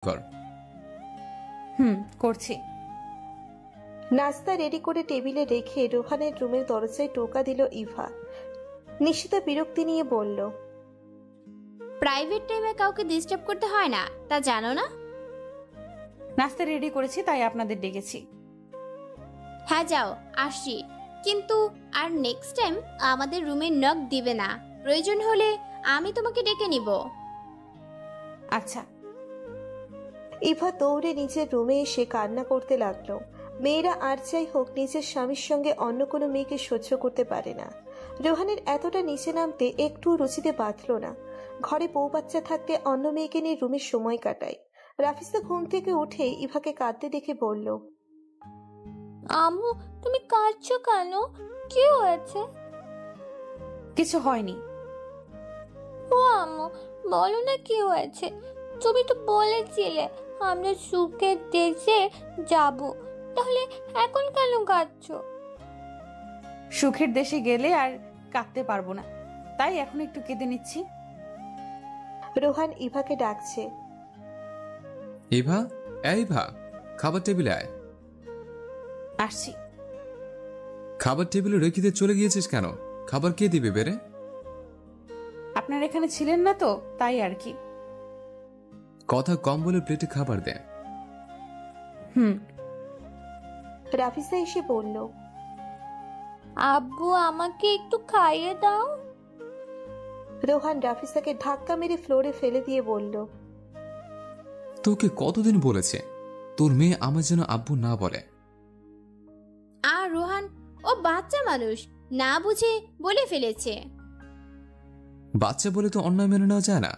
কর। করছি। নাস্তা রেডি করে টেবিলে রেখে রোহানের রুমের দরজায় টোকা দিল ইভা। নিশিতা বিরক্তি নিয়ে বলল, প্রাইভেট টাইমে কাউকে ডিস্টার্ব করতে হয় না, তা জানো না? নাস্তা রেডি করেছি, তাই আপনাদের ডেকেছি। হ্যাঁ যাও, আসছি। কিন্তু আর নেক্সট টাইম আমাদের রুমে নক দিবে না। প্রয়োজন হলে আমি তোমাকে ডেকে নিব। আচ্ছা। ইভা দৌড়ে নিজের রুমে এসে কান্না করতে লাগলো। মেয়েরা আর যাই হোক নিজের স্বামীর সঙ্গে অন্য কোনো মেয়েকে সহ্য করতে পারে না। রোহানের এতটা নিচে নামতে একটু রুচিতে বাঁধল না। ঘরে বউ বাচ্চা থাকতে অন্য মেয়েকে নিয়ে রুমে সময় কাটায়। রাফিসা ঘুম থেকে উঠে ইভাকে কাঁদতে দেখে বলল, আম্মু তুমি কাঁদছো কেন? কি হয়েছে? কিছু হয়নি। ও আম্মু বলো না কি হয়েছে। তুমি তো বলেছিলে আমরা সুখের দেশে যাব, তাহলে এখন কেন কাঁদছো? সুখের দেশে গেলে আর কাঁদতে পারবো না, তাই এখন একটু কেঁদে নিচ্ছি। রোহান ইভাকে ডাকছে। ইভা, ইভা, খাবার টেবিলে আয়। আসছি। খাবার টেবিলে রেখে দিয়ে চলে গিয়েছিস কেন? খাবার কে দিবে বেরে? আপনার এখানে ছিলেন না তো, তাই আর কি। কথা কম বলে প্লেটে খাবার দে। রাফিসা এসে বলল, আব্বু আমাকে একটু খাইয়ে দাও। রোহান রাফিসাকে ধাক্কা মেরে ফ্লোরে ফেলে দিয়ে বলল, তোকে কতদিন বলেছে তোর মেয়ে আমার যেন আব্বু না বলে? আর রোহান, ও বাচ্চা মানুষ, না বুঝে বলে ফেলেছে। বাচ্চা বলে তো অন্যায় মেনে নেওয়া যায় না।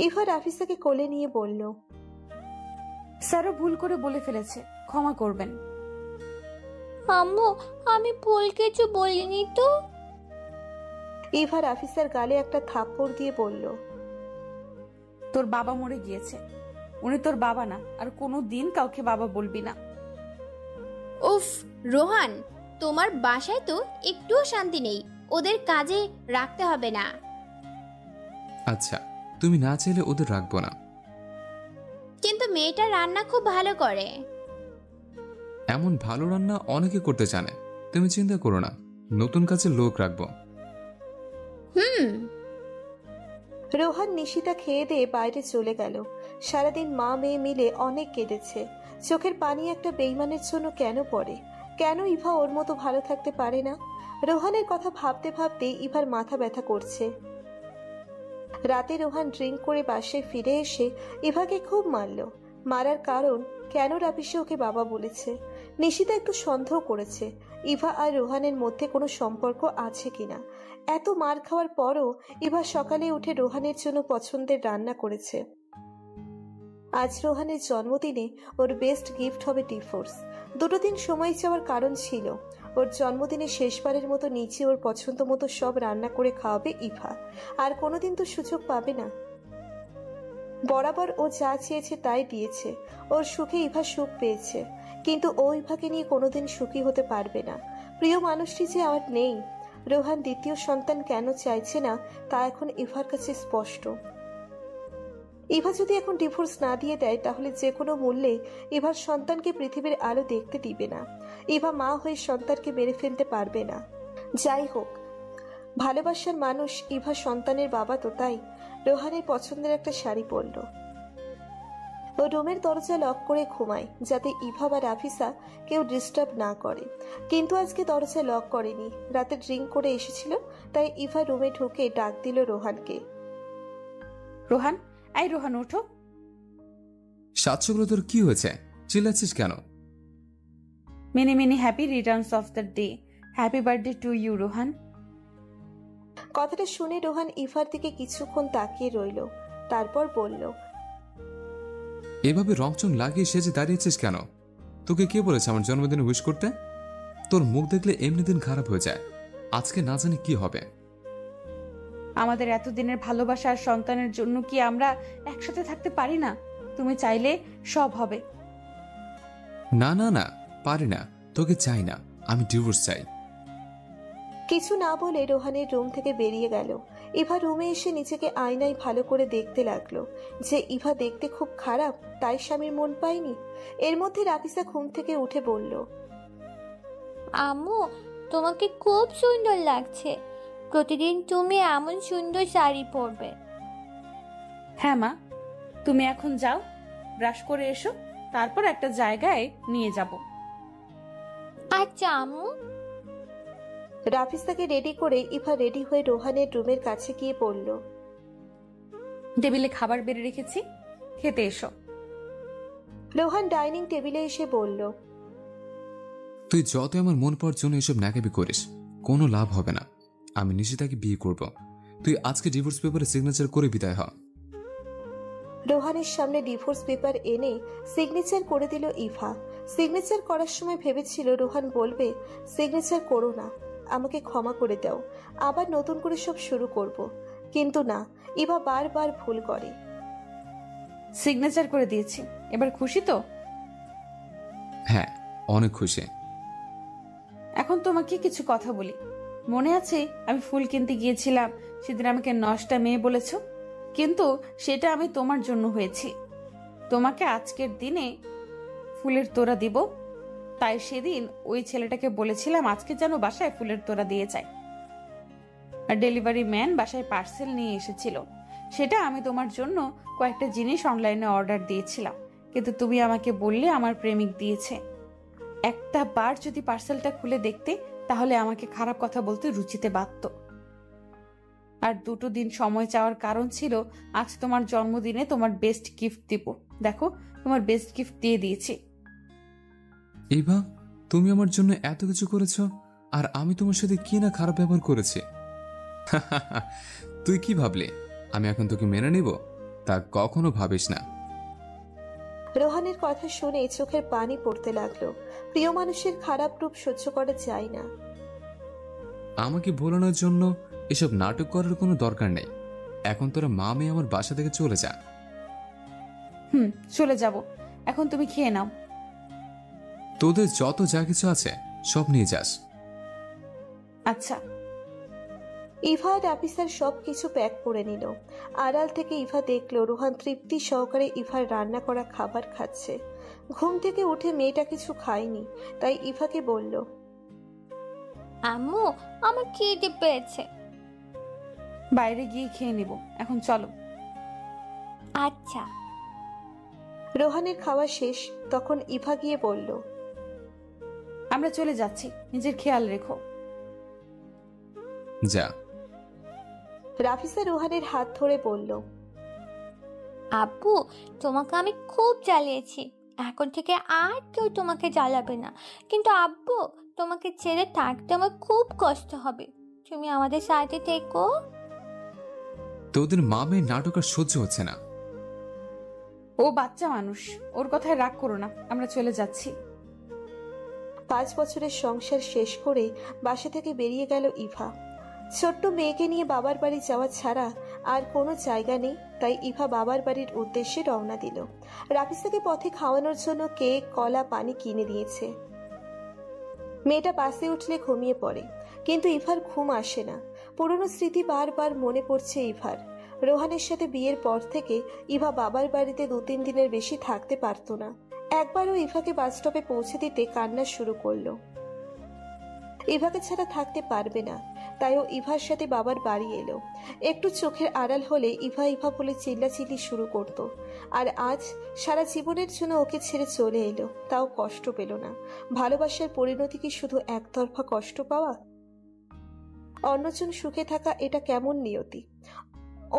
ইভা রাফিসাকে কোলে নিয়ে বলল, স্যারও ভুল করে বলে ফেলেছে, ক্ষমা করবেন। আম্মু আমি ভুল কিছু বলিনি তো। ইভা রাফিসার গালে একটা থাপ্পড় দিয়ে বলল, তোর বাবা মরে গিয়েছে, উনি তোর বাবা না, আর কোনো দিন কাউকে বাবা বলবি না। উফ রোহান, তোমার বাসায় তো একটুও শান্তি নেই, ওদের কাজে রাখতে হবে না। আচ্ছা, তুমি না চাইলে ওদের রাখবো না। কিন্তু মেয়েটা রান্না খুব ভালো করে। এমন ভালো রান্না অনেকে করতে জানে, তুমি চিন্তা করো না, নতুন কাজে লোক রাখবো। রোহান নিশিতা খেয়ে দিয়ে বাইরে চলে গেল। সারাদিন মা মেয়ে মিলে অনেক কেঁদেছে। চোখের পানি একটা বেইমানের জন্য কেন পড়ে? কেন ইভা ওর মতো ভালো থাকতে পারে না? রোহানের কথা ভাবতে ভাবতে ইভার মাথা ব্যথা করছে। রাতে রোহান ড্রিঙ্ক করে বাসায় ফিরে এসে ইভাকে খুব মারল। মারার কারণ, কেন রাফিসা ওকে বাবা বলেছে। নিশিতা একটু সন্দেহ করেছে ইভা আর রোহানের মধ্যে কোনো সম্পর্ক আছে কিনা। এত মার খাওয়ার পরও ইভা সকালে উঠে রোহানের জন্য পছন্দের রান্না করেছে। আজ রোহানের জন্মদিনে ওর বেস্ট গিফট হবে ডিভোর্স। 2 দিন সময় চাওয়ার কারণ ছিল, ওর জন্মদিনে শেষবারের মতো নিচে ওর পছন্দ মতো সব রান্না করে খাওয়াবে ইভা। আর কোনোদিন তো সুযোগ পাবে না। বরাবর ও যা চেয়েছে তাই দিয়েছে। ওর সুখে ইভা সুখ পেয়েছে, কিন্তু ও ইভাকে নিয়ে কোনোদিন সুখী হতে পারবে না। প্রিয় মানুষটি যে আর নেই। রোহান দ্বিতীয় সন্তান কেন চাইছে না তা এখন ইভার কাছে স্পষ্ট। ইভা যদি এখন ডিভোর্স না দিয়ে দেয় তাহলে যে কোনো মূল্যে ইভার সন্তানকে পৃথিবীর আলো দেখতে দিবে না। ইভা মা হয়ে সন্তানকে মেরে ফেলতে পারবে না। যাই হোক, ভালোবাসার মানুষ ইভা সন্তানের বাবা তো, তাই রোহানের পছন্দের একটা শাড়ি পরল। ও রুমের দরজা লক করে ঘুমায় যাতে ইভা বা রাফিসা কেউ ডিস্টার্ব না করে। কিন্তু আজকে দরজা লক করেনি, রাতে ড্রিঙ্ক করে এসেছিল, তাই ইভা রুমে ঢুকে ডাক দিল রোহানকে। রোহান, এই রোহান ওঠো। সাতশোগুলো তোর কি হয়েছে? চিল্লাচ্ছিস কেন? Many many happy returns of the day. Happy birthday to you Rohan. কথাটা শুনে রোহান ইভার দিকে কিছুক্ষণ তাকিয়ে রইল, তারপর বলল, এভাবে রংচং লাগিয়ে সেজে দাঁড়িয়েছিস কেন? তোকে কে বলেছে আমার জন্মদিনে উইশ করতে? তোর মুখ দেখলে এমনি দিন খারাপ হয়ে যায়, আজকে না জানি কি হবে। আমাদের এতদিনের ভালোবাসা আর সন্তানের জন্য কি আমরা একসাথে থাকতে পারি না? তুমি চাইলে সব হবে। না না না, পারি না, তোকে চাই না, আমি ডিভোর্স চাই। কিছু না বলে রোহানের রুম থেকে বেরিয়ে গেল। ইভা রুমে এসে নিজেকে আয়নায় ভালো করে দেখতে লাগলো যে ইভা দেখতে খুব খারাপ, তাই স্বামীর মন পায়নি। এর মধ্যে রাফিসা ঘুম থেকে উঠে বলল, আম্মু, তোমাকে খুব সুন্দর লাগছে। প্রতিদিন তুমি এমন সুন্দর শাড়ি পরবে। হ্যাঁ মা, তুমি এখন যাও, ব্রাশ করে এসো, তারপর একটা জায়গায় নিয়ে যাব। আচ্ছা আম্মু। রাফিসাকে রেডি করে ইভা রেডি হয়ে রোহানের রুমের কাছে গিয়ে বলল, টেবিলে খাবার বেড়ে রেখেছি, খেতে এসো। রোহান ডাইনিং টেবিলে এসে বলল, তুই যত আমার মন পাওয়ার জন্য এসব ন্যাকাবি করিস, কোনো লাভ হবে না। আমি নিশিতাকে বিয়ে করব। তুই আজকে ডিভোর্স পেপারে সিগনেচার করে বিদায় হ। রোহানের সামনে ডিভোর্স পেপার এনে সিগনেচার করে দিল ইভা। সিগনেচার করার সময় ভেবেছিল রোহান বলবে, সিগনেচার করো না, আমাকে ক্ষমা করে দাও, আবার নতুন করে সব শুরু করব। কিন্তু না, ইভা বারবার ভুল করে। সিগনেচার করে দিয়েছি, এবার খুশি তো? হ্যাঁ, অনেক খুশি। এখন তোমাকে কিছু কথা বলি। মনে আছে আমি ফুল কিনতে গিয়েছিলাম, সেদিন আমাকে নষ্টা মেয়ে বলেছ, কিন্তু সেটা আমি তোমার জন্য হয়েছি। তোমাকে আজকের দিনে ফুলের তোড়া দিব, তাই সেদিন ওই ছেলেটাকে বলেছিলাম আজকে যেন বাসায় ফুলের তোড়া দিয়ে যায়। আর ডেলিভারি ম্যান বাসায় পার্সেল নিয়ে এসেছিল। সেটা আমি তোমার জন্য কয়েকটা জিনিস অনলাইনে অর্ডার দিয়েছিলাম, কিন্তু তুমি আমাকে বললে আমার প্রেমিক দিয়েছে। একটা বার যদি পার্সেলটা খুলে দেখতে, তাহলে আমাকে খারাপ কথা বলতে রুচিতে বাধ্য। আর 2 দিন সময় চাওয়ার কারণ ছিল আজ তোমার জন্মদিনে তোমার বেস্ট গিফট দিব। দেখো, তোমার বেস্ট গিফট দিয়ে দিয়েছি। ইভা, তুমি আমার জন্য এত কিছু করেছো, আর আমি তোমার সাথে কি না খারাপ ব্যবহার করেছি। তুই কি ভাবলি আমি এখন তোকে মেনে নিব? তা কখনো ভাবিস না। রোহানের কথা শুনে চোখের পানি পড়তে লাগলো। প্রিয় মানুষের খারাপ রূপ সহ্য করা যায় না। আমাকে ভোলানোর জন্য এসব নাটক করার কোনো দরকার নেই। এখন তোরা মা মেয়ে আমার বাসা থেকে চলে যা। চলে যাব। এখন তুমি খেয়ে নাও। তোদের যত যা কিছু আছে সব নিয়ে যাস। আচ্ছা। ইভা আর রাফিসার সবকিছু প্যাক করে নিল। আড়াল থেকে ইভা দেখলো রোহান তৃপ্তি সহকারে ইভার রান্না করা খাবার খাচ্ছে। ঘুম থেকে উঠে মেয়েটা কিছু খায়নি, তাই ইভাকে বলল, আম্মু, আমার খিদে পেয়েছে। বাইরে গিয়ে খেয়ে নিব, এখন চলো। আচ্ছা। রোহানের খাওয়া শেষ, তখন ইভা গিয়ে বলল, আমরা চলে যাচ্ছি, নিজের খেয়াল রেখো। যা। রাফিসা রোহানের হাত ধরে বলল, আব্বু, তোমাকে আমি খুব জ্বালিয়েছি, এখন থেকে আর কেউ তোমাকে জ্বালাবে না। কিন্তু আব্বু, তোমাকে ছেড়ে থাকতে আমার খুব কষ্ট হবে, তুমি আমাদের সাথে থেকো। তোদের মা মেয়ের নাটক আর সহ্য হচ্ছে না। ও বাচ্চা মানুষ, ওর কথায় রাগ করো না, আমরা চলে যাচ্ছি। 5 বছরের সংসার শেষ করে বাসা থেকে বেরিয়ে গেল ইভা। ছোট্ট মেয়েকে নিয়ে বাবার বাড়ি যাওয়া ছাড়া আর কোনো জায়গা নেই, তাই ইভা বাবার বাড়ির উদ্দেশ্যে রওনা দিল। রাফিসাকে পথে খাওয়ানোর জন্য কেক, কলা, পানি কিনে দিয়েছে। মেয়েটা বাসে উঠলে ঘুমিয়ে পড়ে, কিন্তু ইভার ঘুম আসে না। পুরনো স্মৃতি বারবার মনে পড়ছে ইভার। রোহানের সাথে বিয়ের পর থেকে ইভা বাবার বাড়িতে 2-3 দিনের বেশি থাকতে পারত না। একবারও ইভাকে বাস স্টপে পৌঁছে দিতে কান্না শুরু করলো। ইভাকে ছাড়া থাকতে পারবে না, তাই ও ইভার সাথে বাবার বাড়ি এলো। একটু চোখের আড়াল হলে ইভা ইভা বলে চিল্লাচিল্লি শুরু করত। আর আজ সারা জীবনের জন্য ওকে ছেড়ে চলে এলো, তাও কষ্ট পেল না। ভালোবাসার পরিণতি কি শুধু একতরফা কষ্ট পাওয়া? অন্যজন সুখে থাকা, এটা কেমন নিয়তি?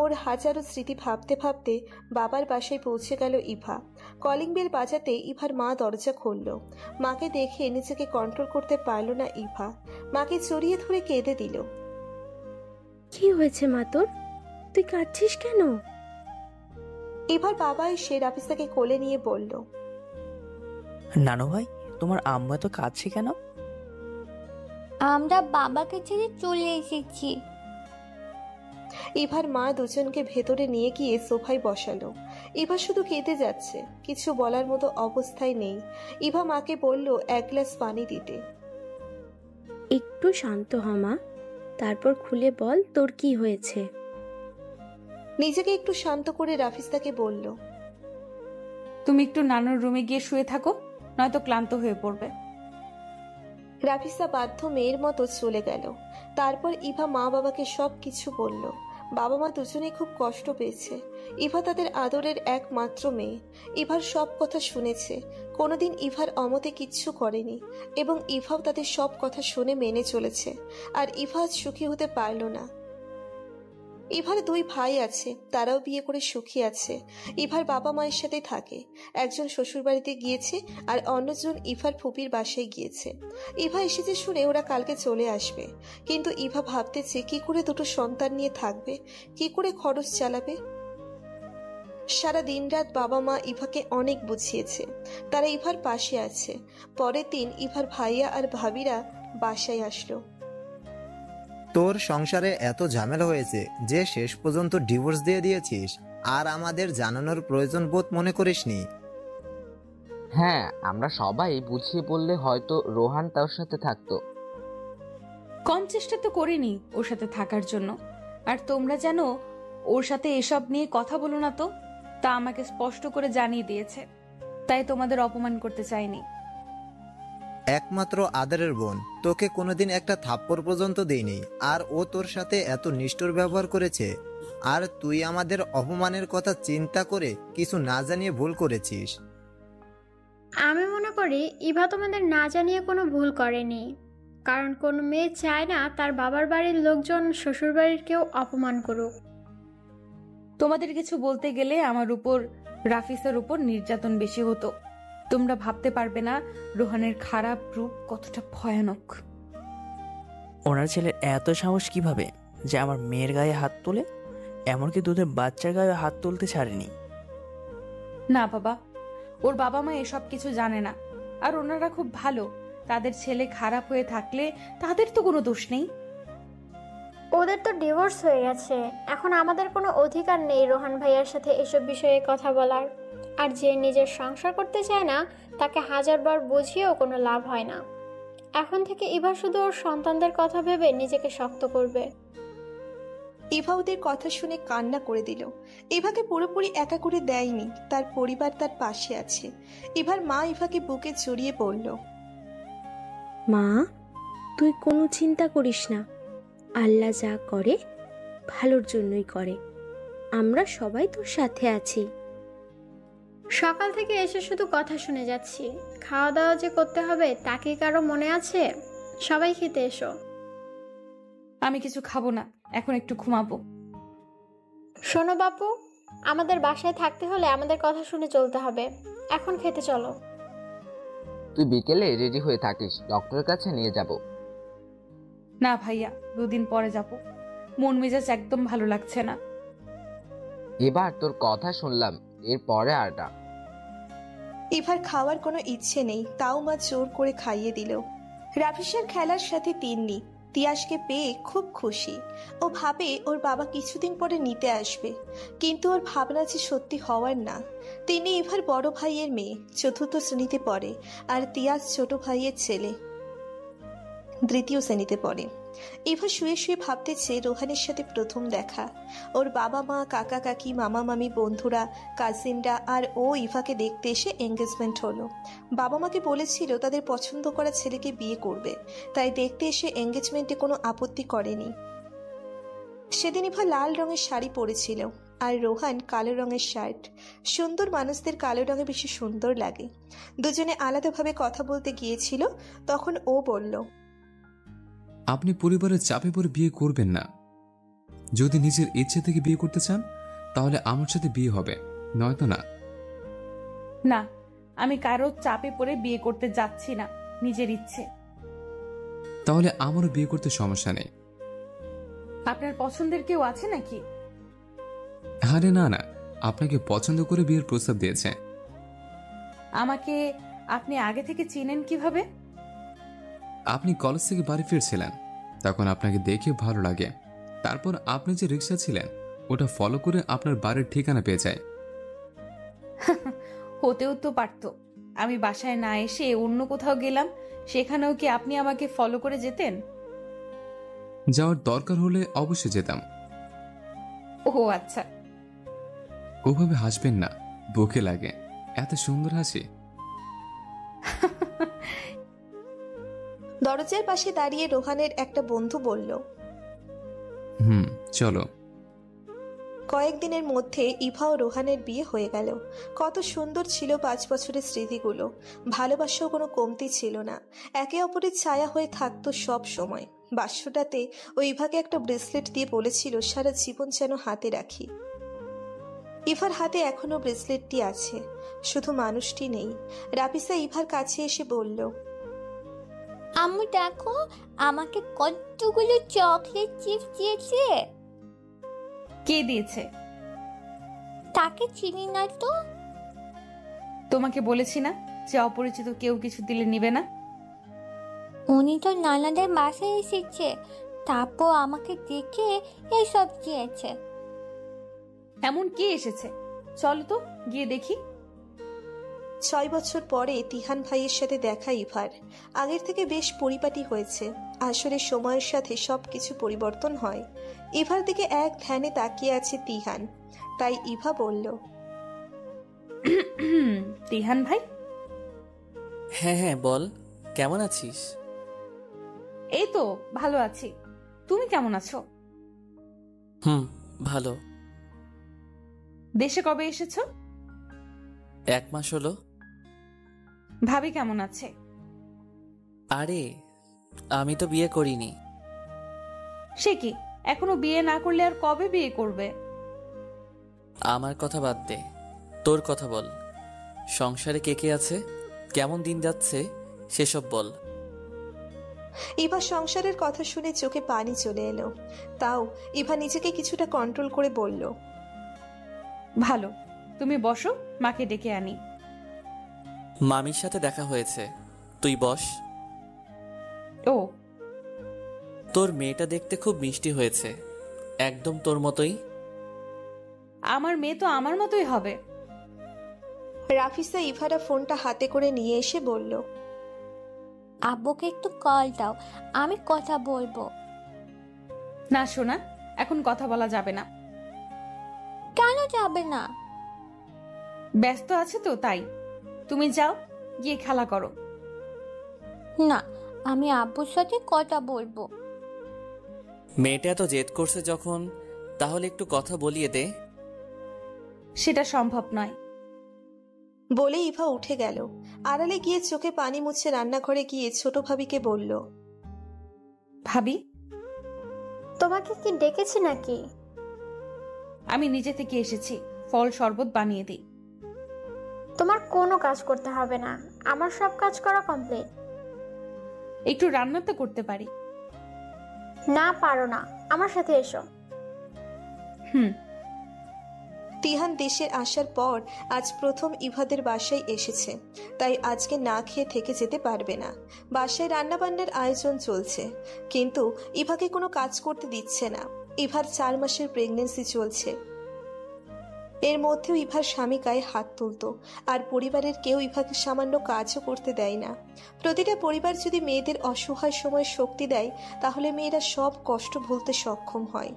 ওর হাজারো স্মৃতি ভাবতে ভাবতে বাবার বাসায় পৌঁছে গেল ইভা। কলিং বেল বাজাতে ইভার মা দরজা খুলল। মাকে দেখে নিজেকে কন্ট্রোল করতে পারল না ইভা। মাকে জড়িয়ে ধরে কেঁদে দিল। কি হয়েছে মা তোর? তুই কাঁদছিস কেন? ইভার বাবা এসে রাফিসাকে কোলে নিয়ে বলল, নানু ভাই, তোমার আম্মু এত কাঁদছে কেন? আমরা বাবাকে ছেড়ে চলে এসেছি। ইভার মা দুজনকে ভেতরে নিয়ে গিয়ে সোফায় বসালো। ইভা শুধু কেঁদে যাচ্ছে, কিছু বলার মতো অবস্থায় নেই। ইভা মাকে বলল 1 গ্লাস পানি দিতে। একটু শান্ত হ মা, তারপর খুলে বল তোর কি হয়েছে। নিজেকে একটু শান্ত করে রাফিসাকে বলল, তুমি একটু নানুর রুমে গিয়ে শুয়ে থাকো, নয়তো ক্লান্ত হয়ে পড়বে। রাফিসা বাধ্য মেয়ের মতো চলে গেল। তারপর ইভা মা বাবাকে সব কিছু বলল। বাবা মা দুজনেই খুব কষ্ট পেয়েছে। ইভা তাদের আদরের একমাত্র মেয়ে। ইভার সব কথা শুনেছে, কোনোদিন ইভার অমতে কিচ্ছু করেনি, এবং ইভাও তাদের সব কথা শুনে মেনে চলেছে। আর ইভা আজ সুখী হতে পারল না। ইভার 2 ভাই আছে, তারাও বিয়ে করে সুখী আছে। ইভার বাবা মায়ের সাথে থাকে, একজন শ্বশুর বাড়িতে গিয়েছে আর অন্যজন ইভার ফুপির বাসায় গিয়েছে। ইভা এসেছে শুনে ওরা কালকে চলে আসবে, কিন্তু ইভা ভাবতেছে কি করে 2টো সন্তান নিয়ে থাকবে, কি করে খরচ চালাবে। সারা দিন রাত বাবা মা ইভাকে অনেক বুঝিয়েছে, তারা ইভার পাশে আছে। পরের দিন ইভার ভাইয়া আর ভাবিরা বাসায় আসলো। তোর সংসারে এত ঝামেলা হয়েছে যে শেষ পর্যন্ত ডিভোর্স দিয়ে দিয়েছিস, আর আমাদের জানানোর প্রয়োজন বোধ মনে করিসনি? হ্যাঁ, আমরা সবাই বুঝিয়ে বললে হয়তো রোহান তার সাথে থাকতো। কম চেষ্টা তো করিনি ওর সাথে থাকার জন্য। আর তোমরা জানো ওর সাথে এসব নিয়ে কথা বলো না, তো তা আমাকে স্পষ্ট করে জানিয়ে দিয়েছে, তাই তোমাদের অপমান করতে চাইনি। একমাত্র আদরের বোন, তোকে কোনোদিন একটা থাপ্পড় পর্যন্ত দেইনি, আর ও তোর সাথে এত নিষ্ঠুর ব্যবহার করেছে, আর তুই আমাদের অপমানের কথা চিন্তা করে কিছু না জানিয়ে ভুল করেছিস। আমি মনে করি ইভা তোমাদের না জানিয়ে কোনো ভুল করেনি, কারণ কোনো মেয়ে চায় না তার বাবার বাড়ির লোকজন শ্বশুর বাড়ির কেউ অপমান করুক। তোমাদের কিছু বলতে গেলে আমার উপর রাফিসের উপর নির্যাতন বেশি হতো। তোমরা ভাবতে পারবে না রোহানের খারাপ রূপ কতটা ভয়ানক। ওনার ছেলের এত সাহস কিভাবে যে আমার মেয়ের গায়ে হাত তোলে, এমনকি দুধের বাচ্চার গায়ে হাত তুলতে ছাড়েনি? না বাবা, ওর বাবা মা এসব কিছু জানে না, আর ওনারা খুব ভালো। তাদের ছেলে খারাপ হয়ে থাকলে তাদের তো কোনো দোষ নেই। ওদের তো ডিভোর্স হয়ে গেছে, এখন আমাদের কোনো অধিকার নেই রোহান ভাইয়ার সাথে এসব বিষয়ে কথা বলার। আর যে নিজের সংসার করতে চায় না তাকে 1000বার বুঝিয়েও কোনো লাভ হয় না। এখন থেকে ইভা শুধু ওর সন্তানদের কথা ভেবে নিজেকে শক্ত করবে। ইভা ওদের কথা শুনে কান্না করে দিল। ইভাকে পুরোপুরি একা করে দেয়নি, তার পরিবার তার পাশে আছে। ইভার মা ইভাকে বুকে জড়িয়ে বলল, মা, তুই কোনো চিন্তা করিস না, আল্লাহ যা করে ভালোর জন্যই করে। আমরা সবাই তোর সাথে আছি। সকাল থেকে এসে শুধু কথা শুনে যাচ্ছি, খাওয়া দাওয়া যে করতে হবে তা কি কারো মনে আছে? সবাই খেতে এসো। আমি কিছু খাবো না, এখন একটু ঘুমাবো। শোনো বাপু, আমাদের বাসায় থাকতে হলে আমাদের কথা শুনে চলতে হবে। এখন খেতে চলো। তুই বিকেলে রেডি হয়ে থাকিস, ডক্টরের কাছে নিয়ে যাব। না ভাইয়া, 2 দিন পরে যাব। মন মেজাজ একদম ভালো লাগছে না। এবার তোর কথা শুনলাম, এরপরে আর না। ইভার খাওয়ার কোনো ইচ্ছে নেই, তাও মা জোর করে খাইয়ে দিল। রাফিসার খেলার সাথে তিন্নি তিয়াসকে পেয়ে খুব খুশি। ও ভাবে ওর বাবা কিছুদিন পরে নিতে আসবে, কিন্তু ওর ভাবনা যে সত্যি হওয়ার না। তিনি ইভার বড় ভাইয়ের মেয়ে, 4র্থ শ্রেণীতে পড়ে, আর তিয়াস ছোট ভাইয়ের ছেলে, 3য় শ্রেণীতে পড়ে। ইভা শুয়ে শুয়ে ভাবতেছে রোহানের সাথে প্রথম দেখা। ওর বাবা মা, কাকা কাকি, মামা মামি, বন্ধুরা, কাজিনরা আর ও ইভাকে দেখতে এসে এঙ্গেজমেন্ট হলো। বাবা মাকে বলেছিল তাদের পছন্দ করা ছেলেকে বিয়ে করবে, তাই দেখতে এসে এঙ্গেজমেন্টে কোনো আপত্তি করেনি। সেদিন ইভা লাল রঙের শাড়ি পরেছিল আর রোহান কালো রঙের শার্ট। সুন্দর মানুষদের কালো রঙে বেশি সুন্দর লাগে। দুজনে আলাদাভাবে কথা বলতে গিয়েছিল, তখন ও বলল, আপনি পরিবারের চাপে পড়ে বিয়ে করবেন না। যদি নিজের ইচ্ছে থেকে বিয়ে করতে চান তাহলে আমার সাথে বিয়ে হবে, নয়তো না। না, আমি কারো চাপে পড়ে বিয়ে করতে যাচ্ছি না, নিজের ইচ্ছে। তাহলে আমারও বিয়ে করতে সমস্যা নেই। আপনার পছন্দের কেউ আছে নাকি? আরে না না, আপনাকে পছন্দ করে বিয়ের প্রস্তাব দিয়েছে। আমাকে আপনি আগে থেকে চিনেন কিভাবে? আপনি কলেজ থেকে বাড়ি ফিরছিলেন, তখন আপনাকে দেখে ভালো লাগে। তারপর আপনি যে রিক্সা ছিলেন ওটা ফলো করে আপনার বাড়ির ঠিকানা পেয়ে যায়। হতেও তো পারতো আমি বাসায় না এসে অন্য কোথাও গেলাম, সেখানেও কি আপনি আমাকে ফলো করে যেতেন? যাওয়ার দরকার হলে অবশ্যই যেতাম। ও আচ্ছা, ওভাবে হাসবেন না, বুকে লাগে। এত সুন্দর হাসি। দরজার পাশে দাঁড়িয়ে রোহানের একটা বন্ধু বলল, চলো। কয়েকদিনের মধ্যে ইভা ও রোহানের বিয়ে হয়ে গেল। কত সুন্দর ছিল 5 বছরের স্মৃতিগুলো। ভালোবাসাও কোনো কমতি ছিল না, একে অপরের ছায়া হয়ে থাকতো সব সময়। বাস্যটাতে ও ইভাকে একটা ব্রেসলেট দিয়ে বলেছিল সারা জীবন যেন হাতে রাখি। ইভার হাতে এখনো ব্রেসলেটটি আছে, শুধু মানুষটি নেই। রাফিসা ইভার কাছে এসে বলল, আম্মু দেখো আমাকে কতগুলো চকলেট চিপস দিয়েছে। কে দিয়েছে? তাকে চিনি না তো। তোমাকে বলেছি না যে অপরিচিত কেউ কিছু দিলে নিবে না। উনি তো নানাদের বাসায় এসেছে, তারপর আমাকে দেখে এইসব দিয়েছে। এমন কে এসেছে? চলো তো গিয়ে দেখি। 6 বছর পরে তিহান ভাইয়ের সাথে দেখা ইভার। আগের থেকে বেশ পরিপাটি হয়েছে। আসলে সময়ের সাথে সবকিছু পরিবর্তন হয়। ইভার দিকে এক ধ্যানে তাকিয়ে আছে তিহান। তাই ইভা বলল, তিহান ভাই? হ্যাঁ হ্যাঁ বল, কেমন আছিস? এই তো ভালো আছি, তুমি কেমন আছো? ভালো। দেশে কবে এসেছো? 1 মাস হলো। ভাবি কেমন আছে? আরে আমি তো বিয়ে করিনি। সে কি, এখনো বিয়ে না করলে আর কবে বিয়ে করবে? আমার কথা বাদ দে, তোর কথা বল। সংসারে কে কে আছে, কেমন দিন যাচ্ছে সেসব বল। ইভা সংসারের কথা শুনে চোখে পানি চলে এলো। তাও ইভা নিজেকে কিছুটা কন্ট্রোল করে বলল, ভালো। তুমি বসো, মাকে ডেকে আনি। মামির সাথে দেখা হয়েছে, তুই বস। ও, তোর মেয়েটা দেখতে খুব মিষ্টি হয়েছে, একদম তোর মতোই। আমার মেয়ে তো আমার মতোই হবে। রাফিসা ইভারা ফোনটা হাতে করে নিয়ে এসে বলল, আব্বুকে একটু কল দাও, আমি কথা বলবো। না সোনা, এখন কথা বলা যাবে না। কেন যাবে না? ব্যস্ত আছে তো তাই। তুমি যাও, গিয়ে খেলা করো। না, আমি আব্বুর সাথে কথা বলবো। মেয়েটা এত জেদ করছে যখন, তাহলে একটু কথা বলিয়ে দে। সেটা সম্ভব নয়। বলে ইভা উঠে গেল। আড়ালে গিয়ে চোখে পানি মুছে রান্নাঘরে গিয়ে ছোট ভাবিকে বলল, ভাবি, তোমাকে কি ডেকেছি নাকি? আমি নিজে থেকে এসেছি, ফল শরবত বানিয়ে দিই। তোমার কোনো কাজ করতে হবে না, আমার সব কাজ করা কমপ্লিট। একটু রান্না তো করতে পারি। না পারো না, আমার সাথে এসো। তিহান দেশের আসার পর আজ প্রথম ইভাদের বাসায় এসেছে, তাই আজকে না খেয়ে থেকে যেতে পারবে না। বাসায় রান্নাবান্নার আয়োজন চলছে, কিন্তু ইভাকে কোনো কাজ করতে দিচ্ছে না। ইভার 4 মাসের প্রেগন্যান্সি চলছে। এর মধ্যেও ইভার স্বামী গায়ে হাত তুলত, আর পরিবারের কেউ ইভাকে সামান্য কাজও করতে দেয় না। প্রতিটা পরিবার যদি মেয়েদের অসহায় সময় শক্তি দেয়, তাহলে মেয়েরা সব কষ্ট ভুলতে সক্ষম হয়।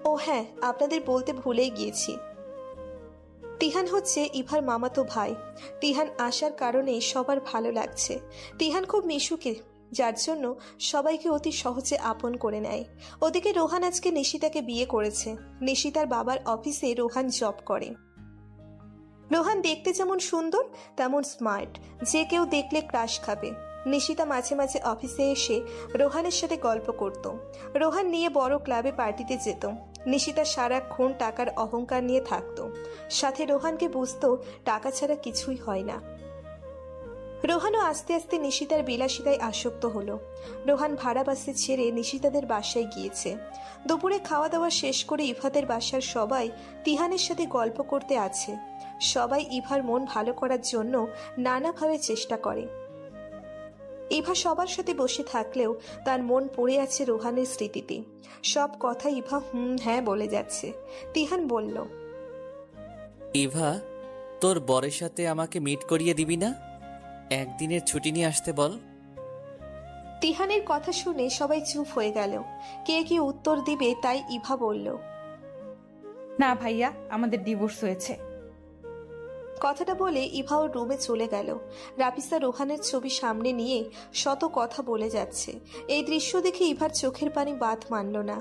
ও হ্যাঁ, আপনাদের বলতে ভুলেই গিয়েছি, তিহান হচ্ছে ইভার মামাতো ভাই। তিহান আসার কারণে সবার ভালো লাগছে। তিহান খুব মিশুকে, যার জন্য সবাইকে অতি সহজে আপন করে নেয়। ওদিকে রোহান আজকে নিশিতাকে বিয়ে করেছে। নিশিতার বাবার অফিসে রোহান জব করে। রোহান দেখতে যেমন সুন্দর তেমন স্মার্ট, যে কেউ দেখলে ক্রাশ খাবে। নিশিতা মাঝে মাঝে অফিসে এসে রোহানের সাথে গল্প করত। রোহান নিয়ে বড় ক্লাবে পার্টিতে যেত। নিশিতা সারাক্ষণ টাকার অহংকার নিয়ে থাকত। সাথে রোহানকে বুঝতো টাকা ছাড়া কিছুই হয় না। রোহানও আস্তে আস্তে নিশিতার বিলাসিতায় আসক্ত হলো। রোহান ভাড়া বাসে ছেড়ে নিশিতাদের বাসায় গিয়েছে। দুপুরে খাওয়া দাওয়া শেষ করে ইভাদের বাসার সবাই তিহানের সাথে গল্প করতে আছে। সবাই ইভার মন ভালো করার জন্য নানাভাবে চেষ্টা করে। ইভা সবার সাথে বসে থাকলেও তার মন পড়ে আছে রোহানের স্মৃতিতে। সব কথা ইভা হ্যাঁ বলে যাচ্ছে। তিহান বলল, ইভা, তোর বরের সাথে আমাকে মিট করিয়ে দিবি না? একদিনের ছুটি নিয়ে আসতে বল। তিহানের কথা শুনে সবাই চুপ হয়ে গেল। কে কি উত্তর দিবে তাই ইভা বলল, না ভাইয়া, আমাদের ডিভোর্স হয়েছে। কথাটা বলে ইভা ওর রুমে চলে গেল। রাফিসা রোহানের ছবি সামনে নিয়ে শত কথা বলে যাচ্ছে। এই দৃশ্য দেখে ইভার চোখের পানি বাদ মানল না।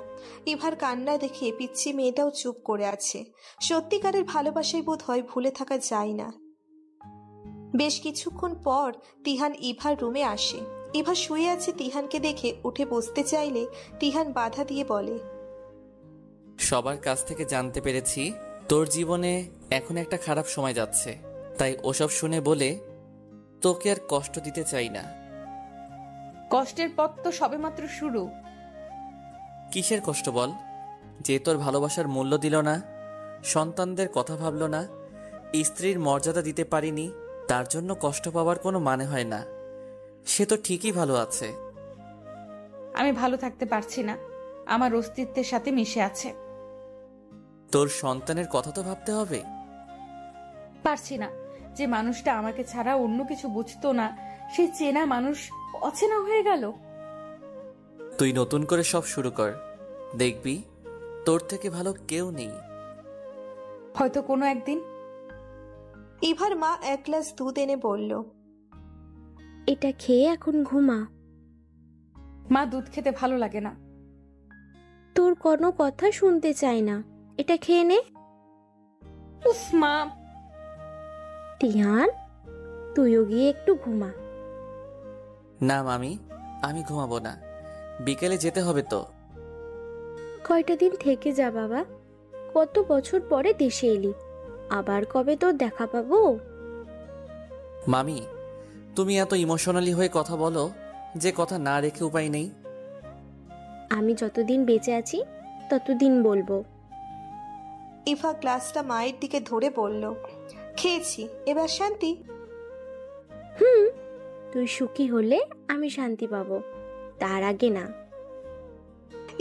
ইভার কান্না দেখে পিচ্ছি মেয়েটাও চুপ করে আছে। সত্যিকারের ভালোবাসায় বোধ হয় ভুলে থাকা যায় না। বেশ কিছুক্ষণ পর তিহান ইভার রুমে আসে। ইভা শুয়ে আছে। তিহানকে দেখে উঠে বসতে চাইলে তিহান বাধা দিয়ে বলে, সবার কাছ থেকে জানতে পেরেছি তোর জীবনে এখন একটা খারাপ সময় যাচ্ছে, তাই ওসব শুনে বলে তোকে আর কষ্ট দিতে চাই না। কষ্টের পথ তো সবেমাত্র শুরু। কিসের কষ্ট বল? যে তোর ভালোবাসার মূল্য দিল না, সন্তানদের কথা ভাবল না, স্ত্রীর মর্যাদা দিতে পারিনি, তার জন্য কষ্ট পাওয়ার কোনো মানে হয় না। সে তো ঠিকই ভালো আছে। আমি ভালো থাকতে পারছি না, আমার অস্তিত্বের সাথে মিশে আছে। তোর সন্তানের কথা তো ভাবতে হবে। পারছি না। যে মানুষটা আমাকে ছাড়া অন্য কিছু বুঝতো না, সেই চেনা মানুষ অচেনা হয়ে গেল। তুই নতুন করে সব শুরু কর, দেখবি তোর থেকে ভালো কেউ নেই। হয়তো কোনো একদিন। ইভার মা এক গ্লাস দুধ এনে বলল, এটা খেয়ে এখন ঘুমা। মা, দুধ খেতে ভালো লাগে না। তোর কোনো কথা শুনতে চাই না, এটা খেয়ে নে। উফ মা। তিহান, তুইও গিয়ে একটু ঘুমা। না মামি, আমি ঘুমাবো না, বিকেলে যেতে হবে তো। কয়টা দিন থেকে যা বাবা, কত বছর পরে দেশে এলি, আবার কবে তোর দেখা পাবো? মামি, তুমি এত ইমোশনালি হয়ে কথা বলো যে কথা না রেখে উপায় নেই। আমি যতদিন বেঁচে আছি ততদিন বলবো। ইভা গ্লাসটা মায়ের দিকে ধরে বলল, খেয়েছি, এবার শান্তি। তুই সুখী হলে আমি শান্তি পাবো, তার আগে না।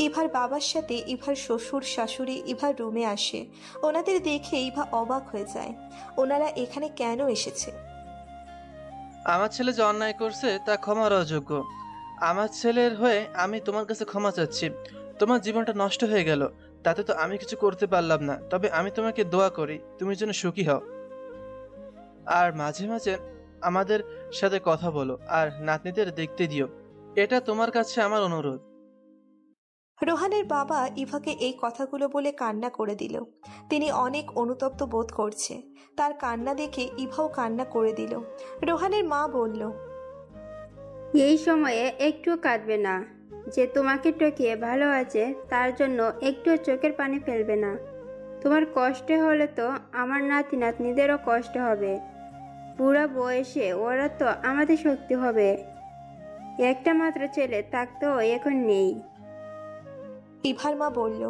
ইভার বাবার সাথে ইভার শ্বশুর শাশুড়ি ইভার রুমে আসে। ওনাদের দেখে ইভা অবাক হয়ে যায়। ওনারা এখানে কেন এসেছে? আমার ছেলে যে অন্যায় করছে তা ক্ষমার অযোগ্য। আমার ছেলের হয়ে আমি তোমার কাছে ক্ষমা চাচ্ছি। তোমার জীবনটা নষ্ট হয়ে গেল, তাতে তো আমি কিছু করতে পারলাম না, তবে আমি তোমাকে দোয়া করি তুমি যেন সুখী হও। আর মাঝে মাঝে আমাদের সাথে কথা বলো আর নাতনিদের দেখতে দিও, এটা তোমার কাছে আমার অনুরোধ। রোহানের বাবা ইভাকে এই কথাগুলো বলে কান্না করে দিল। তিনি অনেক অনুতপ্ত বোধ করছে। তার কান্না দেখে ইভাও কান্না করে দিল। রোহানের মা বলল, এই সময়ে একটু কাঁদবে না। যে তোমাকে টকিয়ে ভালো আছে তার জন্য একটু চোখের পানি ফেলবে না। তোমার কষ্ট হলে তো আমার নাতি নাতনিদেরও কষ্ট হবে। বুড়া বয়সে ওরা তো আমাদের শক্তি হবে। একটা মাত্র ছেলে থাকতেও এখন নেই। ইভার মা বলল,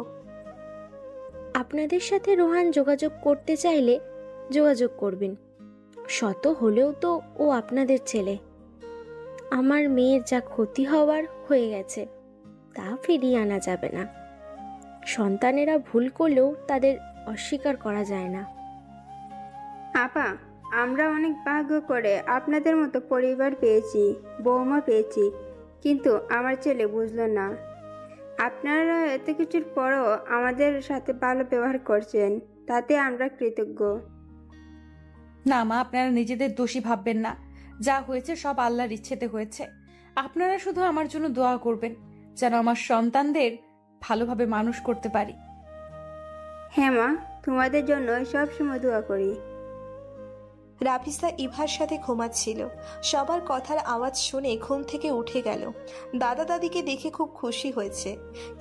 আপনাদের সাথে রোহান যোগাযোগ করতে চাইলে যোগাযোগ করবেন। শত হলেও তো ও আপনাদের ছেলে। আমার মেয়ের যা ক্ষতি হওয়ার হয়ে গেছে তা ফিরিয়ে আনা যাবে না। সন্তানেরা ভুল করলেও তাদের অস্বীকার করা যায় না। আপা, আমরা অনেক ভাগ্য করে আপনাদের মতো পরিবার পেয়েছি, বৌমা পেয়েছি, কিন্তু আমার ছেলে বুঝলো না। আপনারা এত কিছুর পরও আমাদের সাথে ভালো ব্যবহার করছেন, তাতে আমরা কৃতজ্ঞ। না মা, আপনারা নিজেদের দোষী ভাববেন না। যা হয়েছে সব আল্লাহর ইচ্ছেতে হয়েছে। আপনারা শুধু আমার জন্য দোয়া করবেন যেন আমার সন্তানদের ভালোভাবে মানুষ করতে পারি। হ্যাঁ মা, তোমাদের জন্য সবসময় দোয়া করি। রাফিসা ইভার সাথে ঘুমাচ্ছিল। সবার কথার আওয়াজ শুনে ঘুম থেকে উঠে গেল। দাদা দাদিকে দেখে খুব খুশি হয়েছে।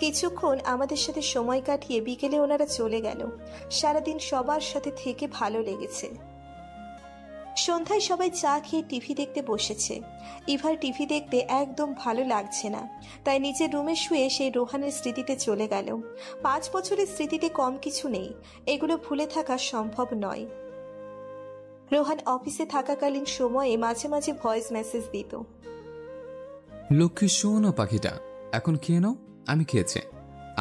কিছুক্ষণ আমাদের সাথে সময় কাটিয়ে বিকেলে ওনারা চলে গেল। সারাদিন সবার সাথে থেকে ভালো লেগেছে। সন্ধ্যায় সবাই চা খেয়ে টিভি দেখতে বসেছে। ইভার টিভি দেখতে একদম ভালো লাগছে না, তাই নিজের রুমে শুয়ে সেই রোহানের স্মৃতিতে চলে গেল। 5 বছরের স্মৃতিতে কম কিছু নেই, এগুলো ভুলে থাকা সম্ভব নয়। রোহান অফিসে থাকাকালীন সময়ে মাঝে মাঝে ভয়েস মেসেজ দিত। লক্ষ্মী শোনো পাখিটা, এখন খেয়ে নাও। আমি খেয়েছি।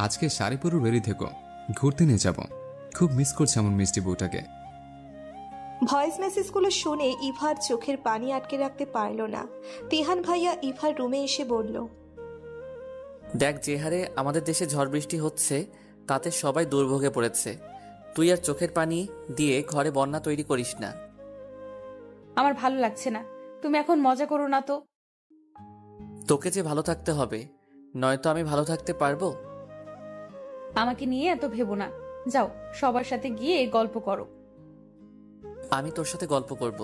আজকে শাড়ি পরে রেডি থেকো, ঘুরতে নিয়ে যাব। খুব মিস করছে আমার মিষ্টি বউটাকে। ভয়েস মেসেজগুলো শুনে ইভার চোখের পানি আটকে রাখতে পারল না। তিহান ভাইয়া ইভার রুমে এসে বলল, দেখ যে হারে আমাদের দেশে ঝড় বৃষ্টি হচ্ছে তাতে সবাই দুর্ভোগে পড়েছে। তুই আর চোখের পানি দিয়ে ঘরে বন্যা তৈরি করিস না। আমার ভালো লাগছে না, তুমি এখন মজা করো না তো। তোকে যে ভালো থাকতে হবে, নয়তো আমি ভালো থাকতে পারবো? আমাকে নিয়ে এত ভেবো না, যাও সবার সাথে গিয়ে গল্প করো। আমি তোর সাথে গল্প করব।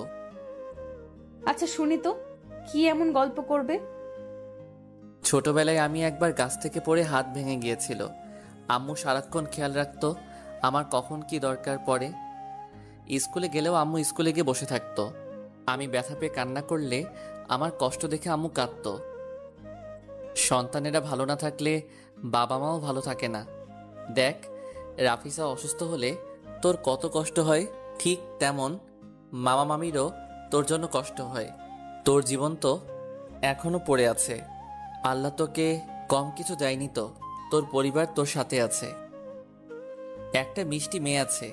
আচ্ছা শুনি তো, কি এমন গল্প করবে? ছোটবেলায় আমি একবার গাছ থেকে পড়ে হাত ভেঙে গিয়েছিল। আম্মু সারাক্ষণ খেয়াল রাখতো আমার কখন কি দরকার পড়ে। স্কুলে গেলেও আম্মু স্কুলে গিয়ে বসে থাকতো। আমি ব্যথা পেয়ে কান্না করলে আমার কষ্ট দেখে আম্মু কাঁদতো। সন্তানেরা ভালো না থাকলে বাবা মাও ভালো থাকে না। দেখ, রাফিসা অসুস্থ হলে তোর কত কষ্ট হয়, ঠিক তেমন মামা মামিরও তোর জন্য কষ্ট হয়। তোর জীবন তো এখনো পড়ে আছে। আল্লাহ তোকে কম কিছু দেয়নি তো, তোর পরিবার তোর সাথে আছে। একটা মিষ্টি মেয়ে আছে,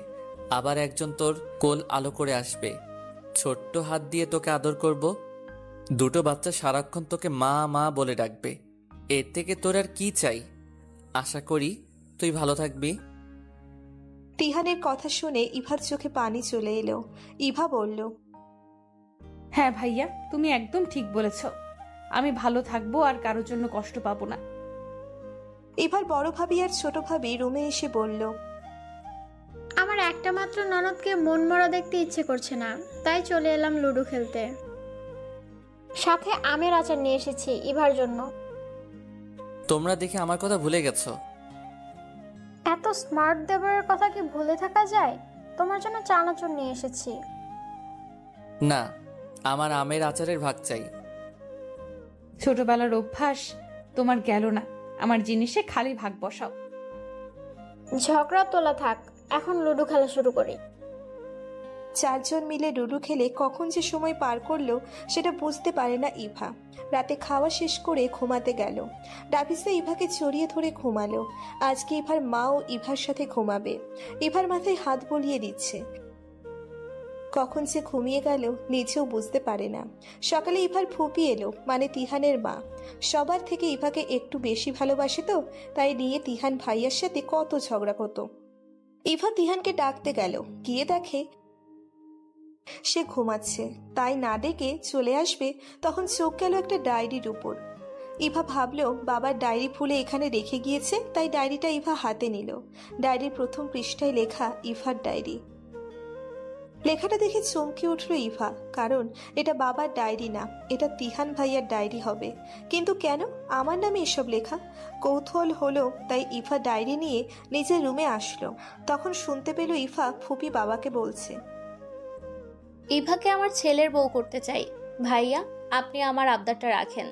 আবার একজন তোর কোল আলো করে আসবে, ছোট্ট হাত দিয়ে তোকে আদর করব। দুটো বাচ্চা সারাক্ষণ তোকে মা মা বলে ডাকবে। এর থেকে তোর আর কি চাই? আশা করি তুই ভালো থাকবি। তিহানের কথা শুনে ইভার চোখে পানি চলে এলো। ইভা বলল, হ্যাঁ ভাইয়া, তুমি একদম ঠিক বলেছ। আমি ভালো থাকবো আর কারোর জন্য কষ্ট পাবো না। ইভার বড় ভাবি আর ছোট ভাবি রুমে এসে বলল, আমার একটা মাত্র ননদকে মন মরা দেখতে ইচ্ছে করছে না, তাই চলে এলাম লুডো খেলতে। সাথে আমের আচার নিয়ে এসেছি ইভার জন্য। তোমরা দেখে আমার কথা ভুলে গেছো। এত স্মার্ট দেবরের কথা কি ভুলে থাকা যায়? তোমার জন্য চানাচুর নিয়ে এসেছি। না, আমার আমের আচারের ভাগ চাই। ছোটবেলার অভ্যাস তোমার গেল না, আমার জিনিসে খালি ভাগ বসাও। ঝগড়া তোলা থাক, এখন লুডো খেলা শুরু করি। চারজন মিলে লুডো খেলে কখন যে সময় পার করলো সেটা বুঝতে পারে না ইভা। রাতে খাওয়া শেষ করে ঘুমাতে গেল। রাফিসা ইভাকে জড়িয়ে ধরে ঘুমালো। আজকে ইভার মাও ইভার সাথে ঘুমাবে। ইভার মাথায় হাত বুলিয়ে দিচ্ছে। কখন সে ঘুমিয়ে গেল নিজেও বুঝতে পারে না। সকালে ইভার ফুপি এলো, মানে তিহানের মা। সবার থেকে ইভাকে একটু বেশি ভালোবাসে তো, তাই নিয়ে তিহান ভাইয়ার সাথে কত ঝগড়া করত। ইভা তিহানকে ডাকতে গেল, গিয়ে দেখে সে ঘুমাচ্ছে। তাই না ডেকে চলে আসবে, তখন চোখ গেল একটা ডায়েরির উপর। ইভা ভাবলো বাবার ডায়েরি ভুলে এখানে রেখে গিয়েছে, তাই ডায়েরিটা ইভা হাতে নিল। ডায়েরির প্রথম পৃষ্ঠায় লেখা ইভার ডায়েরি। লেখাটা দেখে চমকে উঠল ইভা, কারণ এটা বাবার ডায়েরি না, এটা তিহান ভাইয়ার ডায়েরি হবে। কিন্তু কেন আমার নামে এসব লেখা? কৌতূহল হলো, তাই ইভা ডায়েরি নিয়ে নিজের রুমে আসলো। তখন শুনতে পেল ইভা ফুপি বাবাকে বলছে, ইভাকে আমার ছেলের বউ করতে চাই, ভাইয়া আপনি আমার আবদারটা রাখেন।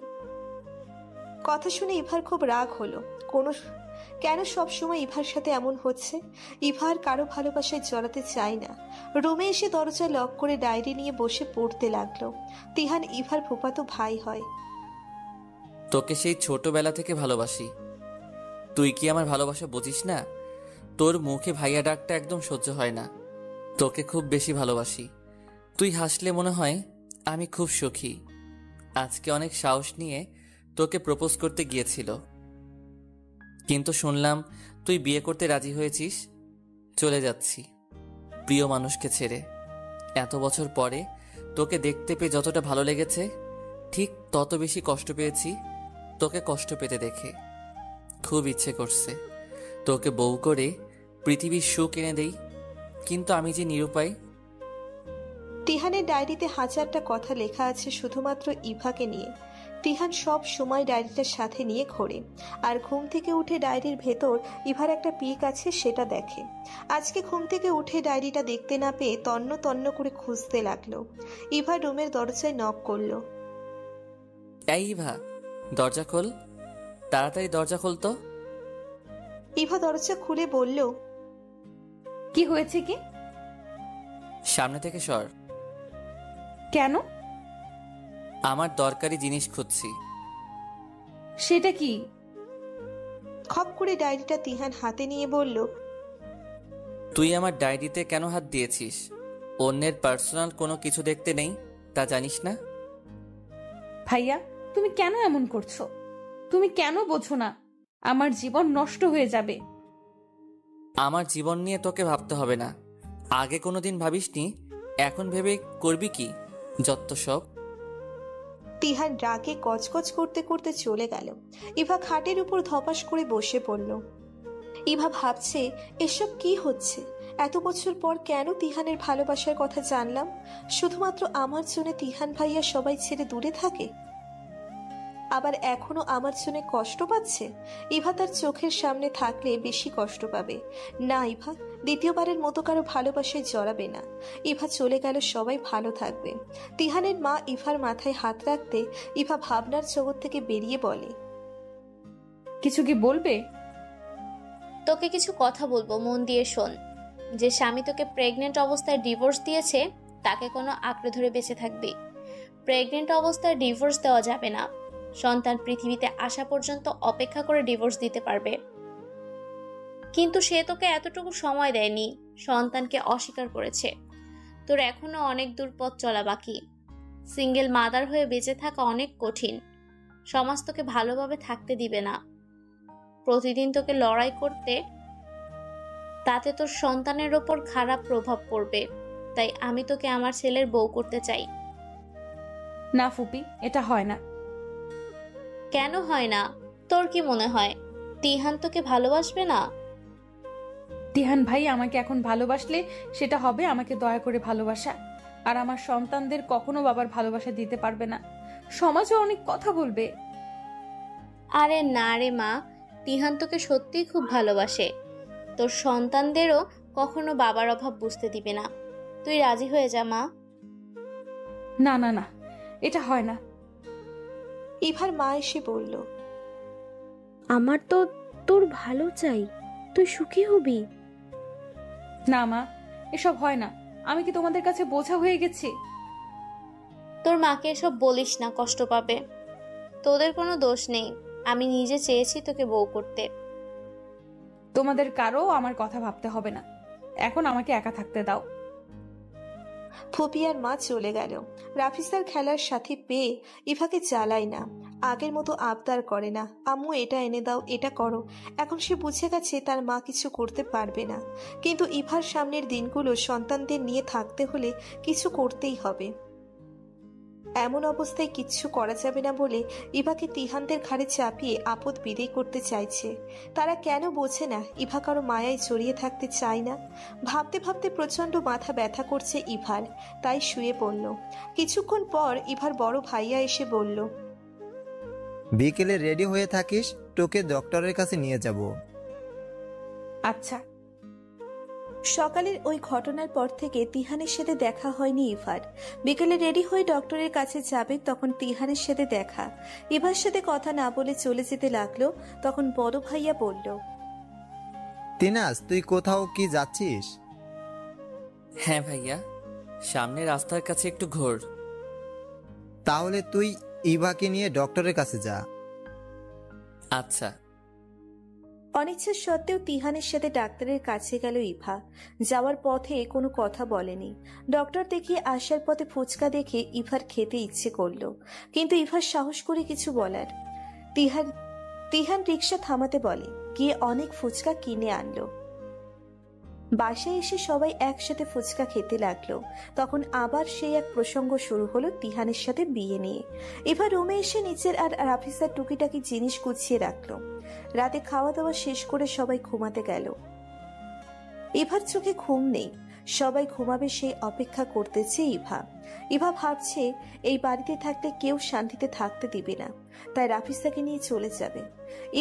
কথা শুনে ইভার খুব রাগ হলো। কেন সব সময় ইভার সাথে এমন হচ্ছে? ইভার কারো ভালোবাসায় জড়াতে চায় না। রুমে এসে দরজা লক করে ডায়েরি নিয়ে বসে পড়তে লাগলো। তিহান ইভার ফুফাতো ভাই হয়। তোকে সেই ছোটবেলা থেকে ভালোবাসি, তুই কি আমার ভালোবাসা বুঝিস না? তোর মুখে ভাইয়া ডাকটা একদম সহ্য হয় না। তোকে খুব বেশি ভালোবাসি। তুই হাসলে মনে হয় আমি খুব সুখী। আজকে অনেক সাহস নিয়ে তোকে প্রপোজ করতে গিয়েছিল, কিন্তু শুনলাম তুই বিয়ে করতে রাজি হয়েছিস। চলে যাচ্ছি প্রিয় মানুষকে ছেড়ে। এত বছর পরে তোকে দেখতে পেয়ে যতটা ভালো লেগেছে, ঠিক তত বেশি কষ্ট পেয়েছি তোকে কষ্ট পেতে দেখে। খুব ইচ্ছে করছে তোকে বউ করে পৃথিবীর সুখ এনে দেই, কিন্তু আমি যে নিরুপায়। তিহানের ডায়েরিতে হাজারটা কথা লেখা আছে শুধুমাত্র ইভাকে নিয়ে। তিহান সব সময় ডায়েরিটার সাথে নিয়ে ঘোরে, আর ঘুম থেকে উঠে ডায়েরির ভেতর ইভার একটা পিক আছে সেটা দেখে। আজকে ঘুম থেকে উঠে ডায়েরিটা দেখতে না পেয়ে তন্ন তন্ন করে খুঁজতে লাগলো। ইভা রুমের দরজায় নক করলো। এই ইভা, দরজা খোল, তাড়াতাড়ি দরজা খোল তো। ইভা দরজা খুলে বলল, কি হয়েছে কি? সামনে থেকে সর। কেন? আমার দরকারি জিনিস খুঁজছি। সেটা কি? খপ করে ডায়েরিটা তিহান হাতে নিয়ে বলল, তুই আমার ডায়েরিতে কেন হাত দিয়েছিস? অন্যের পার্সোনাল কোনো কিছু দেখতে নেই, তা জানিস না? ভাইয়া তুমি কেন এমন করছো? তুমি কেন বোঝো না আমার জীবন নষ্ট হয়ে যাবে? আমার জীবন নিয়ে তোকে ভাবতে হবে না। আগে কোনোদিন ভাবিসনি, এখন ভেবে করবি কি? যত সব। তিহান রাগে কচকচ করতে করতে চলে গেল। ইভা খাটের উপর ধপাস করে বসে পড়ল। ইভা ভাবছে, এসব কি হচ্ছে? এত বছর পর কেন তিহানের ভালোবাসার কথা জানলাম? শুধুমাত্র আমার জন্য তিহান ভাইয়া সবাই ছেড়ে দূরে থাকে, আবার এখনো আমার জন্য কষ্ট পাচ্ছে। ইভা তার চোখের সামনে থাকলে বেশি কষ্ট পাবে না। ইভা দ্বিতীয়বারের মতো কারো ভালোবাসায় জড়াবে না। ইভা চলে গেল, সবাই ভালো থাকবে। তিহানের মা ইভার মাথায় হাত রাখতে ইভা ভাবনার জগৎ থেকে বেরিয়ে বলে, কিছু কি বলবে? তোকে কিছু কথা বলবো, মন দিয়ে শোন। যে স্বামী তোকে প্রেগনেন্ট অবস্থায় ডিভোর্স দিয়েছে তাকে কোনো আঁকড়ে ধরে বেঁচে থাকবি। প্রেগনেন্ট অবস্থায় ডিভোর্স দেওয়া যাবে না। সন্তান পৃথিবীতে আসা পর্যন্ত অপেক্ষা করে ডিভোর্স দিতে পারবে, কিন্তু সে তোকে এতটুকু সময় দেয়নি, সন্তানকে অস্বীকার করেছে। তোর এখনো অনেক দূর পথ চলা বাকি। সিঙ্গেল মাদার হয়ে বেঁচে থাকা অনেক কঠিন। সমাজ তোকে ভালোভাবে থাকতে দিবে না। প্রতিদিন তোকে লড়াই করতে, তাতে তোর সন্তানের ওপর খারাপ প্রভাব পড়বে। তাই আমি তোকে আমার ছেলের বউ করতে চাই। না ফুপি, এটা হয় না। কেন হয় না? তোর কি মনে হয় তিহান তোকে ভালোবাসবে না? তিহান ভাই আমাকে এখন ভালোবাসলে সেটা হবে আমাকে দয়া করে ভালোবাসা, আর আমার সন্তানদের কখনো বাবার ভালোবাসা দিতে পারবে না। সমাজে অনেক কথা বলবে। আরে না রে মা, তিহান তোকে সত্যিই খুব ভালোবাসে। তোর সন্তানদেরও কখনো বাবার অভাব বুঝতে দিবে না। তুই রাজি হয়ে যা মা। না না না, এটা হয় না। ইভার মা এসে বলল, আমার তো তোর ভালো চাই, তুই সুখী হবি। না মা, এসব হয় না। আমি কি তোমাদের কাছে বোঝা হয়ে গেছি? তোর মাকে এসব বলিস না, কষ্ট পাবে। তোদের কোনো দোষ নেই। আমি নিজে চেয়েছি তোকে বউ করতে। তোমাদের কারো আমার কথা ভাবতে হবে না। এখন আমাকে একা থাকতে দাও। ফুপিয়ার মা চলে গেল। রাফিসার খেলার সাথী পেয়ে ইভাকে জ্বালায় না, আগের মতো আবদার করে না, আম্মু এটা এনে দাও, এটা করো। এখন সে বুঝে গেছে তার মা কিছু করতে পারবে না, কিন্তু ইভার সামনের দিনগুলো সন্তানদের নিয়ে থাকতে হলে কিছু করতেই হবে। এমন অবস্থায় কিচ্ছু করা যাবে না বলে ইভাকে তিহানদের ঘাড়ে চাপিয়ে আপদ বিদায় করতে চাইছে। তারা কেন বোঝে না ইভা কারো মায়ায় জড়িয়ে থাকতে চায় না? ভাবতে ভাবতে প্রচন্ড মাথা ব্যথা করছে ইভার, তাই শুয়ে পড়ল। কিছুক্ষণ পর ইভার বড় ভাইয়া এসে বলল, বিকেলে রেডি হয়ে থাকিস, তোকে ডক্টরের কাছে নিয়ে যাব। আচ্ছা। সকালের ওই ঘটনার পর থেকে তিহানের সাথে দেখা হয়নি ইভার। বিকেলে রেডি হয়ে ডক্টরের কাছে যাবে, তখন তিহানের সাথে দেখা। ইভার সাথে কথা না বলে চলে যেতে লাগলো। তখন বড় ভাইয়া বলল, তিনাস, তুই কোথাও কি যাচ্ছিস? হ্যাঁ ভাইয়া, সামনে রাস্তার কাছে একটু ঘোর। তাহলে তুই ইভাকে নিয়ে ডক্টরের কাছে যা। আচ্ছা। অনিচ্ছা সত্ত্বেও তিহানের সাথে ডাক্তারের কাছে গেল ইভা। যাওয়ার পথে কোনো কথা বলেনি। ডক্টর দেখিয়ে আসার পথে ফুচকা দেখে ইভার খেতে ইচ্ছে করলো, কিন্তু ইভার সাহস করে কিছু বলার। তিহান রিক্সা থামাতে বলে, গিয়ে অনেক ফুচকা কিনে আনলো। বাসায় এসে সবাই একসাথে ফুচকা খেতে লাগলো। তখন আবার সেই এক প্রসঙ্গ শুরু হলো তিহানের সাথে বিয়ে নিয়ে। এবার রুমে এসে নিচের আর রাফিসার টুকিটাকি জিনিস গুছিয়ে রাখলো। রাতে খাওয়া দাওয়া শেষ করে সবাই ঘুমাতে গেল। ইভার চোখে ঘুম নেই, সবাই ঘুমাবে সেই অপেক্ষা করতেছে ইভা। ইভা ভাবছে এই বাড়িতে থাকলে কেউ শান্তিতে থাকতে দিবে না, তাই রাফিসাকে নিয়ে চলে যাবে।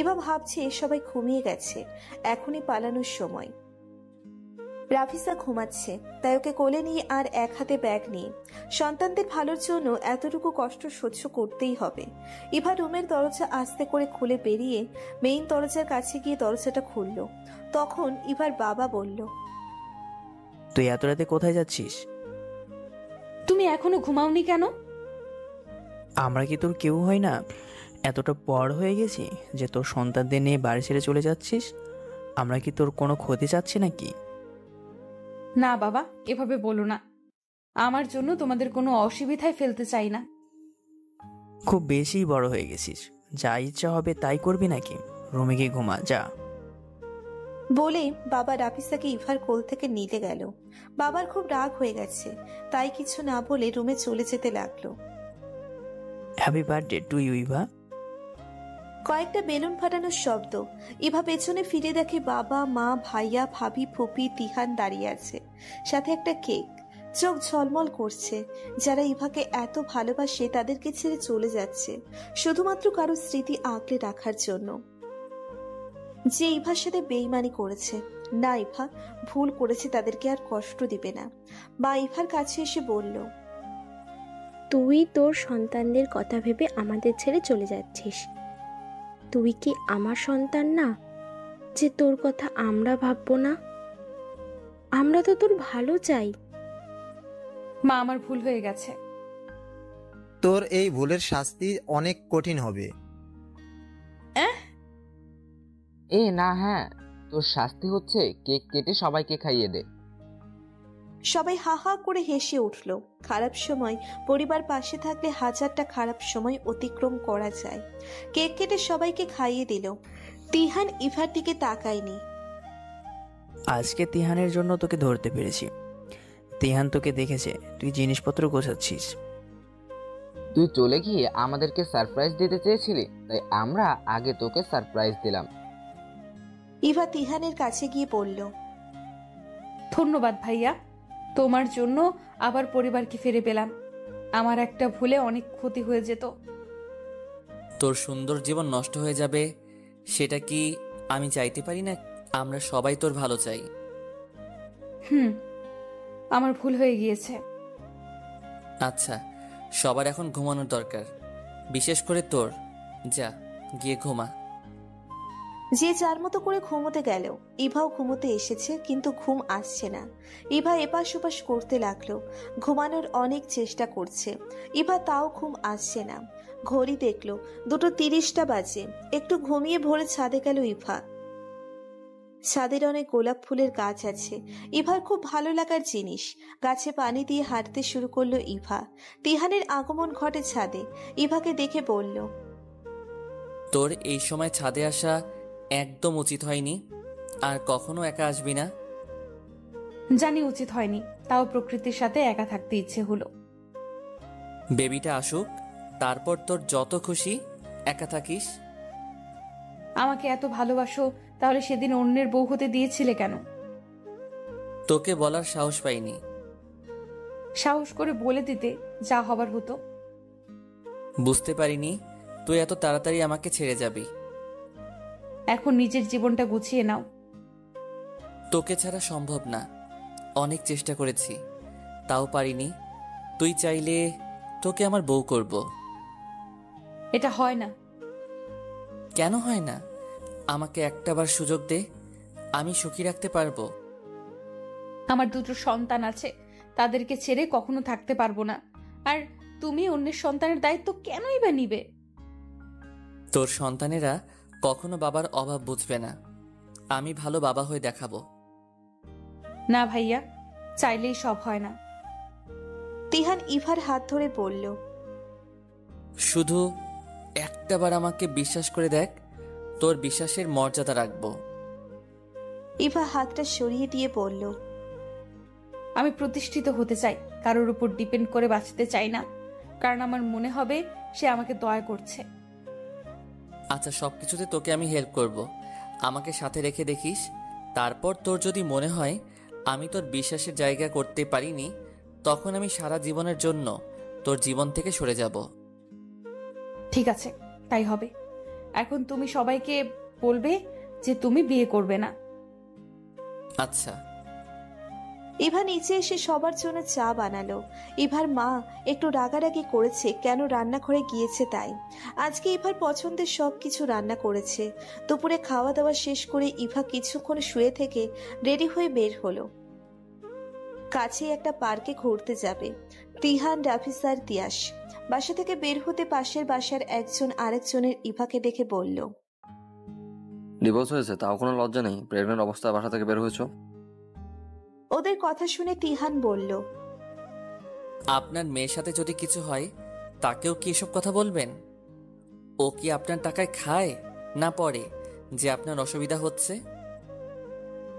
ইভা ভাবছে সবাই ঘুমিয়ে গেছে, এখনই পালানোর সময়। রাফিসা ঘুমাচ্ছে, তাই ওকে কোলে নিয়ে আর এক হাতে ব্যাগ নিয়ে সন্তানদের ভালোর জন্য এতটুকু কষ্ট সহ্য করতেই হবে। ইভা রুমের দরজা আস্তে করে খুলে বেরিয়ে মেইন দরজার কাছে গিয়ে দরজাটা খুলল। তখন ইভার বাবা বলল, তুই এত রাতে কোথায় যাচ্ছিস? তুমি এখনো ঘুমাওনি কেন? আমরা কি তোর কেউ হয় না? এতটা বড় হয়ে গেছি যে তোর সন্তানদের নিয়ে বাড়ি ছেড়ে চলে যাচ্ছিস? আমরা কি তোর কোনো ক্ষতি চাচ্ছি নাকি? না বাবা, এভাবে বলো না। আমার জন্য তোমাদের কোনো অসুবিধায় ফেলতে চাই না। খুব বেশি বড় হয়ে গেছিস, যা ইচ্ছা হবে তাই করবি নাকি? রুমে গিয়ে ঘুমা যা। বলে বাবা রাফিসাকে ইভার কোল থেকে নিতে গেল। বাবার খুব রাগ হয়ে গেছে, তাই কিছু না বলে রুমে চলে যেতে লাগলো। Happy birthday to you Eva. কয়েকটা বেলুন ফাটানোর শব্দ। ইভা পেছনে ফিরে দেখে বাবা, মা, ভাইয়া, ভাবি, ফুপি, তিহান দাঁড়িয়ে আছে, সাথে একটা কেক। চোখ ঝলমল করছে। যারা ইভাকে এত ভালোবাসে তাদেরকে ছেড়ে চলে যাচ্ছে শুধুমাত্র কারো স্মৃতি আঁকড়ে রাখার জন্য, যে ইভার সাথে বেইমানি করেছে। না, ইভা ভুল করেছে, তাদেরকে আর কষ্ট দিবে না। মা ইভার কাছে এসে বলল, তুই তোর সন্তানদের কথা ভেবে আমাদের ছেড়ে চলে যাচ্ছিস। তুই কি আমার সন্তান না, যে তোর কথা আমরা ভাববো না? আমরা তো তোর ভালো চাই। মা, আমার ভুল হয়ে গেছে। তোর এই ভুলের শাস্তি অনেক কঠিন হবে। এ না, হ্যাঁ, তোর শাস্তি হচ্ছে কেক কেটে সবাইকে খাইয়ে দে। সবাই হা হা করে হেসে উঠল। খারাপ সময় পরিবার পাশে থাকলে হাজারটা খারাপ সময় অতিক্রম করা যায়। কেক কেটে সবাইকে খাইয়ে দিল। তিহান ইভার দিকে তাকায়নি। আজকে তিহানের জন্য তোকে ধরতে পেরেছি। তিহান তোকে দেখেছে তুই জিনিসপত্র গোছাচ্ছিস। তুই চলে গিয়ে আমাদেরকে সারপ্রাইজ দিতে চেয়েছিলি, তাই আমরা আগে তোকে সারপ্রাইজ দিলাম। ইভা তিহানের কাছে গিয়ে বলল, ধন্যবাদ ভাইয়া, তোমার জন্য আবার পরিবারকে ফিরে পেলাম। আমার একটা ভুলে অনেক ক্ষতি হয়ে যেত। তোর সুন্দর জীবন নষ্ট হয়ে যাবে সেটা কি আমি চাইতে পারি না? আমরা সবাই তোর ভালো চাই। আমার ভুল হয়ে গিয়েছে। আচ্ছা, সবার এখন ঘুমানোর দরকার, বিশেষ করে তোর। যা গিয়ে ঘুমা। যে যার মতো করে ঘুমোতে গেল। ইভাও ঘুমোতে এসেছে, কিন্তু ঘুম আসছে না। ইভা এপাশ ওপাশ করতে লাগলো, ঘুমানোর অনেক চেষ্টা করছে। ইভা তাও ঘুম আসছে না। ঘড়ি দেখলো 2:30 বাজে। একটু ঘুমিয়ে ভোরে ছাদে গেল ইভা। ছাদের অনেক গোলাপ ফুলের গাছ আছে, ইভার খুব ভালো লাগার জিনিস। গাছে পানি দিয়ে হাঁটতে শুরু করলো ইভা। তিহানের আগমন ঘটে ছাদে। ইভাকে দেখে বলল, তোর এই সময় ছাদে আসা একদম উচিত হয়নি, আর কখনো একা আসবি না। জানি উচিত হয়নি, তাও প্রকৃতির সাথে একা থাকতে ইচ্ছে হলো। বেবিটা আসুক, তারপর তোর যত খুশি একা থাকিস। আমাকে এত ভালোবাসো, তাহলে সেদিন অন্যের বউ হতে দিয়েছিলে কেন? তোকে বলার সাহস পাইনি। সাহস করে বলে দিতে, যা হবার হতো। বুঝতে পারিনি তুই এত তাড়াতাড়ি আমাকে ছেড়ে যাবি। এখন নিজের জীবনটা গুছিয়ে নাও। তোকে ছাড়া সম্ভব না, অনেক চেষ্টা করেছি, তাও পারিনি। তুই চাইলে তোকে আমার বউ করব। এটা হয় না। কেন হয় না? আমাকে একটাবার সুযোগ দে, আমি সুখী রাখতে পারবো। আমার 2টো সন্তান আছে, তাদেরকে ছেড়ে কখনো থাকতে পারবো না। আর তুমি অন্যের সন্তানের দায়িত্ব কেনই বা নিবে? তোর সন্তানেরা কখনো বাবার অভাব বুঝবে না। আমি ভালো বাবা হয়ে দেখাবো। না ভাইয়া, চাইলেই সব হয় না। তিহান ইভার হাত ধরে বলল, শুধু একটাবার আমাকে বিশ্বাস করে দেখ, তোর বিশ্বাসের মর্যাদা রাখবো। ইভা হাতটা সরিয়ে দিয়ে বলল, আমি প্রতিষ্ঠিত হতে চাই, কারোর উপর ডিপেন্ড করে বাঁচতে চাই না, কারণ আমার মনে হবে সে আমাকে দয়া করছে। আচ্ছা, সবকিছুতে তোকে আমি হেল্প করব, আমাকে সাথে রেখে দেখিস। তারপর তোর যদি মনে হয় আমি তোর বিশ্বাসের জায়গা করতে পারিনি, তখন আমি সারা জীবনের জন্য তোর জীবন থেকে সরে যাব। ঠিক আছে, তাই হবে। এখন তুমি সবাইকে বলবে যে তুমি বিয়ে করবে না। আচ্ছা। ইভা নিচে এসে সবার জন্য চা বানালো। ইভার মা একটু রাগারাগি করেছে কেন রান্নাঘরে গিয়েছে তাই। আজকে ইভার পছন্দের সবকিছু রান্না করেছে। দুপুরে খাওয়া দাওয়া শেষ করে ইভা কিছুক্ষণ শুয়ে থেকে রেডি হয়ে বের হলো। কাছে একটা পার্কে ঘুরতে যাবে। তিহান, রাফিসার, তিয়াস। বাসা থেকে বের হতে পাশের বাসার একজন আরেকজনের ইভাকে দেখে বলল, ডিভোর্স হয়েছে তাও কোনো লজ্জা নেই? প্রেগনেন্ট অবস্থায় বাসা থেকে বের হয়েছো? ওদের কথা শুনে তিহান বলল, আপনার মেয়ের সাথে যদি কিছু হয় তাকেও কি এসব কথা বলবেন? ও কি আপনার টাকায় খায় না পড়ে যে আপনার অসুবিধা হচ্ছে?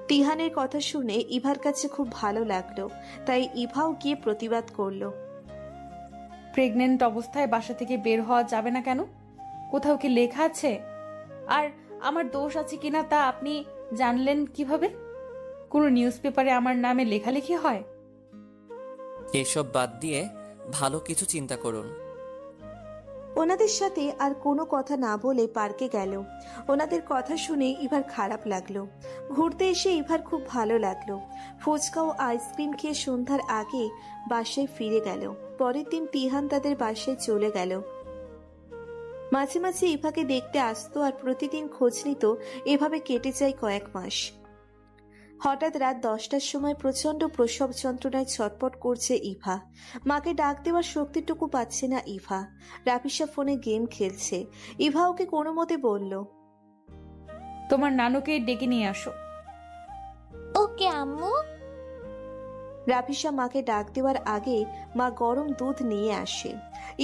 তিহানের কথা শুনে ইভার কাছে খুব ভালো লাগলো, তাই ইভাও গিয়ে প্রতিবাদ করলো। প্রেগনেন্ট অবস্থায় বাসা থেকে বের হওয়া যাবে না কেন? কোথাও কি লেখা আছে? আর আমার দোষ আছে কিনা তা আপনি জানলেন কিভাবে? কোনো নিউজ পেপারে আমার নামে লেখালেখি হয়? এসব বাদ দিয়ে ভালো কিছু চিন্তা করুন। ওনাদের সাথে আর কোনো কথা না বলে পার্কে গেল। ওনাদের কথা শুনে ইভার খারাপ লাগলো। ঘুরতে এসে ইভার খুব ভালো লাগলো। ফুচকা ও আইসক্রিম খেয়ে সন্ধ্যার আগে বাসায় ফিরে গেল। পরের দিন তিহান তাদের বাসায় চলে গেল। মাঝে মাঝে ইভাকে দেখতে আসতো আর প্রতিদিন খোঁজ নিত। এভাবে কেটে যায় কয়েক মাস। হঠাৎ রাত 10টার সময় প্রচন্ড প্রসব যন্ত্রণায় ছটপট করছে ইভা। মাকে ডাক দেওয়ার শক্তিটুকু পাচ্ছে না ইভা। রাফিসা ফোনে গেম খেলছে। ইভা ওকে কোনো মতে বলল, তোমার নানুকে ডেকে নিয়ে আসো। ওকে আম্মু। রাফিসা মাকে ডাক দেওয়ার আগে মা গরম দুধ নিয়ে আসে।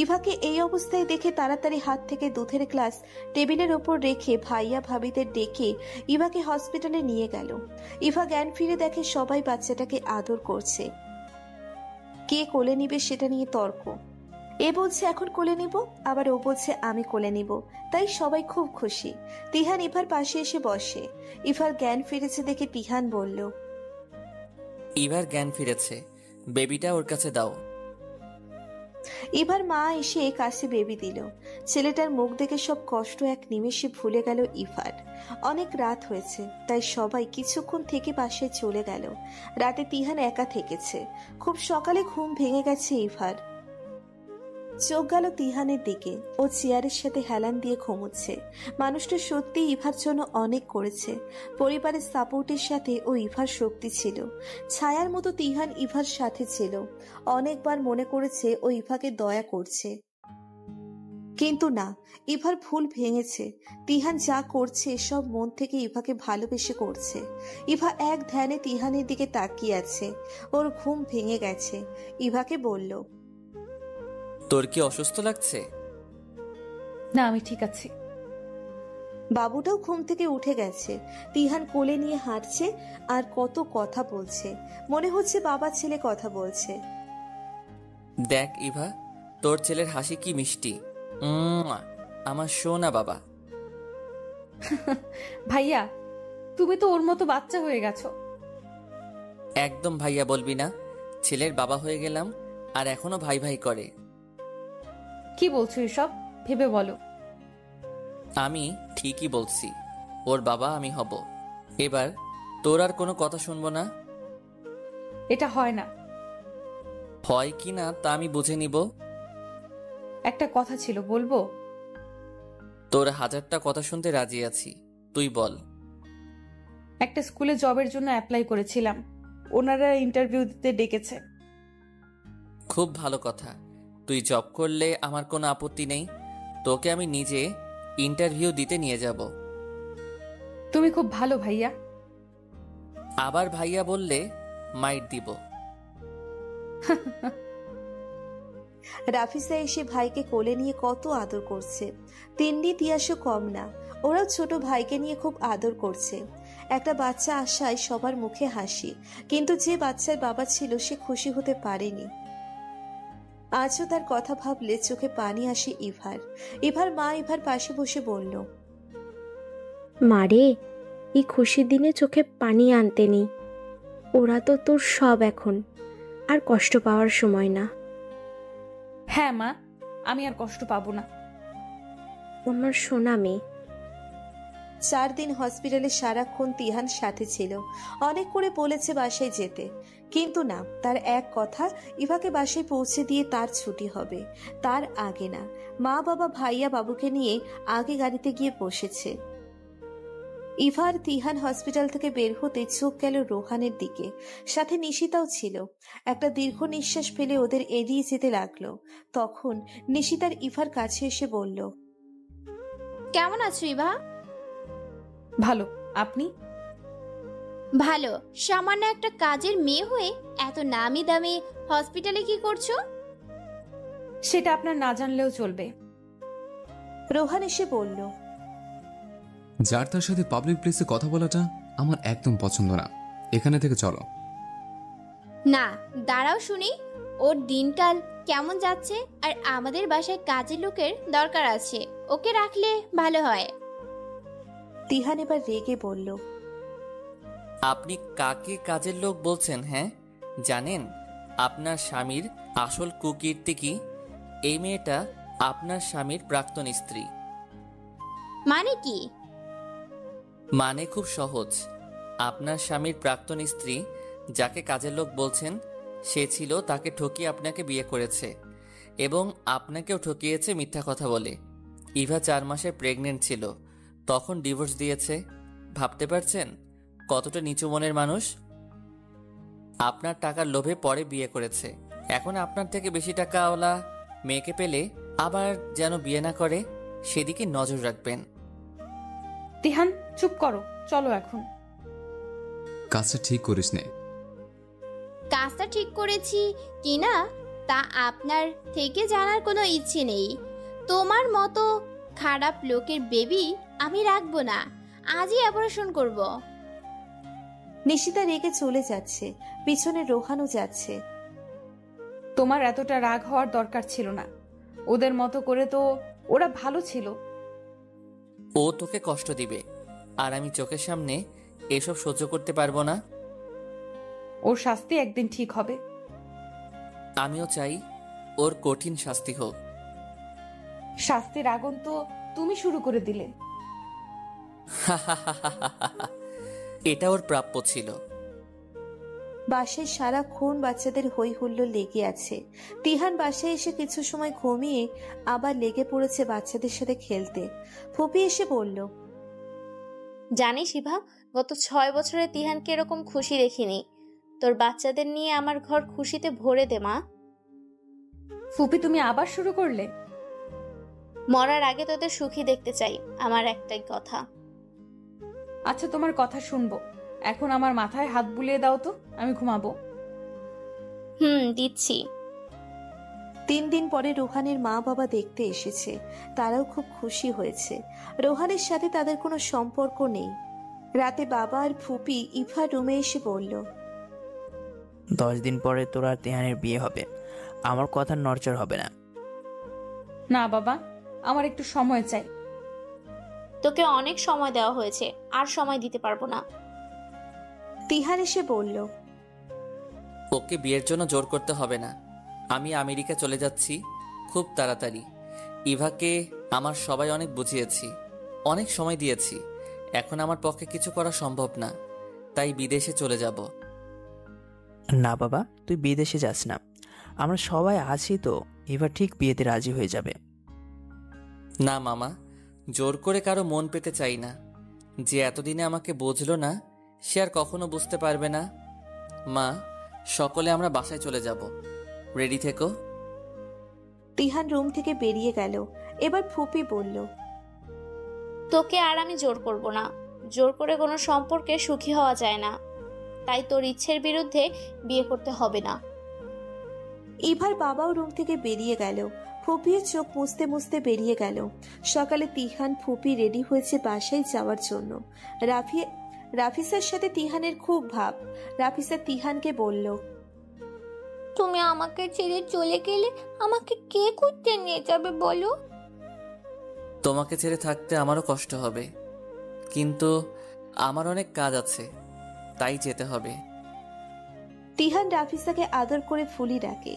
ইভাকে এই অবস্থায় দেখে তাড়াতাড়ি হাত থেকে দুধের গ্লাস টেবিলের ওপর রেখে ভাইয়া ভাবিদের ডেকে ইভাকে হসপিটালে নিয়ে গেল। ইভা জ্ঞান ফিরে দেখে সবাই বাচ্চাটাকে আদর করছে। কে কোলে নিবে সেটা নিয়ে তর্ক। এ বলছে এখন কোলে নিব, আবার ও বলছে আমি কোলে নিব। তাই সবাই খুব খুশি। তিহান ইভার পাশে এসে বসে। ইভার জ্ঞান ফিরেছে দেখে তিহান বলল, ইভার জ্ঞান ফিরেছে, বেবিটা ওর কাছে দাও। ইভার মা এসে কাছে বেবি দিল। ছেলেটার মুখ দেখে সব কষ্ট এক নিমেষে ভুলে গেল ইভার। অনেক রাত হয়েছে, তাই সবাই কিছুক্ষণ থেকে বাসায় চলে গেল। রাতে তিহান একা থেকেছে। খুব সকালে ঘুম ভেঙে গেছে ইভার। চোখ গেল তিহানের দিকে। ও চেয়ারের সাথে হেলান দিয়ে ঘুমোচ্ছে। মানুষটা সত্যি ইভার জন্য অনেক করেছে। পরিবারের সাপোর্টের সাথে ও ইভার শক্তি ছিল। ছায়ার মতো তিহান ইভার সাথে ছিল। অনেকবার মনে করেছে ও ইভাকে দয়া করছে, কিন্তু না, ইভার ভুল ভেঙেছে। তিহান যা করছে সব মন থেকে ইভাকে ভালোবেসে করছে। ইভা এক ধ্যানে তিহানের দিকে তাকিয়ে আছে। ওর ঘুম ভেঙে গেছে। ইভাকে বলল, তোর কি অসুস্থ লাগছে? না, আমি ঠিক আছি। বাবুটাও ঘুম থেকে উঠে গেছে। তিহান কোলে নিয়ে হাঁটছে আর কত কথা বলছে। মনে হচ্ছে বাবা ছেলে কথা বলছে। দেখ ইভা, তোর ছেলের হাসি কি মিষ্টি। আমার সোনা বাবা। ভাইয়া, তুমি তো ওর মতো বাচ্চা হয়ে গেছো। একদম ভাইয়া বলবি না। ছেলের বাবা হয়ে গেলাম আর এখনো ভাই ভাই করে। কি বলছো এসব? ভেবে বলো। আমি ঠিকই বলছি, ওর বাবা আমি হব। এবার তোর আর কোনো কথা শুনবো না। এটা হয় না। হয় কি না তা আমি বুঝে নিব। একটা কথা ছিল, বলবো? তোর 1000টা কথা শুনতে রাজি আছি, তুই বল। একটা স্কুলে জবের জন্য অ্যাপ্লাই করেছিলাম। ওনারা ইন্টারভিউ দিতে ডেকেছে। খুব ভালো কথা। তুই জব করলে আমার কোনো আপত্তি নেই। তোকে আমি নিজে ইন্টারভিউ দিতে নিয়ে যাব। তুমি খুব ভালো ভাইয়া। আবার ভাইয়া বললে মাইট দিব। রাফিসা এসে ভাইকে কোলে নিয়ে কত আদর করছে। তিন্নি তিয়াসও কম না। ওরাও ছোট ভাইকে নিয়ে খুব আদর করছে। একটা বাচ্চা আসায় সবার মুখে হাসি, কিন্তু যে বাচ্চার বাবা ছিল সে খুশি হতে পারেনি। আজও তার কথা ভাবলে চোখে পানি আসে ইভার। ইভার মা ইভার পাশে বসে বলল, মারে, এই খুশির দিনে চোখে পানি আনতে নেই। ওরা তো তোর সব এখন, আর কষ্ট পাওয়ার সময় না। হ্যাঁ মা, আমি আর কষ্ট পাবো না। আমার সোনা মেয়ে। 4 দিন হসপিটালে সারাক্ষণ তিহান সাথে ছিল। অনেক করে বলেছে বাসায় যেতে, কিন্তু না, তার এক কথা, ইভাকে বাসায় পৌঁছে দিয়ে তার ছুটি হবে, তার আগে না। মা বাবা ভাইয়া বাবুকে নিয়ে আগে গাড়িতে গিয়ে বসেছে। ইভার তিহান হসপিটাল থেকে বের হতে চোখ গেল রোহানের দিকে। সাথে নিশিতাও ছিল। একটা দীর্ঘ নিঃশ্বাস ফেলে ওদের এড়িয়ে যেতে লাগলো। তখন নিশিতার ইভার কাছে এসে বলল, কেমন আছো ইভা? ভালো, আপনি? ভালো। সামান্য একটা কাজের মেয়ে হয়ে এত নামি দামি হসপিটালে কি করছো? সেটা আপনার না জানলেও চলবে। রোহান এসে বলল, যার তার সাথে পাবলিক প্লেসে কথা বলাটা আমার একদম পছন্দ না। এখানে থেকে চলো। না, দাঁড়াও শুনি। ওর দিনকাল কেমন যাচ্ছে, আর আমাদের বাসায় কাজের লোকের দরকার আছে, ওকে রাখলে ভালো হয়। তিহান এবার রেগে বলল, আপনি কাকে কাজের লোক বলছেন? হ্যাঁ, জানেন আপনার স্বামীর আসল কুকীর্তি কি? এই মেয়েটা আপনার স্বামীর প্রাক্তন স্ত্রী। মানে কি? মানে খুব সহজ। আপনার স্বামীর প্রাক্তন স্ত্রী যাকে কাজের লোক বলছেন, সে ছিল তাকে ঠকিয়ে আপনাকে বিয়ে করেছে এবং আপনাকেও ঠকিয়েছে মিথ্যা কথা বলে। ইভা 4 মাসের প্রেগনেন্ট ছিল, তখন ডিভোর্স দিয়েছে। ভাবতে পারছেন কতটা নিচু মনের মানুষ? আপনার টাকার লোভে পরে বিয়ে করেছে। এখন আপনার থেকে বেশি টাকাওয়ালা মেয়েকে পেলে আবার যেন বিয়ে না করে, সেদিকে নজর রাখবেন। তিহান চুপ করো, চলো এখন। কাজটা ঠিক করিস নে। কাজটা ঠিক করেছি কিনা তা আপনার থেকে জানার কোনো ইচ্ছে নেই। তোমার মতো খারাপ লোকের বেবি আমি রাখবো না, আজই অপারেশন করব। নিশিতা রেগে চলে যাচ্ছে, পিছনে রোহানও যাচ্ছে। তোমার এতটা রাগ হওয়ার দরকার ছিল না, ওদের মতো করে তো ওরা ভালো ছিল। ও তোকে কষ্ট দিবে, আর আমি চোখের সামনে এসব সহ্য করতে পারবো না। ওর শাস্তি একদিন ঠিক হবে। আমিও চাই ওর কঠিন শাস্তি হোক। শাস্তির আগুন তো তুমি শুরু করে দিলে। এটা ওর প্রাপ্য ছিল। বাসায় সারাক্ষণ বাচ্চাদের হই হুল্লোড় লেগে আছে। তিহান বাসায় এসে কিছু সময় ঘুমিয়ে আবার লেগে পড়েছে বাচ্চাদের সাথে খেলতে। ফুপি এসে বলল, জানিস ইভা, গত 6 বছরে তিহানকে এরকম খুশি দেখিনি। তোর বাচ্চাদের নিয়ে আমার ঘর খুশিতে ভরে দে মা। ফুপি তুমি আবার শুরু করলে? মরার আগে তোদের সুখী দেখতে চাই, আমার একটাই কথা। আচ্ছা তোমার কথা শুনবো, এখন আমার মাথায় হাত বুলিয়ে দাও তো, আমি ঘুমাবো। দিচ্ছি। 3 দিন পরে রোহানের মা বাবা দেখতে এসেছে, তারাও খুব খুশি হয়েছে। রোহানের সাথে তাদের কোনো সম্পর্ক নেই। রাতে বাবা আর ফুপি ইভার রুমে এসে বলল, 10 দিন পরে তোর আর তিহানের বিয়ে হবে, আমার কথার নড়চড় হবে না। না বাবা, আমার একটু সময় চাই। তোকে অনেক সময় দেওয়া হয়েছে, আর সময় দিতে পারবো না। তিহান এসে বলল, ওকে বিয়ের জন্য জোর করতে হবে না। আমি আমেরিকা চলে যাচ্ছি খুব তাড়াতাড়ি। ইভাকে আমার সবাই অনেক বুঝিয়েছি, অনেক সময় দিয়েছি। এখন আমার পক্ষে কিছু করা সম্ভব না, তাই বিদেশে চলে যাব। না বাবা, তুই বিদেশে যাস না, আমরা সবাই আছি তো। এবার ঠিক বিয়েতে রাজি হয়ে যাবে। না মামা, জোর করে কারো মন পেতে চাই না। যে এতদিনে আমাকে বুঝলো না, সে আর কখনো বুঝতে পারবে না। মা, সকলে আমরা বাসায় চলে যাব, রেডি থেকো। তিহান রুম থেকে বেরিয়ে গেল। এবার ফুপি বলল, তোকে আর আমি জোর করব না। জোর করে কোনো সম্পর্কে সুখী হওয়া যায় না, তাই তোর ইচ্ছের বিরুদ্ধে বিয়ে করতে হবে না। ইভার বাবাও রুম থেকে বেরিয়ে গেল। ফুপিও চোখ মুছতে মুছতে বেরিয়ে গেল। সকালে তিহান ফুপি রেডি হয়েছে বাসায় যাওয়ার জন্য। রাফিসার সাথে তিহানের খুব ভাব। রাফিসা তিহানকে বলল, তুমি আমাকে ছেড়ে চলে গেলে আমাকে কে করতে নিয়ে যাবে বলো? তোমাকে ছেড়ে থাকতে আমারও কষ্ট হবে, কিন্তু আমার অনেক কাজ আছে, তাই যেতে হবে। তিহান রাফিসাকে আদর করে ফুলি ডাকে,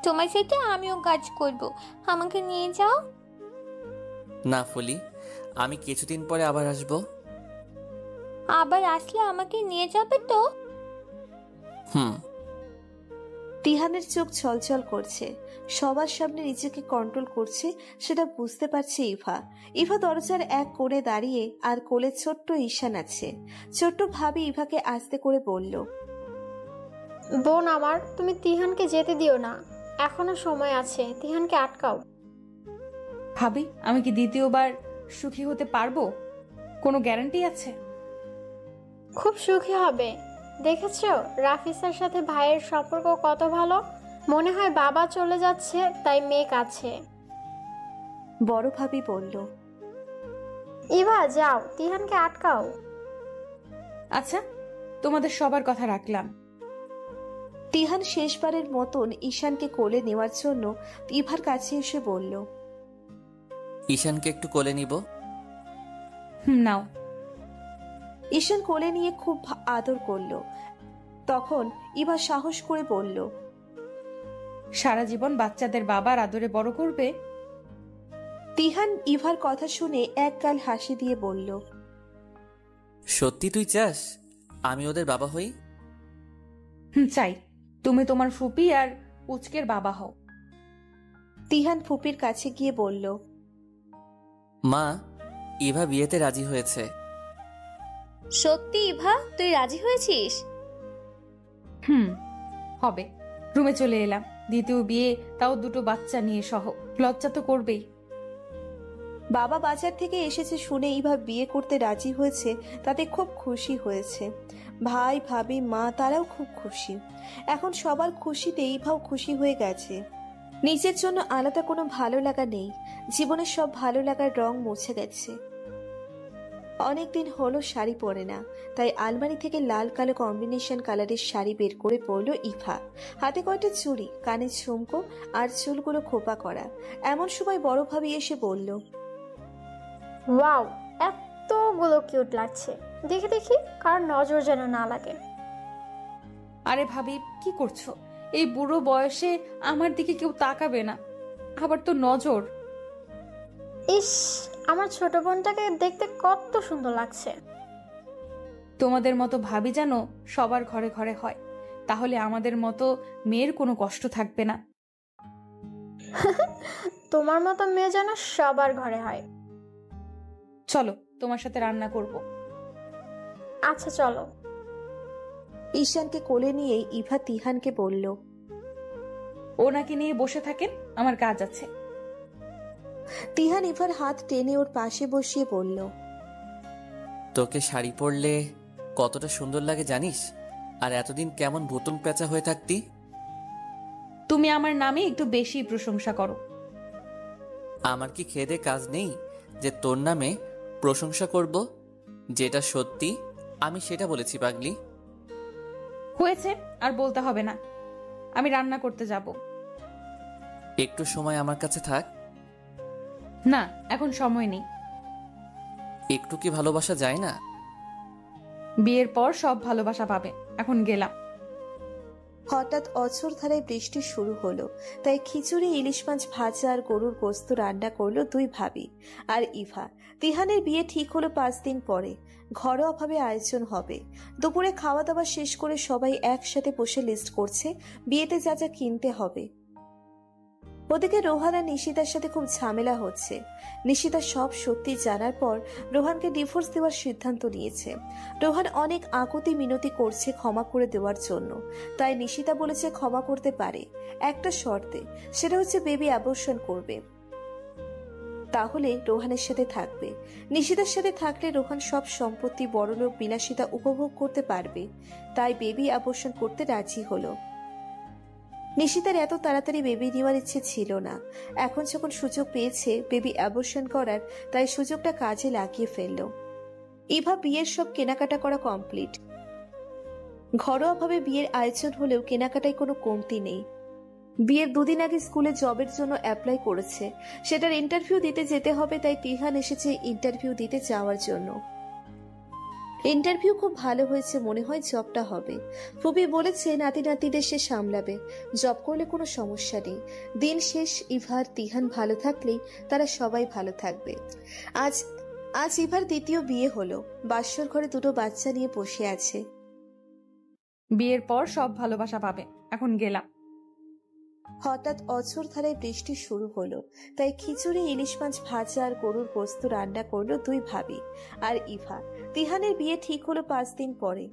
তোমার সাথে আমিও কাজ করব, আমাকে নিয়ে যাও। না ফুলি, আমি কিছুদিন পরে আবার আসবো। আবার আসলে আমাকে নিয়ে যাবে তো? তিহানের চোখ ছলছল করছে। সবার সামনে নিজেকে কন্ট্রোল করছে সেটা বুঝতে পারছে ইভা। ইভা দরজার এক কোণে দাঁড়িয়ে, আর কোলে ছোট্ট ঈশান আছে। ছোট্ট ভাবি ইভাকে আস্তে করে বলল, বোন আমার, তুমি তিহানকে যেতে দিও না, এখনো সময় আছে, তিহানকে আটকাও। ভাবি, আমি কি দ্বিতীয়বার সুখী হতে পারবো? কোনো গ্যারান্টি আছে? খুব সুখী হবে। দেখেছো রাফিসার সাথে ভাইয়ের সম্পর্ক কত ভালো। মনে হয় বাবা চলে যাচ্ছে তাই মেয়ে কাছে। বড় ভাবি বলল, ইভা যাও, তিহানকে আটকাও। আচ্ছা, তোমাদের সবার কথা রাখলাম। তিহান শেষবারের মতন ঈশানকে কোলে নেওয়ার জন্য ইভার কাছে এসে বলল, ঈশানকে একটু কোলে নিব। নাও। ঈশান কোলে নিয়ে খুব আদর করলো। তখন ইভা সাহস করে বলল, সারা জীবন বাচ্চাদের বাবার আদরে বড় করবে? তিহান ইভার কথা শুনে একগাল হাসি দিয়ে বলল, সত্যি তুই চাস আমি ওদের বাবা হই? চাই। তুমি তোমার ফুপি আর পুচকের বাবা হও। তিহান ফুপির কাছে গিয়ে বলল, মা, ইভা বিয়েতে রাজি হয়েছে। সত্যি ইভা, তুই রাজি হয়েছিস? হবে। রুমে চলে এলাম। দ্বিতীয় বিয়ে, তাও দুটো বাচ্চা নিয়ে সহ। লজ্জা তো করবেই। বাবা বাজার থেকে এসেছে শুনে ইভা বিয়ে করতে রাজি হয়েছে, তাতে খুব খুশি হয়েছে। ভাই, ভাবি, মা তারাও খুব খুশি। এখন সবার খুশিতে ইভাও খুশি হয়ে গেছে। নিজের জন্য আলাদা কোনো ভালো লাগা নেই। জীবনের সব ভালো লাগার রং মুছে গেছে। অনেকদিন হলো শাড়ি পরে না, তাই আলমারি থেকে লাল কালো কম্বিনেশন কালারের শাড়ি বের করে পরল ইভা। হাতে কয়টা চুড়ি, কানে ঝুমকো আর চুলগুলো খোপা করা। এমন সময় বড় ভাবি এসে বলল, ওয়াও, এতগুলো কিউট লাগছে। দেখি দেখি, কার নজর যেন না লাগে। আরে ভাবি, কি করছো? এই বুড়ো বয়সে আমার দিকে কেউ তাকাবে না, আবার তো নজর। ইস, আমার ছোট বোনটাকে দেখতে কত সুন্দর লাগছে। তোমাদের মতো ভাবি যেন সবার ঘরে ঘরে হয়, তাহলে আমাদের মতো মেয়ের কোনো কষ্ট থাকবে না। তোমার মতো মেয়ে যেন সবার ঘরে হয়। চলো, তোমার সাথে রান্না করব। আচ্ছা চলো। ঈশানকে কোলে নিয়ে ইভা তিহানকে বলল, ওনাকে নিয়ে বসে থাকেন, আমার কাজ আছে। তিহান ইভার হাত টেনে ওর পাশে বসিয়ে বলল, তোকে শাড়ি পরলে কতটা সুন্দর লাগে জানিস? আর এতদিন কেমন ভুতুম পেঁচা হয়ে থাকতি। তুমি আমার নামে একটু বেশি প্রশংসা করো। আমার কি খেদে কাজ নেই যে তোর নামে প্রশংসা করব? যেটা সত্যি আমি সেটা বলেছি পাগলি। হয়েছে, আর বলতে হবে না। আমি রান্না করতে যাব। একটু সময় আমার কাছে থাক। না, এখন সময় নেই। একটু কি ভালোবাসা যায় না? বিয়ের পর সব ভালোবাসা পাবে। এখন গেলাম। হঠাৎ অঝোর ধারায় বৃষ্টি শুরু হলো, তাই খিচুড়ি, ইলিশ মাছ ভাজা আর গরুর গোস্ত রান্না করলো দুই ভাবি আর ইভা। তিহানের বিয়ে ঠিক হলো 5 দিন পরে। ঘরোয়াভাবে আয়োজন হবে। দুপুরে খাওয়া দাওয়া শেষ করে সবাই একসাথে বসে লিস্ট করছে বিয়েতে যা যা কিনতে হবে। ওদিকে রোহান আর নিশিতার সাথে খুব ঝামেলা হচ্ছে। নিশিতা সব সত্যি জানার পর রোহানকে ডিভোর্স দেওয়ার সিদ্ধান্ত নিয়েছে। রোহান অনেক আকুতি মিনতি করছে ক্ষমা করে দেওয়ার জন্য, তাই নিশিতা বলেছে ক্ষমা করতে পারে, একটা শর্তে। সেটা হচ্ছে বেবি অ্যাবর্শন করবে, তাহলে রোহানের সাথে থাকবে। নিশিতার সাথে থাকলে রোহান সব সম্পত্তি, বড়লোক, বিলাসিতা উপভোগ করতে পারবে। তাই বেবি অ্যাবর্শন করতে রাজি হলো। নিশিতার এত তাড়াতাড়ি বেবি নেওয়ার ইচ্ছে ছিল না। এখন যখন সুযোগ পেয়েছে বেবি অ্যাবর্শন করার, তাই সুযোগটা কাজে লাগিয়ে ফেলল। ইভা বিয়ের সব কেনাকাটা করা কমপ্লিট। ঘরোয়াভাবে বিয়ের আয়োজন হলেও কেনাকাটায় কোনো কমতি নেই। বিয়ের 2 দিন আগে স্কুলে জবের জন্য অ্যাপ্লাই করেছে, সেটার ইন্টারভিউ দিতে যেতে হবে, তাই তিহান এসেছে ইন্টারভিউ দিতে যাওয়ার জন্য। ইন্টারভিউ খুব ভালো হয়েছে, মনে হয় জবটা হবে। ফুপি বলেছে নাতি নাতিদের সে সামলাবে, জব করলে কোনো সমস্যা নেই। দিন শেষ ইভার তিহান ভালো থাকলেই তারা সবাই ভালো থাকবে। আজ ইভার দ্বিতীয় বিয়ে হলো। বাসর ঘরে 2টো বাচ্চা নিয়ে বসে আছে। বিয়ের পর সব ভালোবাসা পাবে। এখন গেলাম। হঠাৎ অঝোর ধারায় বৃষ্টি শুরু হলো, তাই খিচুড়ি, ইলিশ মাছ ভাজা আর গরুর গোস্ত রান্না করলো দুই ভাবি আর ইভা। তিহানের বিয়ে ঠিক হলো 5 দিন পরে।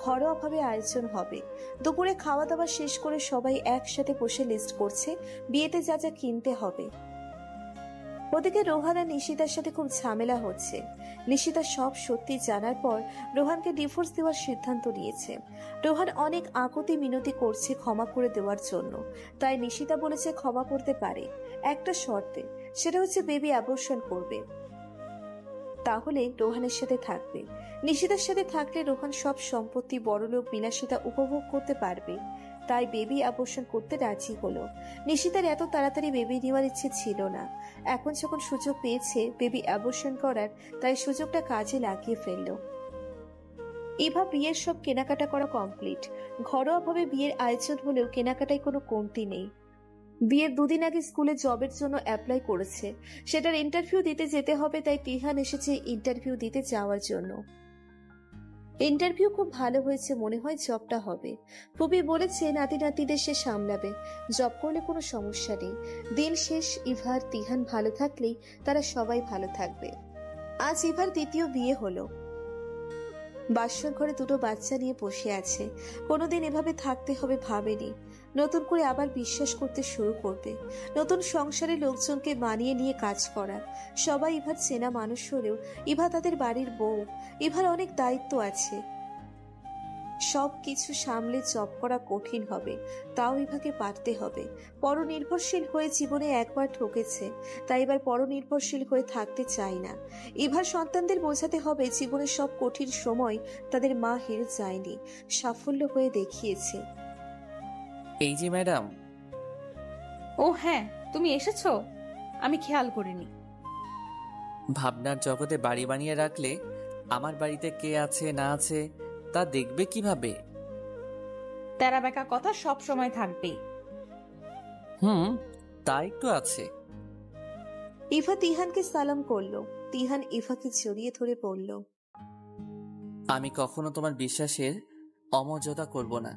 ঘরোয়াভাবে আয়োজন হবে। দুপুরে খাওয়া দাওয়া শেষ করে সবাই একসাথে বসে লিস্ট করছে বিয়েতে যা যা কিনতে হবে। ওদিকে রোহান আর নিশিতার সাথে খুব ঝামেলা হচ্ছে। নিশিতা সব সত্যি জানার পর রোহানকে ডিভোর্স দেওয়ার সিদ্ধান্ত নিয়েছে। রোহান অনেক আকুতি মিনতি করছে ক্ষমা করে দেওয়ার জন্য, তাই নিশিতা বলেছে ক্ষমা করতে পারে, একটা শর্তে। সেটা হচ্ছে বেবি অ্যাবর্শন করবে। তাহলে রোহানের সাথে থাকবে। নিশিতার সাথে থাকলে রোহান সব সম্পত্তি, বড়লোক, বিলাসিতা উপভোগ করতে পারবে। তাই বেবি অ্যাবর্শন করতে রাজি হলো। নিশিতার এত তাড়াতাড়ি বেবি নেওয়ার ইচ্ছে ছিল না। এখন যখন সুযোগ পেয়েছে বেবি অ্যাবর্শন করার, তাই সুযোগটা কাজে লাগিয়ে ফেললো। ইভা বিয়ের সব কেনাকাটা করা কমপ্লিট। ঘরোয়াভাবে বিয়ের আয়োজন হলেও কেনাকাটায় কোনো কমতি নেই। বিয়ের 2 দিন আগে স্কুলে জবের জন্য অ্যাপ্লাই করেছে, সেটার ইন্টারভিউ দিতে যেতে হবে, তাই তিহান এসেছে ইন্টারভিউ দিতে যাওয়ার জন্য। ইন্টারভিউ খুব ভালো হয়েছে, মনে হয় জবটা হবে। ফুপি বলেছে নাতি নাতিদের সে সামলাবে, জব করলে কোনো সমস্যা নেই। দিন শেষ, ইভার তিহান ভালো থাকলেই তারা সবাই ভালো থাকবে। আজ ইভার দ্বিতীয় বিয়ে হলো। বাসর ঘরে 2টো বাচ্চা নিয়ে বসে আছে। কোনোদিন এভাবে থাকতে হবে ভাবেনি। নতুন করে আবার বিশ্বাস করতে শুরু করবে। নতুন সংসারে লোকজনকে মানিয়ে নিয়ে কাজ করা। সবাই ইভার চেনা মানুষ হলেও ইভা তাদের বাড়ির বউ। ইভার অনেক দায়িত্ব আছে। সব কিছু সামলে জব করা কঠিন হবে, তাও ইভাকে পারতে হবে। পরনির্ভরশীল হয়ে জীবনে একবার ঠকেছে, তাই এবার পরনির্ভরশীল হয়ে থাকতে চাই না। ইভার সন্তানদের বোঝাতে হবে জীবনের সব কঠিন সময় তাদের মা হেরে যায়নি, সাফল্য হয়ে দেখিয়েছে। এই যে ম্যাডাম। ও হ্যাঁ, তুমি এসেছো? আমি খেয়াল করিনি। ভাবনার জগতে বাড়ি বানিয়ে রাখলে আমার বাড়িতে কে আছে না আছে তা দেখবে কিভাবে? তেরা বেকা কথা সব সময় থাকবে। তা একটু আছে। ইভা তিহানকে সালাম করলো। তিহান ইভাকে জড়িয়ে ধরে বলল, আমি কখনো তোমার বিশ্বাসের অমর্যাদা করব না।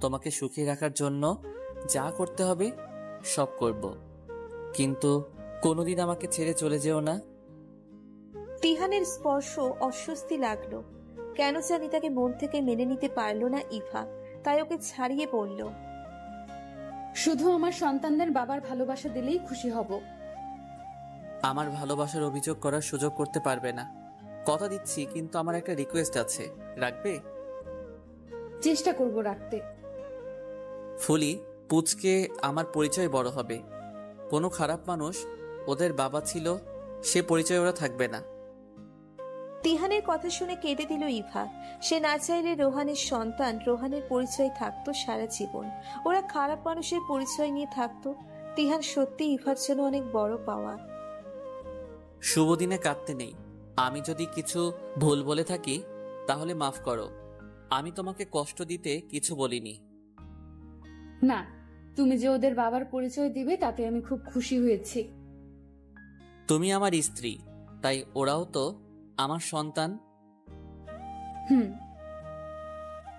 তোমাকে সুখী রাখার জন্য যা করতে হবে সব করব, কিন্তু কোনোদিন আমাকে ছেড়ে চলে যেও না। তিহানের স্পর্শ অস্বস্তি লাগলো। কেন জানি তাকে মন থেকে মেনে নিতে পারলো না ইভা, তাই ওকে ছাড়িয়ে বলল, শুধু আমার সন্তানদের বাবার ভালোবাসা দিলেই খুশি হব। আমার ভালোবাসার অভিযোগ করার সুযোগ করতে পারবে না, কথা দিচ্ছি। কিন্তু আমার একটা রিকোয়েস্ট আছে, রাখবে? চেষ্টা করব রাখতে। ফুলি, পুচকে আমার পরিচয় বড় হবে। কোনো খারাপ মানুষ ওদের বাবা ছিল, সে পরিচয় ওরা থাকবে না। তিহানের কথা শুনে কেঁদে দিল ইভা। সে না চাইলে রোহানের সন্তান, রোহানের পরিচয় থাকতো সারা জীবন। ওরা খারাপ মানুষের পরিচয় নিয়ে থাকতো। তিহান সত্যি ইভার জন্য অনেক বড় পাওয়া। শুভ দিনে কাঁদতে নেই। আমি যদি কিছু ভুল বলে থাকি তাহলে মাফ করো। আমি তোমাকে কষ্ট দিতে কিছু বলিনি। না, তুমি যে ওদের বাবার পরিচয় দিবে তাতে আমি খুব খুশি হয়েছি। তুমি আমার স্ত্রী, তাই ওরাও তো আমার সন্তান।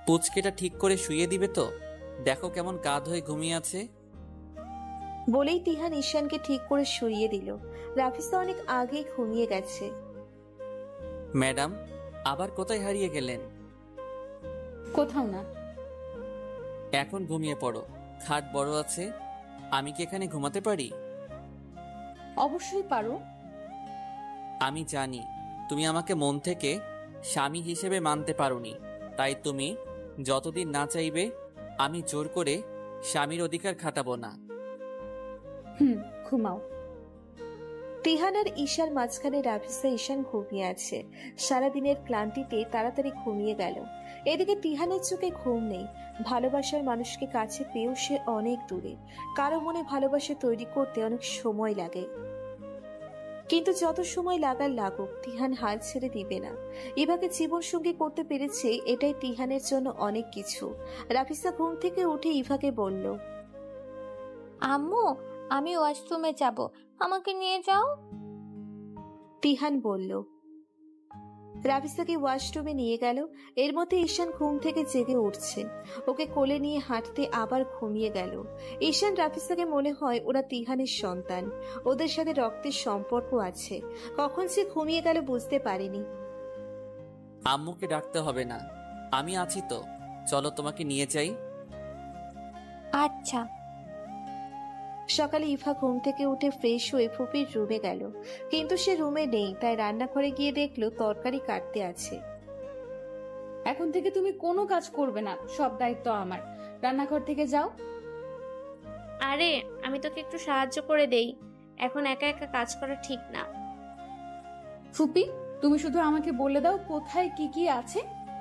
পুচকেটা ঠিক করে শুইয়ে দিবে তো? দেখো কেমন কাঁধ হয়ে ঘুমিয়ে আছে। বলেই তিহান ঈশানকে ঠিক করে শুইয়ে দিল। রাফিসা অনেক আগেই ঘুমিয়ে গেছে। ম্যাডাম, আবার কোথায় হারিয়ে গেলেন? কোথাও না। এখন ঘুমিয়ে পড়ো, খাট বড় আছে। আমি কি এখানে ঘুমাতে পারি? অবশ্যই পারো। আমি জানি তুমি আমাকে মন থেকে স্বামী হিসেবে মানতে পারোনি, তাই তুমি যতদিন না চাইবে আমি জোর করে স্বামীর অধিকার খাটাবো না। ঘুমাও। তিহান আর ঈশার মাঝখানে রাফিসা ঈশান ঘুমিয়ে আছে। সারাদিনের ক্লান্তিতে তাড়াতাড়ি ঘুমিয়ে গেল। এদিকে তিহানের চোখে ঘুম নেই। ভালোবাসার মানুষকে কাছে পেয়েও সে অনেক দূরে। কারো মনে ভালোবাসা তৈরি করতে অনেক সময় লাগে, কিন্তু যত সময় লাগার লাগুক তিহান হাল ছেড়ে দিবে না। ইভাকে জীবন সঙ্গী করতে পেরেছে, এটাই তিহানের জন্য অনেক কিছু। রাফিসা ঘুম থেকে উঠে ইভাকে বলল, আম্মু, আমি ওয়াশরুমে যাব, আমাকে নিয়ে যাও। তিহান বলল। রাফিসাকে ওয়াশরুমে নিয়ে গেল। এর মধ্যে ঈশান ঘুম থেকে জেগে উঠছে। ওকে কোলে নিয়ে হাঁটতে আবার ঘুমিয়ে গেল। ঈশান রাফিসাকে মনে হয় ওরা তিহানের সন্তান, ওদের সাথে রক্তের সম্পর্ক আছে। কখন সে ঘুমিয়ে গেল বুঝতে পারেনি। আম্মুকে ডাকতে হবে না, আমি আছি তো। চলো তোমাকে নিয়ে যাই। আচ্ছা। সকালে ইভা ঘুম থেকে উঠে ফ্রেশ হয়ে ফুপির রুমে গেল, কিন্তু সে রুমে নেই। তাই রান্নাঘরে গিয়ে দেখলো তরকারি কাটতে আছে। এখন থেকে তুমি কোনো কাজ করবে না, সব দায়িত্ব আমার। রান্নাঘর থেকে যাও। আরে আমি তোকে একটু সাহায্য করে দেই, এখন একা একা কাজ করা ঠিক না। ফুপি, তুমি শুধু আমাকে বলে দাও কোথায় কি কি আছে,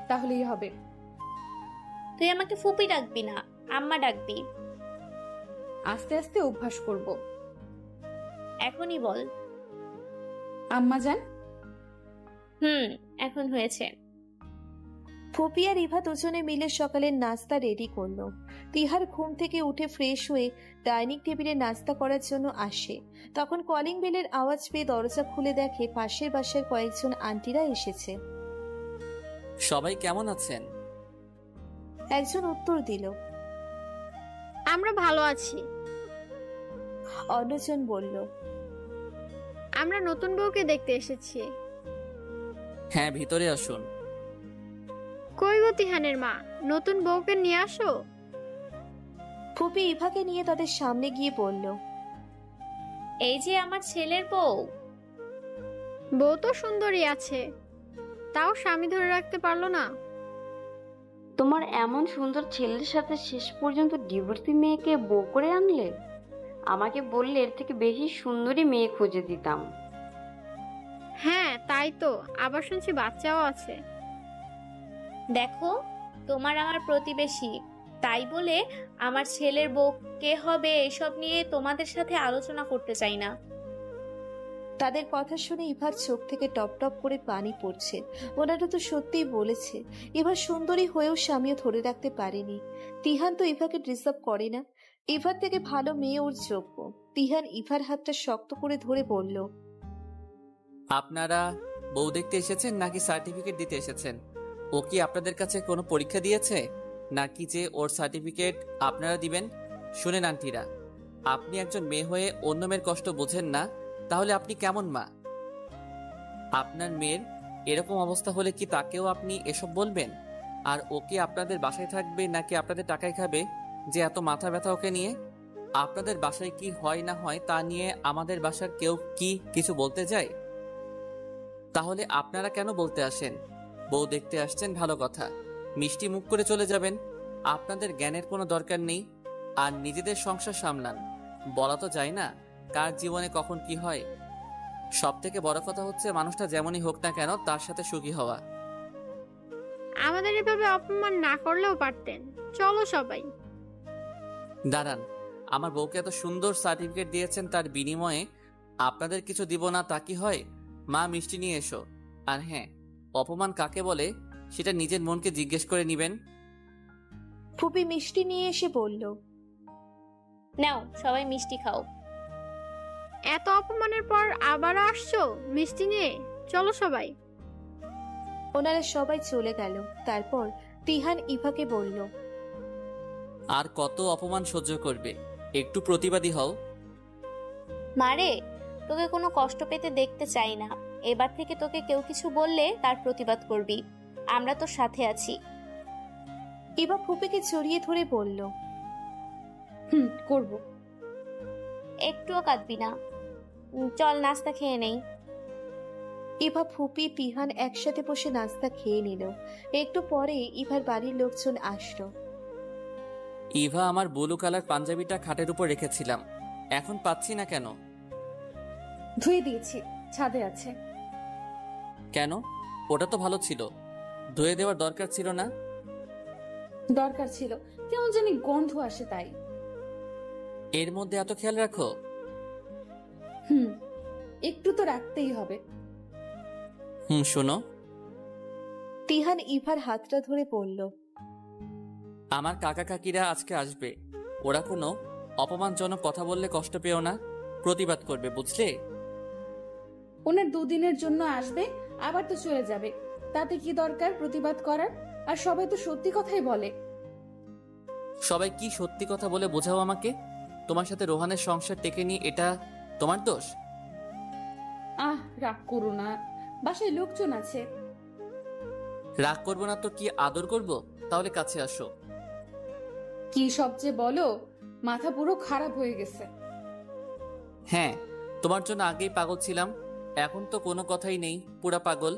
তাহলেই হবে। তুই আমাকে ফুপি ডাকবি না, আম্মা ডাকবি। আস্তে আস্তে অভ্যাস করব। এখনই বল। আম্মা জান। এখন হয়েছে। ফুপি আর ইভা দুজনে মিলে সকালের নাস্তা রেডি করলো। তিহার ঘুম থেকে উঠে ফ্রেশ হয়ে ডাইনিং টেবিলে নাস্তা করার জন্য আসে। তখন কলিং বেলের আওয়াজ পেয়ে দরজা খুলে দেখে পাশের বাসার কয়েকজন আন্টিরা এসেছে। সবাই কেমন আছেন? একজন উত্তর দিল, আমরা ভালো আছি। অন্যজন বলল, আমরা নতুন বউকে দেখতে এসেছি। হ্যাঁ, ভিতরে আসুন। কই গো তিহানের মা, নতুন বউকে নিয়ে আসো। ফুপি ইভাকে নিয়ে তাদের সামনে গিয়ে বলল, এই যে আমার ছেলের বউ। বউ তো সুন্দরী আছে, তাও স্বামী ধরে রাখতে পারলো না। তোমার এমন সুন্দর ছেলের সাথে শেষ পর্যন্ত ডিভোর্সি মেয়েকে বউ করে আনলে। আমাকে বললে এর থেকে বেশি সুন্দরী মেয়ে খুঁজে দিতাম। হ্যাঁ তাই তো, আবার শুনছি বাচ্চাও আছে। দেখো, তোমার আমার প্রতিবেশী, তাই বলে আমার ছেলের বউ কে হবে এসব নিয়ে তোমাদের সাথে আলোচনা করতে চাই না। তাদের কথা শুনে ইভার চোখ থেকে টপ টপ করে পানি পড়ছে। ওনারা তো সত্যিই বলেছে, ইভা সুন্দরী হয়েও স্বামীও ধরে রাখতে পারেনি। তিহান তো ইভাকে ডিসার্ভ করে না। ইভার থেকে ভালো মেয়ে ওর যোগ্য। তিহান ইভার হাতটা শক্ত করে ধরে বলল, আপনারা বউ দেখতে এসেছেন নাকি সার্টিফিকেট দিতে এসেছেন? ও কি আপনাদের কাছে কোনো পরীক্ষা দিয়েছে নাকি যে ওর সার্টিফিকেট আপনারা দিবেন? শুনেন আন্টিরা, আপনি একজন মেয়ে হয়ে অন্য মেয়ের কষ্ট বোঝেন না, তাহলে আপনি কেমন মা? আপনার মেয়ের এরকম অবস্থা হলে কি তাকেও আপনি এসব বলবেন? আর ও কি আপনাদের বাসায় থাকবে নাকি আপনাদের টাকায় খাবে যে এত মাথা ব্যথা ওকে নিয়ে? আপনাদের বাসায় কি হয় না হয় তা নিয়ে আমাদের বাসার কেউ কি কিছু বলতে যায়? তাহলে আপনারা কেন বলতে আসেন? বউ দেখতে আসছেন ভালো কথা, মিষ্টি মুখ করে চলে যাবেন। আপনাদের জ্ঞানের কোনো দরকার নেই। আর নিজেদের সংসার সামলান। বলা তো যায় না কার জীবনে কখন কি হয়। সব থেকে বড় কথা হচ্ছে মানুষটা যেমনই হোক না কেন তার সাথে সুখী হওয়া। আমাদের এভাবে অপমান না করলেও পারতেন। চলো সবাই। দাঁড়ান, আমার বউকে এত সুন্দর সার্টিফিকেট দিয়েছেন, তার বিনিময়ে আপনাদের কিছু দিব না তা কি হয়? মা, মিষ্টি নিয়ে এসো। আর হ্যাঁ, অপমান কাকে বলে সেটা নিজের মনকে জিজ্ঞেস করে নিবেন। ফুপি মিষ্টি নিয়ে এসে বলল, নাও সবাই মিষ্টি খাও। এত অপমানের পর আবার আসছো মিষ্টি নিয়ে? চলো সবাই। ওনারা সবাই চলে গেল। তারপর তিহান ইভাকে বলল, আর কত অপমান সহ্য করবে? একটু প্রতিবাদী হও। মারে, তোকে কোনো কষ্ট পেতে দেখতে চাই না। এবার থেকে তোকে কেউ কিছু বললে তার প্রতিবাদ করবি। আমরা তোর সাথে আছি। ইভা ফুপিকে জড়িয়ে ধরে বলল, করব। একটুও কাঁদবি না। চল নাস্তা খেয়ে নেই। ইভা, ফুপি, তিহান একসাথে বসে নাস্তা খেয়ে নিল। একটু পরে ইভার বাড়ির লোকজন আসলো। ইভা, আমার ব্লু কালার পাঞ্জাবিটা খাটের উপর রেখেছিলাম, এখন পাচ্ছি না কেন? ধুয়ে দিয়েছি, ছাদে আছে। কেন? ওটা তো ভালো ছিল, ধুয়ে দেওয়ার দরকার ছিল না? দরকার ছিল, কেমন জানি গন্ধ আসে তাই। এর মধ্যে এত খেয়াল রাখো? একটু তো রাখতেই হবে। শোনো। তিহান ইভার হাতটা ধরে বলল, আমার কাকা কাকিরা আজকে আসবে। ওরা কোনো অপমানজনক কথা বললে কষ্ট পেও না, প্রতিবাদ করবে, বুঝলে? ওনার দুদিনের জন্য আসবে, আবার তো চলে যাবে, তাতে কি দরকার প্রতিবাদ করার? আর সবাই তো সত্যি কথাই বলে। সবাই কি সত্যি কথা বলে বোঝাও আমাকে। তোমার সাথে রোহানের সংসার টেকেনি, এটা তোমার দোষ? রাগ করো না, বাসায় লোকজন আছে। রাগ করবো না তো কি আদর করব? তাহলে কাছে আসো। কি সবচেয়ে বলো, মাথা পুরো খারাপ হয়ে গেছে। হ্যাঁ, তোমার জন্য আগেই পাগল ছিলাম, এখন তো কোনো কথাই নেই, পুরা পাগল।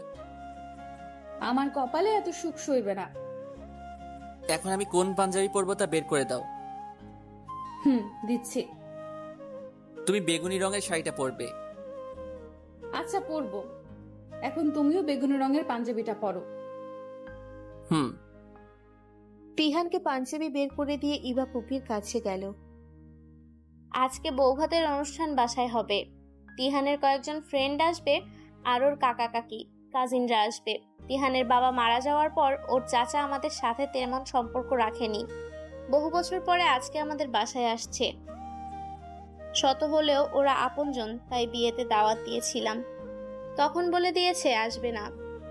আমার কপালে এত সুখ সইবে না। এখন আমি কোন পাঞ্জাবি পরবো তা বের করে দাও। দিচ্ছি। তুমি বেগুনি রঙের শাড়িটা পরবে। আচ্ছা, পরবো। এখন তুমিও বেগুনি রঙের পাঞ্জাবিটা পরো। হুম। তিহানকে পাঞ্জাবি বের করে দিয়ে ইভা ফুপির কাছে গেল। আজকে বৌভাতের অনুষ্ঠান বাসায় হবে। তিহানের কয়েকজন ফ্রেন্ড আসবে আর ওর কাকা কাকি কাজিনরা আসবে। তিহানের বাবা মারা যাওয়ার পর ওর চাচা আমাদের সাথে তেমন সম্পর্ক রাখেনি। বহু বছর পরে আজকে আমাদের বাসায় আসছে। শত হলেও ওরা আপনজন, তাই বিয়েতে দাওয়াত দিয়েছিলাম। তখন বলে দিয়েছে আসবে না,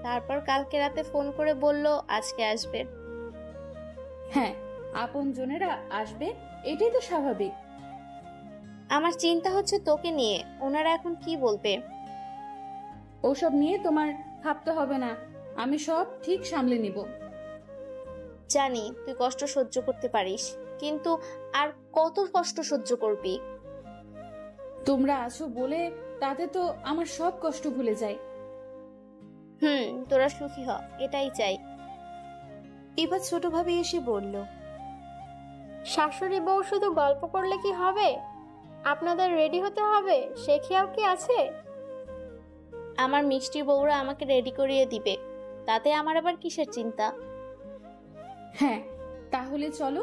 তারপর কালকে রাতে ফোন করে বলল আজকে আসবে। হ্যাঁ, আপন জনেরা আসবে, এটাই তো স্বাভাবিক। আমার চিন্তা হচ্ছে তোকে নিয়ে, ওনারা এখন কি বলবে। ওসব নিয়ে তোমার ভাবতে হবে না, আমি সব ঠিক সামলে নিব। জানি তুই কষ্ট সহ্য করতে পারিস, কিন্তু আর কত কষ্ট সহ্য করবি? তোমরা আছো বলে তাতে তো আমার সব কষ্ট ভুলে যায়। তোরা সুখী হ, এটাই চাই। এবার ছোটভাবে এসে বলল, শাশুড়ি বউ শুধু গল্প করলে কি হবে? আপনাদের রেডি হতে হবে, সে খেয়াল কি আছে? আমার মিষ্টি বউরা আমাকে রেডি করিয়ে দিবে, তাতে আমার আবার কিসের চিন্তা? হ্যাঁ, তাহলে চলো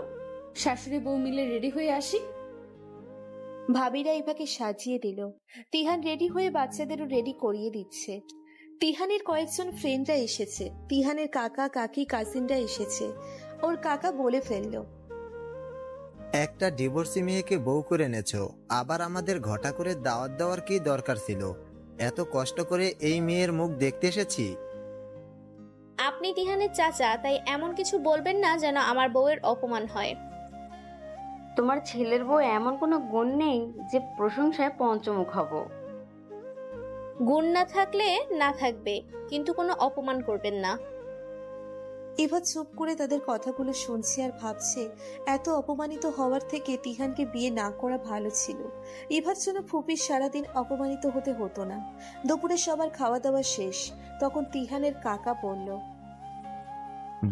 শাশুড়ি বউ মিলে রেডি হয়ে আসি। ভাবিরা ইভাকে সাজিয়ে দিল। তিহান রেডি হয়ে বাচ্চাদেরও রেডি করিয়ে দিচ্ছে। তিহানের কয়েকজন ফ্রেন্ডরা এসেছে, তিহানের কাকা কাকি কাজিনরা এসেছে। ওর কাকা বলে ফেলল, একটা ডিভোর্সি মেয়েকে বউ করে এনেছো, আবার আমাদের ঘটা করে দাওয়াত দেওয়ার কি দরকার ছিল? এত কষ্ট করে এই মেয়ের মুখ দেখতে এসেছি। আপনি তিহানের চাচা, তাই এমন কিছু বলবেন না যেন আমার বউয়ের অপমান হয়। তোমার ছেলের বউ এমন কোনো গুণ নেই যে প্রশংসায় পঞ্চমুখ হব। গুণ না থাকলে না থাকবে, কিন্তু কোনো অপমান করবেন না। ইভা চুপ করে তাদের কথাগুলো শুনছে আর ভাবছে এত অপমানিত হওয়ার থেকে তিহানকে বিয়ে না করা ভালো ছিল। ইভার জন্য ফুপির সারাদিন অপমানিত হতে হতো না। দুপুরে সবার খাওয়া দাওয়া শেষ, তখন তিহানের কাকা বলল,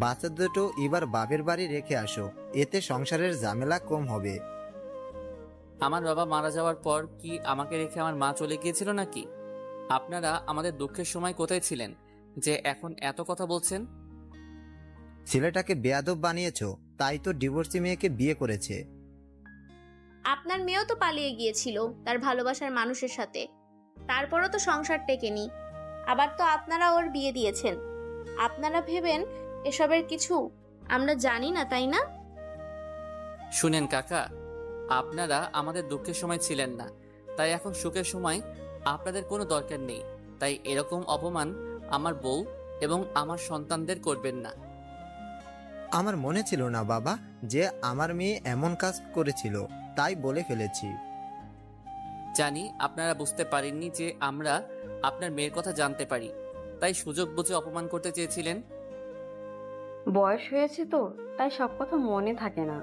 বাচ্চা দুটো এবার বাপের বাড়ি রেখে আসো, এতে সংসারের ঝামেলা কম হবে। আমার বাবা মারা যাওয়ার পর কি আমাকে রেখে আমার মা চলে গিয়েছিল নাকি? আপনারা আমাদের দুঃখের সময় কোথায় ছিলেন যে এখন এত কথা বলছেন? ছেলেটাকে বেয়াদব বানিয়েছো, তাই তো ডিভোর্সি মেয়েকে বিয়ে করেছে। আপনার মেয়েও তো পালিয়ে গিয়েছিল তার ভালোবাসার মানুষের সাথে, তারপরও তো সংসার টেকেনি। আবার তো আপনারা ওর বিয়ে দিয়েছেন। আপনারা ভেবেন এসবের কিছু আমরা জানি না, তাই না? শুনেন কাকা, আপনারা আমাদের দুঃখের সময় ছিলেন না, তাই এখন সুখের সময় আপনাদের কোনো দরকার নেই। তাই এরকম অপমান আমার বউ এবং আমার সন্তানদের করবেন না। আমার মনে ছিল না বাবা যে আমার মেয়ে এমন কাজ করেছিল, তাই বলে ফেলেছি। জানি আপনারা বুঝতে পারেননি যে আমরা আপনার মেয়ের কথা জানতে পারি, তাই সুযোগ বুঝে অপমান করতে চেয়েছিলেন। বয়স হয়েছে তো, তাই সব কথা মনে থাকে না।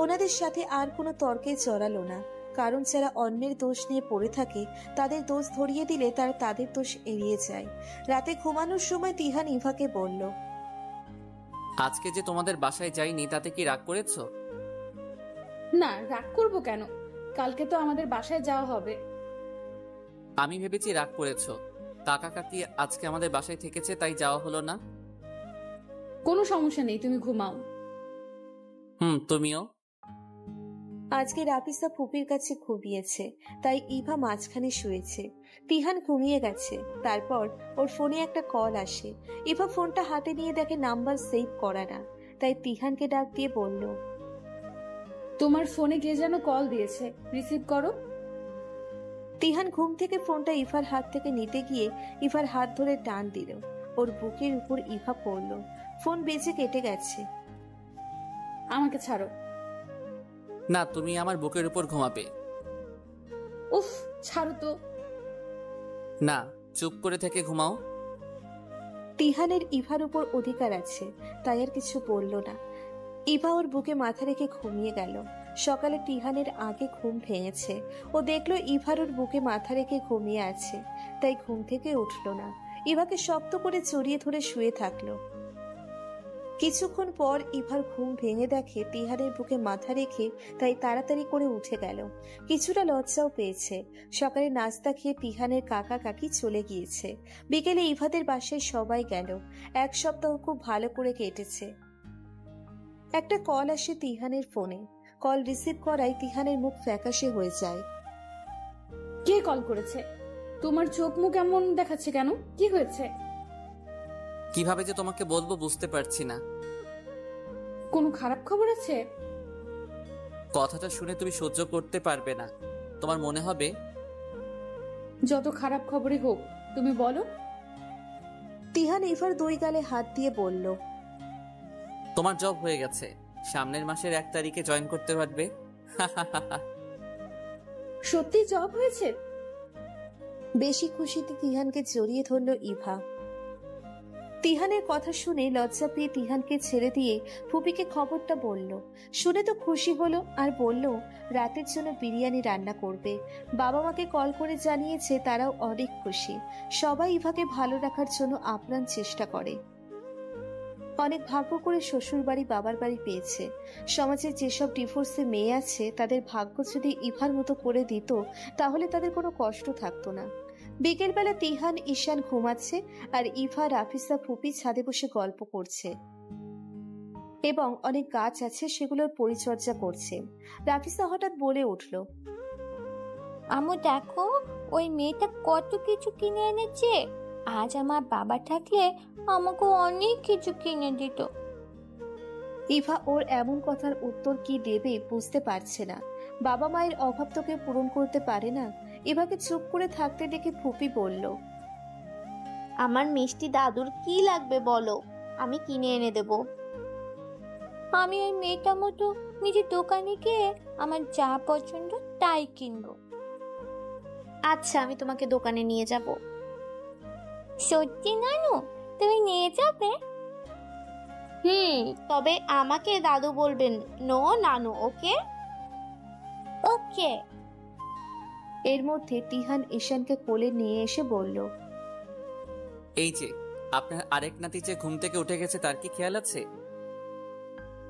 ওনাদের সাথে আর কোনো তর্কে জড়ালো না, কারণ যারা অন্যের দোষ নিয়ে পড়ে থাকে তাদের দোষ ধরিয়ে দিলে তারা তাদের দোষ এড়িয়ে যায়। রাতে ঘুমানোর সময় তিহান ইভাকে বলল, আজকে যে তোমাদের বাসায় যাইনি তাতে কি রাগ করেছ? না, রাগ করবো কেন? কালকে তো আমাদের বাসায় যাওয়া হবে। আমি ভেবেছি রাগ করেছ। কাকা কাকি আজকে আমাদের বাসায় থেকেছে, তাই যাওয়া হলো না। কোনো সমস্যা নেই, তুমি ঘুমাও। তুমিও। আজকে রাফিসা ফুপির কাছে ঘুমিয়েছে, তাই ইভা মাঝখানে শুয়েছে। তিহান ঘুমিয়ে গেছে। তারপর ওর ফোনে একটা কল আসে। ইভা ফোনটা হাতে নিয়ে দেখে নাম্বার সেভ করা না, তাই তিহানকে ডাক দিয়ে বলল, তোমার ফোনে কে যেন কল দিয়েছে, রিসিভ করো। তিহান ঘুম থেকে ফোনটা ইভার হাত থেকে নিতে গিয়ে ইভার হাত ধরে টান দিল। ওর বুকের উপর ইভা পড়ল। ফোন বেজে কেটে গেছে। আমাকে ছাড়ো। না, তুমি আমার বুকের উপর ঘুমাবে। উফ, ছাড়ো তো। না, চুপ করে থেকে ঘুমাও। তিহানের ইভার উপর অধিকার আছে, তাই আর কিছু বলল না। ইভা ওর বুকে মাথা রেখে ঘুমিয়ে গেল। সকালে তিহানের আগে ঘুম ভেঙেছে। ও দেখলো ইভার ওর বুকে মাথা রেখে ঘুমিয়ে আছে, তাই ঘুম থেকে উঠল না। ইভাকে শক্ত করে জড়িয়ে ধরে শুয়ে থাকলো। কিছুক্ষণ পর ইভার ঘুম ভেঙে দেখে তিহানের বুকে মাথা রেখে তাই তাড়াতাড়ি করে উঠে গেল। কিছুটা লজ্জাও পেয়েছে। সকালে নাস্তা খেয়ে তিহানের কাকা কাকি চলে গিয়েছে। বিকেলে ইভাদের বাসায় সবাই গেল। এক সপ্তাহ খুব ভালো করে কেটেছে। একটা কল আসে তিহানের ফোনে। কল রিসিভ করায় তিহানের মুখ ফ্যাকাশে হয়ে যায়। কে কল করেছে? তোমার চোখ মুখ এমন দেখাচ্ছে কেন? কি হয়েছে? কিভাবে যে তোমাকে বলবো বুঝতে পারছি না। কোনো খারাপ খবর আছে? কথাটা শুনে তুমি সহ্য করতে পারবে না। তোমার মনে হবে যত খারাপ খবরই হোক তুমি বলো। তিহান ইভার দুই গালে হাত দিয়ে বলল, তোমার জব হয়ে গেছে, সামনের মাসের 1 তারিখে জয়েন করতে পারবে। সত্যি জব হয়েছে? বেশি খুশিতে তিহানকে জড়িয়ে ধরল ইভা। তিহানের কথা শুনে লজ্জা পেয়ে তিহানকে ছেড়ে দিয়ে ফুপিকে খবরটা বলল। শুনে তো খুশি হলো আর বলল রাতের জন্য বিরিয়ানি রান্না করবে। বাবা মাকে কল করে জানিয়েছে, তারাও অনেক খুশি। সবাই ইভাকে ভালো রাখার জন্য আপ্রাণ চেষ্টা করে। অনেক ভাগ্য করে শ্বশুর বাড়ি বাবার বাড়ি পেয়েছে। সমাজের যেসব ডিভোর্সে মেয়ে আছে তাদের ভাগ্য যদি ইভার মতো করে দিত তাহলে তাদের কোনো কষ্ট থাকতো না। বিকেলবেলা তিহান ঈশান ঘুমাচ্ছে আর ইভা রাফিসা ফুপি ছাদে বসে গল্প করছে এবং অনেক গাছ আছে সেগুলোর পরিচর্যা করছে। রাফিসা হঠাৎ বলে উঠল, আম্মু দেখো ওই মেয়েটা কত কিছু কিনে এনেছে। আজ আমার বাবা থাকলে আমাকে অনেক কিছু কিনে দিত। ইভা ওর এমন কথার উত্তর কি দেবে বুঝতে পারছে না। বাবা মায়ের অভাব তোকে পূরণ করতে পারে না। ইভাকে চুপ করে থাকতে দেখে ফুপি বলল, আমার মিষ্টি দাদুর কি লাগবে বলো, আমি কিনে এনে দেব। আমি ওই মেয়েটার মতো নিজের দোকানে গিয়ে আমার যা পছন্দ তাই কিনবো। আচ্ছা, আমি তোমাকে দোকানে নিয়ে যাব। সত্যি নানু, তুমি নিয়ে যাবে? তবে আমাকে দাদু বলবেন, নো নানু। ওকে ওকে। এর মধ্যে তিহান ঈশানকে কোলে নিয়ে এসে বলল, এই যে আপনার আরেক নাতি যে ঘুম থেকে উঠে গেছে, তার কি খেয়াল আছে?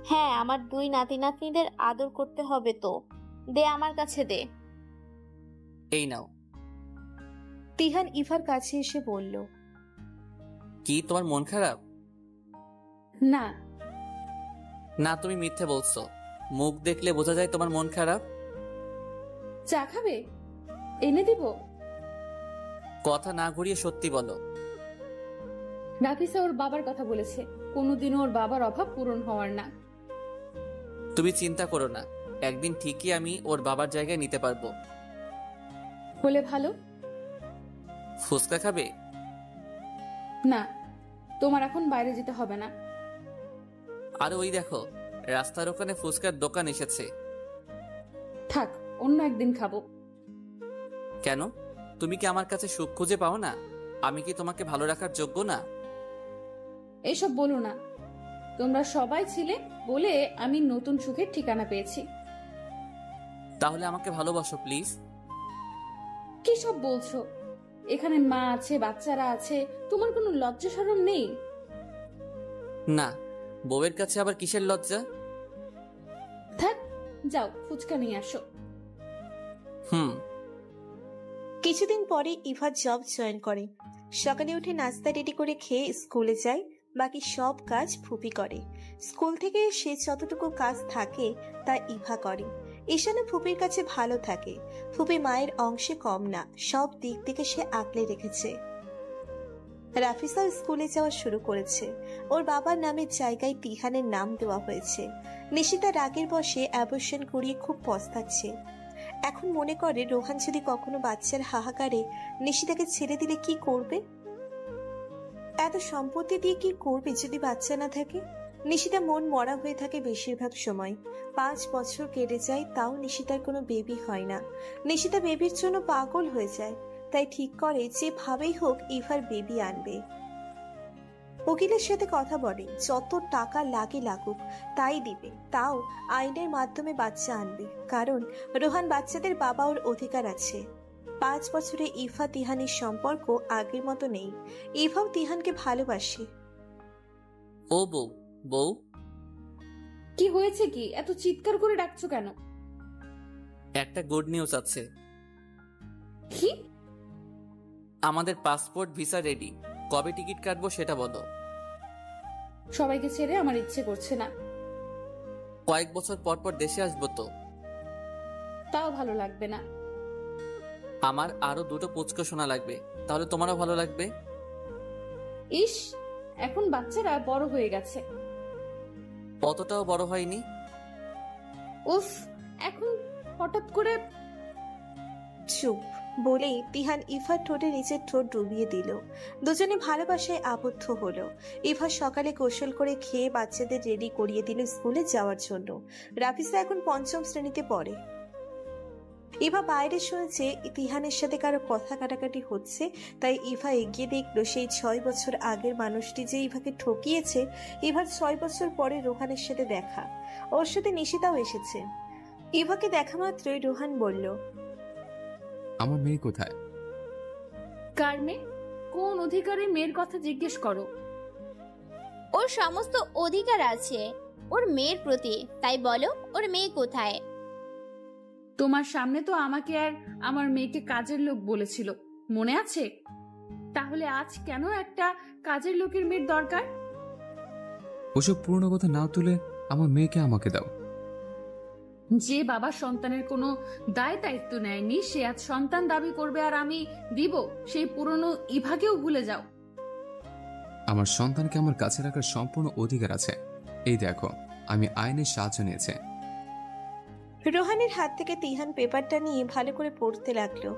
হ্যাঁ, আমার 2 নাতি নাতনিদের আদর করতে হবে তো। দে আমার কাছে দে। এই নাও। তিহান ইভার কাছে এসে বলল, কি তোমার মন খারাপ? না না, তুমি মিথ্যে বলছো। মুখ দেখলে বোঝা যায় তোমার মন খারাপ। চা খাবে? এনে দিব। কথা না ঘুরিয়ে সত্যি বলো। রাফিসা ওর বাবার কথা বলেছে, কোনোদিনও ওর বাবার অভাব পূরণ হওয়ার না। তুমি চিন্তা করো না, একদিন ঠিকই আমি ওর বাবার জায়গায় নিতে পারবো। হলে ভালো। ফুচকা খাবে? না, তোমার এখন বাইরে যেতে হবে না। আর ওই দেখো, রাস্তার ওখানে ফুচকার দোকান এসেছে। থাক, অন্য একদিন খাবো। কেন? তুমি কি আমার কাছে সুখ খুঁজে পাও না? আমি কি তোমাকে ভালো রাখার যোগ্য না? এসব বলো না। তোমরা সবাই ছিলে বলে আমি নতুন সুখের ঠিকানা পেয়েছি। তাহলে আমাকে ভালোবাসো প্লিজ। কি সব বলছো? এখানে মা আছে, বাচ্চারা আছে, তোমার কোনো লজ্জা শরম নেই? না, বউয়ের কাছে আবার কিসের লজ্জা? থাক, যাও ফুচকা নিয়ে আসো। কিছুদিন পরে ইভা জব জয়েন করে। সকালে উঠে নাস্তা রেডি করে খেয়ে স্কুলে যায়। বাকি সব কাজ ফুপি করে। স্কুল থেকে এসে যতটুকু কাজ থাকে তা ইভা করে। ঈশানও ফুপির কাছে ভালো থাকে। ফুপি মায়ের অংশে কম না, সব দিক থেকে সে আগলে রেখেছে। রাফিসাও স্কুলে যাওয়া শুরু করেছে। ওর বাবার নামের জায়গায় তিহানের নাম দেওয়া হয়েছে। নিশিতা রাগের বশে অ্যাবর্শন করিয়ে খুব পস্তাচ্ছে। এখন মনে করে রোহান যদি কখনো বাচ্চার হাহাকারে নিশিতাকে ছেড়ে দিলে কি করবে। এত সম্পত্তি দিয়ে কি করবে যদি বাচ্চা না থাকে। নিশিতা মন মরা হয়ে থাকে বেশিরভাগ সময়। 5 বছর কেটে যায়, তাও নিশিতার কোনো বেবি হয় না। নিশিতা বেবির জন্য পাগল হয়ে যায়। তাই ঠিক করে যেভাবেই হোক ইভার বেবি আনবে। উকিলের সাথে কথা বলে, যত টাকা লাগে লাগুক তাই দিবে, তাও আইনের মাধ্যমে বাচ্চা আনবে। কারণ রোহান বাচ্চাদের বাবা ওর অধিকার আছে। 5 বছরে ইভা তিহানের সম্পর্ক আগের মতো নেই। ইভাও তিহানকে ভালোবাসে। ও বউ, বউ। কি হয়েছে? কি এত চিৎকার করে ডাকছো কেন? একটা গুড নিউজ আছে। কি? আমাদের পাসপোর্ট ভিসা রেডি। কবে টিকিট কাটবো সেটা বলো। সবাইকে ছেড়ে আমার ইচ্ছে করছে না। কয়েক বছর পর পর দেশে আসবো তো। তাও ভালো লাগবে না। আমার আরো দুটো পুচকো শোনা লাগবে, তাহলে তোমারও ভালো লাগবে। ইস, এখন বাচ্চারা বড় হয়ে গেছে। অতটাও বড় হয়নি। উফ, এখন হঠাৎ করে। চুপ বলেই তিহান ইভার ঠোঁটে নিচের ঠোঁট ডুবিয়ে দিল। দুজনে ভালোবাসায় আবদ্ধ হলো। ইভা সকালে গোসল করে খেয়ে বাচ্চাদের রেডি করিয়ে দিল স্কুলে যাওয়ার জন্য। রাফিসা এখন 5ম শ্রেণীতে পড়ে। ইভা বাইরে শুনেছে তিহানের সাথে কারো কথা কাটাকাটি হচ্ছে, তাই ইভা এগিয়ে দেখলো সেই 6 বছর আগের মানুষটি যে ইভাকে ঠকিয়েছে। ইভার 6 বছর পরে রোহানের সাথে দেখা। ওর সাথে নিশিতাও এসেছে। ইভাকে দেখা মাত্রই রোহান বলল, আমার মেয়ে কোথায়? কার মেয়ে? কোন অধিকারে মেয়ের কথা জিজ্ঞেস করো? ওর সমস্ত অধিকার আছে ওর মেয়ের প্রতি, তাই বলো ওর মেয়ে কোথায়? তোমার সামনে তো আমাকে আর আমার মেয়েকে কাজের লোক বলেছিল, মনে আছে? তাহলে আজ কেন একটা কাজের লোকের মেয়ের দরকার? ওসব পুরনো কথা না তুলে আমার মেয়েকে আমাকে দাও। যে বাবা সন্তানের কোনো দায় দায়িত্ব নেয়নি সে আজ সন্তান দাবি করবে আর আমি দিব? সেই পুরনো ইভাকেও ভুলে যাও। আমার সন্তানকে আমার কাছে রাখার সম্পূর্ণ অধিকার আছে। এই দেখো, আমি আইনের সাহায্য নিয়েছে। রোহানের হাত থেকে তিহান পেপারটা নিয়ে ভালো করে পড়তে লাগলো।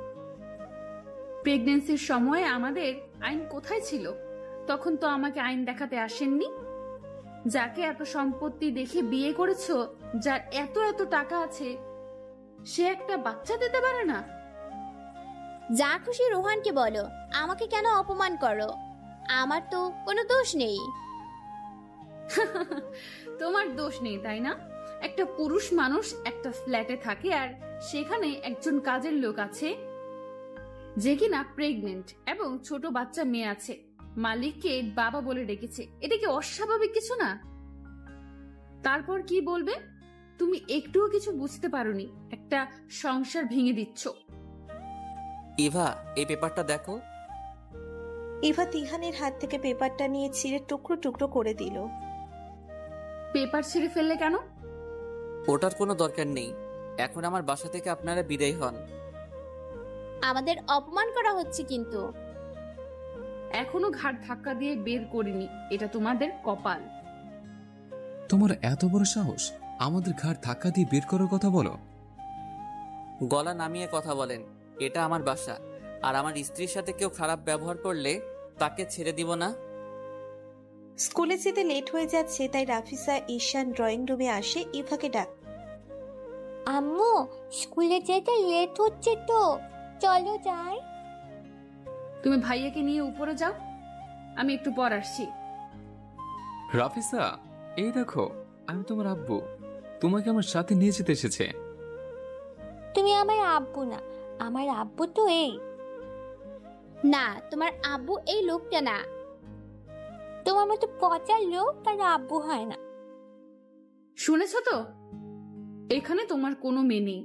প্রেগন্যান্সির সময় আমাদের আইন কোথায় ছিল? তখন তো আমাকে আইন দেখাতে আসেননি। যাকে এত সম্পত্তি দেখে বিয়ে করেছো, যার এত এত টাকা আছে, সে একটা বাচ্চা দিতে পারে না? যা খুশি রোহানকে বলো, আমাকে কেন অপমান করো? আমার তো কোনো দোষ নেই। তোমার দোষ নেই তাই না? একটা পুরুষ মানুষ একটা ফ্ল্যাটে থাকে আর সেখানে একজন কাজের লোক আছে যে কিনা প্রেগনেন্ট এবং ছোট বাচ্চা মেয়ে আছে। মালিককে বাবা বলে ডেকেছে। এটা কি অস্বাভাবিক কিছু না? তারপর কি বলবে? তুমি একটুও কিছু বুঝতে পারোনি, একটা সংসার ভেঙে দিচ্ছ। ইভা, এই পেপারটা দেখো। ইভা তিহানের হাত থেকে পেপারটা নিয়ে ছিঁড়ে টুকরো টুকরো করে দিল। পেপার ছিঁড়ে ফেললে কেন? ওটার কোনো দরকার নেই। এখন আমার বাসা থেকে আপনারা বিদায় হন। আমাদের অপমান করা হচ্ছে কিন্তু। এখনো ঘাট ধাক্কা দিয়ে বের করিনি, এটা তোমাদের কপাল। তোমার এত বড় সাহস আমাদের ঘাড় ধাক্কা দিয়ে বের করার কথা বলো? গলা নামিয়ে কথা বলেন। এটা আমার বাসা, আর আমার স্ত্রীর সাথে কেউ খারাপ ব্যবহার করলে তাকে ছেড়ে দিব না। স্কুলে যেতে লেট হয়ে যাচ্ছে, তাই রাফিসা ঈশান ড্রয়িং রুমে আসে ইভাকে ডাক। আম্মু, স্কুলে যেতে লেট হচ্ছে তো, চলো যাই। তুমি ভাইয়াকে নিয়ে উপরে যাও, আমি একটু পর আসছি। রাফিসা, এই দেখো, আমি তোমার আব্বু। তোমাকে আমার সাথে নিয়ে যেতে এসেছে। তুমি আমার আব্বু না, আমার আব্বু তো এই। না, তোমার আব্বু এই লোকটা না। তোমার মতো পচার লোক তার আব্বু হয় না। শুনেছ তো? এখানে তোমার কোনো মেয়ে নেই।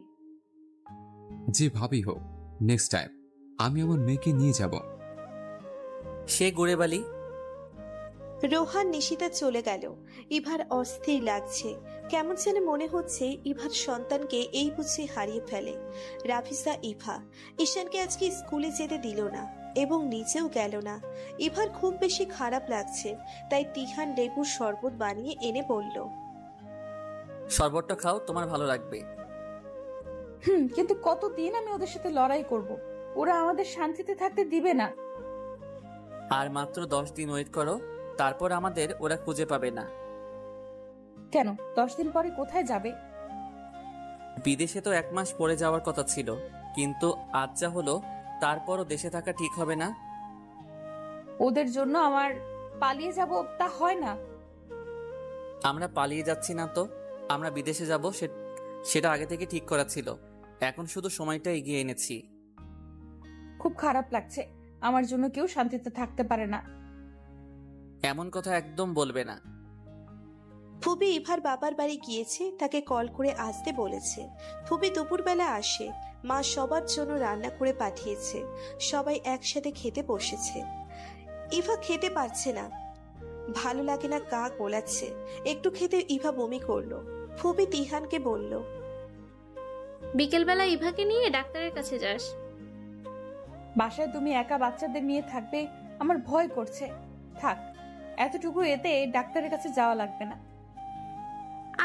যে ভাবি হোক, নেক্সট টাইম আমি আমার মেয়েকে নিয়ে যাব। সে গুড়েবালি। রোহান নিশিতা চলে গেল। ইভার অস্থির লাগছে, কেমন যেন মনে হচ্ছে ইভার সন্তানকে এই বুঝে হারিয়ে ফেলে। রাফিসা ইভা ঈশানকে আজকে স্কুলে যেতে দিল না এবং নিচেও গেল না। ইভার খুব বেশি খারাপ লাগছে, তাই তিহান লেবুর শরবত বানিয়ে এনে বলল, শরবতটা খাও, তোমার ভালো লাগবে। কিন্তু কতদিন আমি ওদের সাথে লড়াই করব? ওরা আমাদের শান্তিতে থাকতে দিবে না। আর মাত্র 10 দিন ওয়েট করো, তারপর আমাদের ওরা খুঁজে পাবে না। কেন? 10 দিন পরে কোথায় যাবে? বিদেশে তো 1 মাস পরে যাওয়ার কথা ছিল, কিন্তু আজ যা হলো তারপরও দেশে থাকা ঠিক হবে না। ওদের জন্য আমার পালিয়ে যাব তা হয় না। আমরা পালিয়ে যাচ্ছি না তো, আমরা বিদেশে যাব সেটা আগে থেকে ঠিক করা ছিল। এখন শুধু সময়টা এগিয়ে এনেছি। খুব খারাপ লাগছে, আমার জন্য কেউ শান্তিতে থাকতে পারে না। এমন কথা একদম বলবে না। ফুবি ইভার বাবার বাড়ি গিয়েছে, তাকে কল করে আসতে বলেছে। ফুবি দুপুরবেলা আসে, মা সবার জন্য রান্না করে পাঠিয়েছে। সবাই একসাথে খেতে বসেছে। ইভা খেতে পারছে না, ভালো লাগে না, গা গোলাচ্ছে। একটু খেতে ইভা বমি করলো। ফুবি তিহানকে বলল, বিকেলবেলা ইভাকে নিয়ে ডাক্তারের কাছে যাস। বাসায় তুমি একা বাচ্চাদের নিয়ে থাকবে, আমার ভয় করছে। থাক, এতটুকু এতে ডাক্তারের কাছে যাওয়া লাগবে না।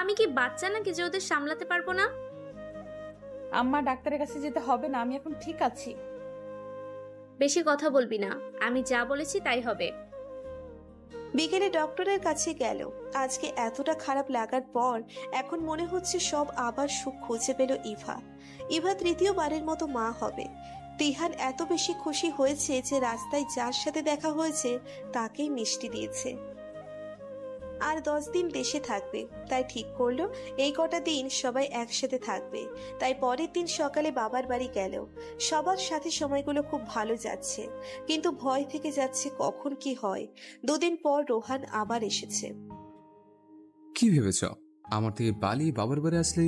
আমি কি বাচ্চা নাকি যে ওদের সামলাতে পারবো না? আম্মা, ডাক্তারের কাছে যেতে হবে না, আমি এখন ঠিক আছি। বেশি কথা বলবি না, আমি যা বলেছি তাই হবে। বিকেলে ডক্টরের কাছে গেল। আজকে এতটা খারাপ লাগার পর এখন মনে হচ্ছে সব আবার সুখ খুঁজে পেল ইভা। ইভা তৃতীয়বারের মতো মা হবে। তিহান এত বেশি খুশি হয়েছে যে রাস্তায় যার সাথে দেখা হয়েছে তাকেই মিষ্টি দিয়েছে। আর 10 দিন দেশে থাকবে, তাই ঠিক করলো এই কটা দিন সবাই একসাথে থাকবে। তাই পরের দিন সকালে বাবার বাড়ি গেল। সবার সাথে সময়গুলো খুব ভালো যাচ্ছে, কিন্তু ভয় থেকে যাচ্ছে কখন কি হয়। 2 দিন পর রোহান আবার এসেছে। কি ভেবেছ আমার থেকে পালিয়ে বাবার বাড়ি আসলে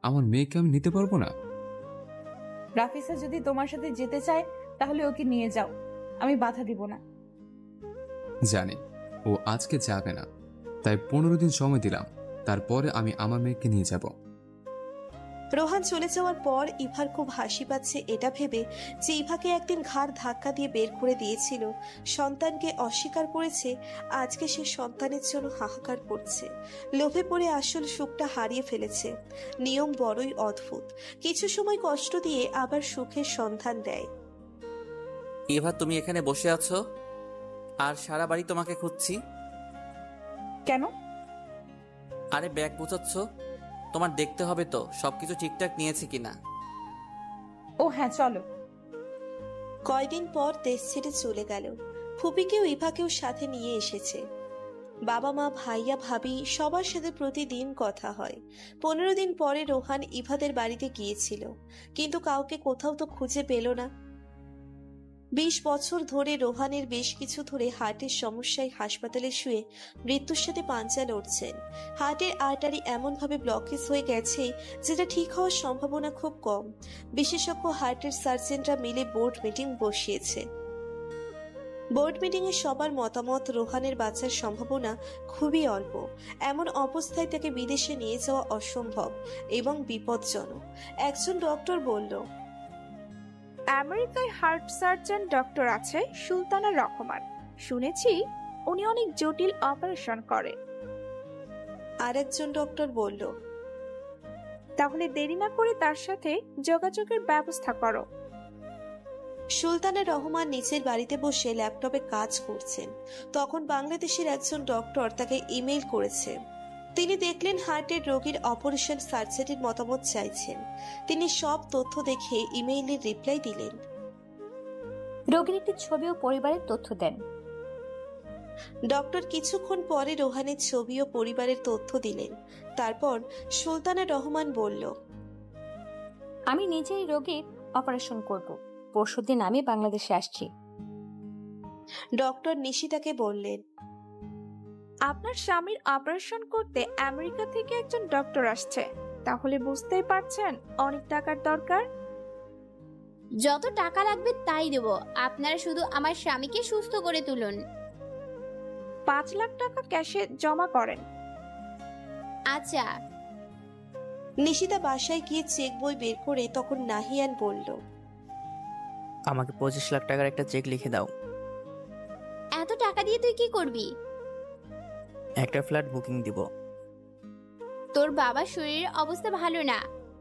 আমার মেয়েকে আমি নিতে পারবো না? রাফিসা যদি তোমার সাথে যেতে চায় তাহলে ওকে নিয়ে যাও, আমি বাধা দিব না। জানি ও আজকে যাবে না, তাই 15 দিন সময় দিলাম, তারপরে আমি আমার মেয়েকে নিয়ে যাব। রোহান চলে যাওয়ার পর ইভার খুব হাসি পাচ্ছে এটা ভেবে যে ইভাকে একদিন ঘাড় ধাক্কা দিয়ে বের করে দিয়েছিল, সন্তানকে অস্বীকার করেছে, আজকে সে সন্তানের জন্য হাহাকার করছে। লোভে পড়ে আসল সুখটা হারিয়ে ফেলেছে। নিয়ম বড়ই অদ্ভুত, কিছু সময় কষ্ট দিয়ে আবার সুখের সন্ধান দেয়। ইভা, তুমি এখানে বসে আছো আর সারা বাড়ি তোমাকে খুঁজছি। কেন? আরে ব্যাগ বোঝাচ্ছ, তোমার দেখতে হবে তো সবকিছু ঠিকঠাক নিয়েছে কিনা। ও হ্যাঁ, চলো। কয়দিন পর দেশ ছেড়ে চলে গেল। ফুপিকেও ইভাকেও সাথে নিয়ে এসেছে। বাবা মা, ভাইয়া, ভাবি সবার সাথে প্রতিদিন কথা হয়। 15 দিন পরে রোহান ইভাদের বাড়িতে গিয়েছিল, কিন্তু কাউকে কোথাও তো খুঁজে পেল না। 20 বছর ধরে রোহানের বেশ কিছু ধরে হার্টের সমস্যায় হাসপাতালে শুয়ে মৃত্যুর সাথে পাঞ্জা লড়ছেন। হার্টের আর্টারি এমনভাবে ব্লকেজ হয়ে গেছে যেটা ঠিক হওয়ার সম্ভাবনা খুব কম। বিশেষজ্ঞ হার্টের সার্জনরা মিলে বোর্ড মিটিং বসিয়েছে। বোর্ড মিটিংয়ে সবার মতামত রোহানের বাঁচার সম্ভাবনা খুবই অল্প। এমন অবস্থায় তাকে বিদেশে নিয়ে যাওয়া অসম্ভব এবং বিপজ্জনক। একজন ডক্টর বলল, আমেরিকায় হার্ট সার্জন ডক্টর আছে সুলতানা রহমান, শুনেছি উনি অনেক জটিল অপারেশন করে। আরেকজন ডক্টর বলল, তাহলে দেরি না করে তার সাথে যোগাযোগের ব্যবস্থা করো। সুলতানা রহমান নিচের বাড়িতে বসে ল্যাপটপে কাজ করছেন। তখন বাংলাদেশের একজন ডক্টর তাকে ইমেল করেছে। তিনি দেখলেন হার্টের রোগীর অপারেশন সার্জারির মতামত চাইছেন। তিনি সব তথ্য দেখে ইমেইলের রিপ্লাই দিলেন। রোগীর একটি ছবি ও পরিবারের তথ্য দেন। ডক্টর কিছুক্ষণ পরে রোহানের ছবি ও পরিবারের তথ্য দিলেন। তারপর সুলতানা রহমান বলল, আমি নিজেই রোগীর অপারেশন করব। পরশুদিন আমি বাংলাদেশে আসছি। ডক্টর নিশিতাকে বললেন, আপনার স্বামীর অপারেশন করতে আমেরিকা থেকে একজন ডক্টর আসছে, তাহলে বুঝতেই পারছেন অনেক টাকার দরকার। যত টাকা লাগবে তাই দেব, আপনারা শুধু আমার স্বামীকে সুস্থ করে তুলুন। 5 লাখ টাকা ক্যাশে জমা করেন। আচ্ছা। নিশিতা বাসায় গিয়ে চেক বই বের করে তখন নাহিয়ান বলল, আমাকে 25 লাখ টাকার একটা চেক লিখে দাও। এত টাকা দিয়ে তুই কি করবি? একটা ফ্ল্যাট বুকিং দিব। তোর বাবার শরীরের অবস্থা ভালো না,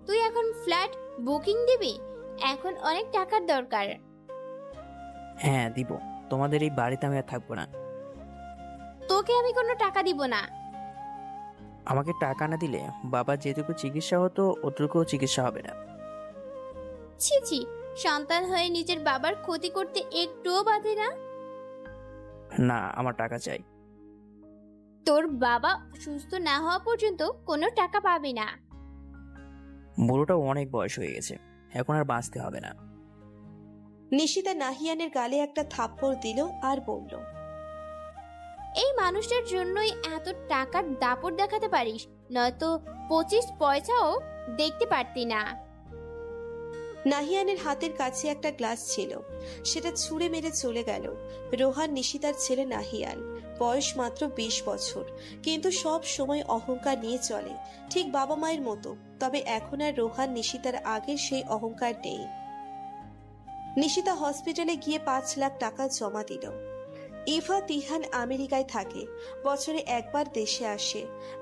তুই এখন ফ্ল্যাট বুকিং দিবি? এখন অনেক টাকার দরকার। হ্যাঁ দিব, তোমাদের এই বাড়িতে আমি আর থাকবো না। তোকে আমি কোনো টাকা দিব না। আমাকে টাকা না দিলে বাবার যেটুকু চিকিৎসা হতো ওটুকু চিকিৎসা হবে না। ছি ছি, সন্তান হয়ে নিজের বাবার ক্ষতি করতে একটুও বাধে না। না, আমার টাকা চাই। তোর বাবা সুস্থ না হওয়া পর্যন্ত কোনো টাকা পাবি না। বুড়োটাও অনেক বয়স হয়ে গেছে, এখন আর বাঁচতে হবে না। নিশিতা নাহিয়ানের গালে একটা থাপ্পড় দিল আর বলল, এই মানুষটার জন্যই এত টাকার দাপট দেখাতে পারিস, নয়তো 25 পয়সাও দেখতে পারতি না। নাহিয়ানের হাতের কাছে একটা গ্লাস ছিল, সেটা ছুঁড়ে মেরে চলে গেল। রোহান নিশিতার ছেলে নাহিয়ান, বয়স মাত্র 20 বছর, কিন্তু সব সময় অহংকার নিয়ে চলে, ঠিক বাবা মায়ের মতো। তবে এখন আর রোহান নিশিতার আগের সেই অহংকার নেই। নিশিতা হসপিটালে গিয়ে 5 লাখ টাকা জমা দিল। ইভা তিহান আমেরিকায় থাকে, বছরে একবার দেশে আসে।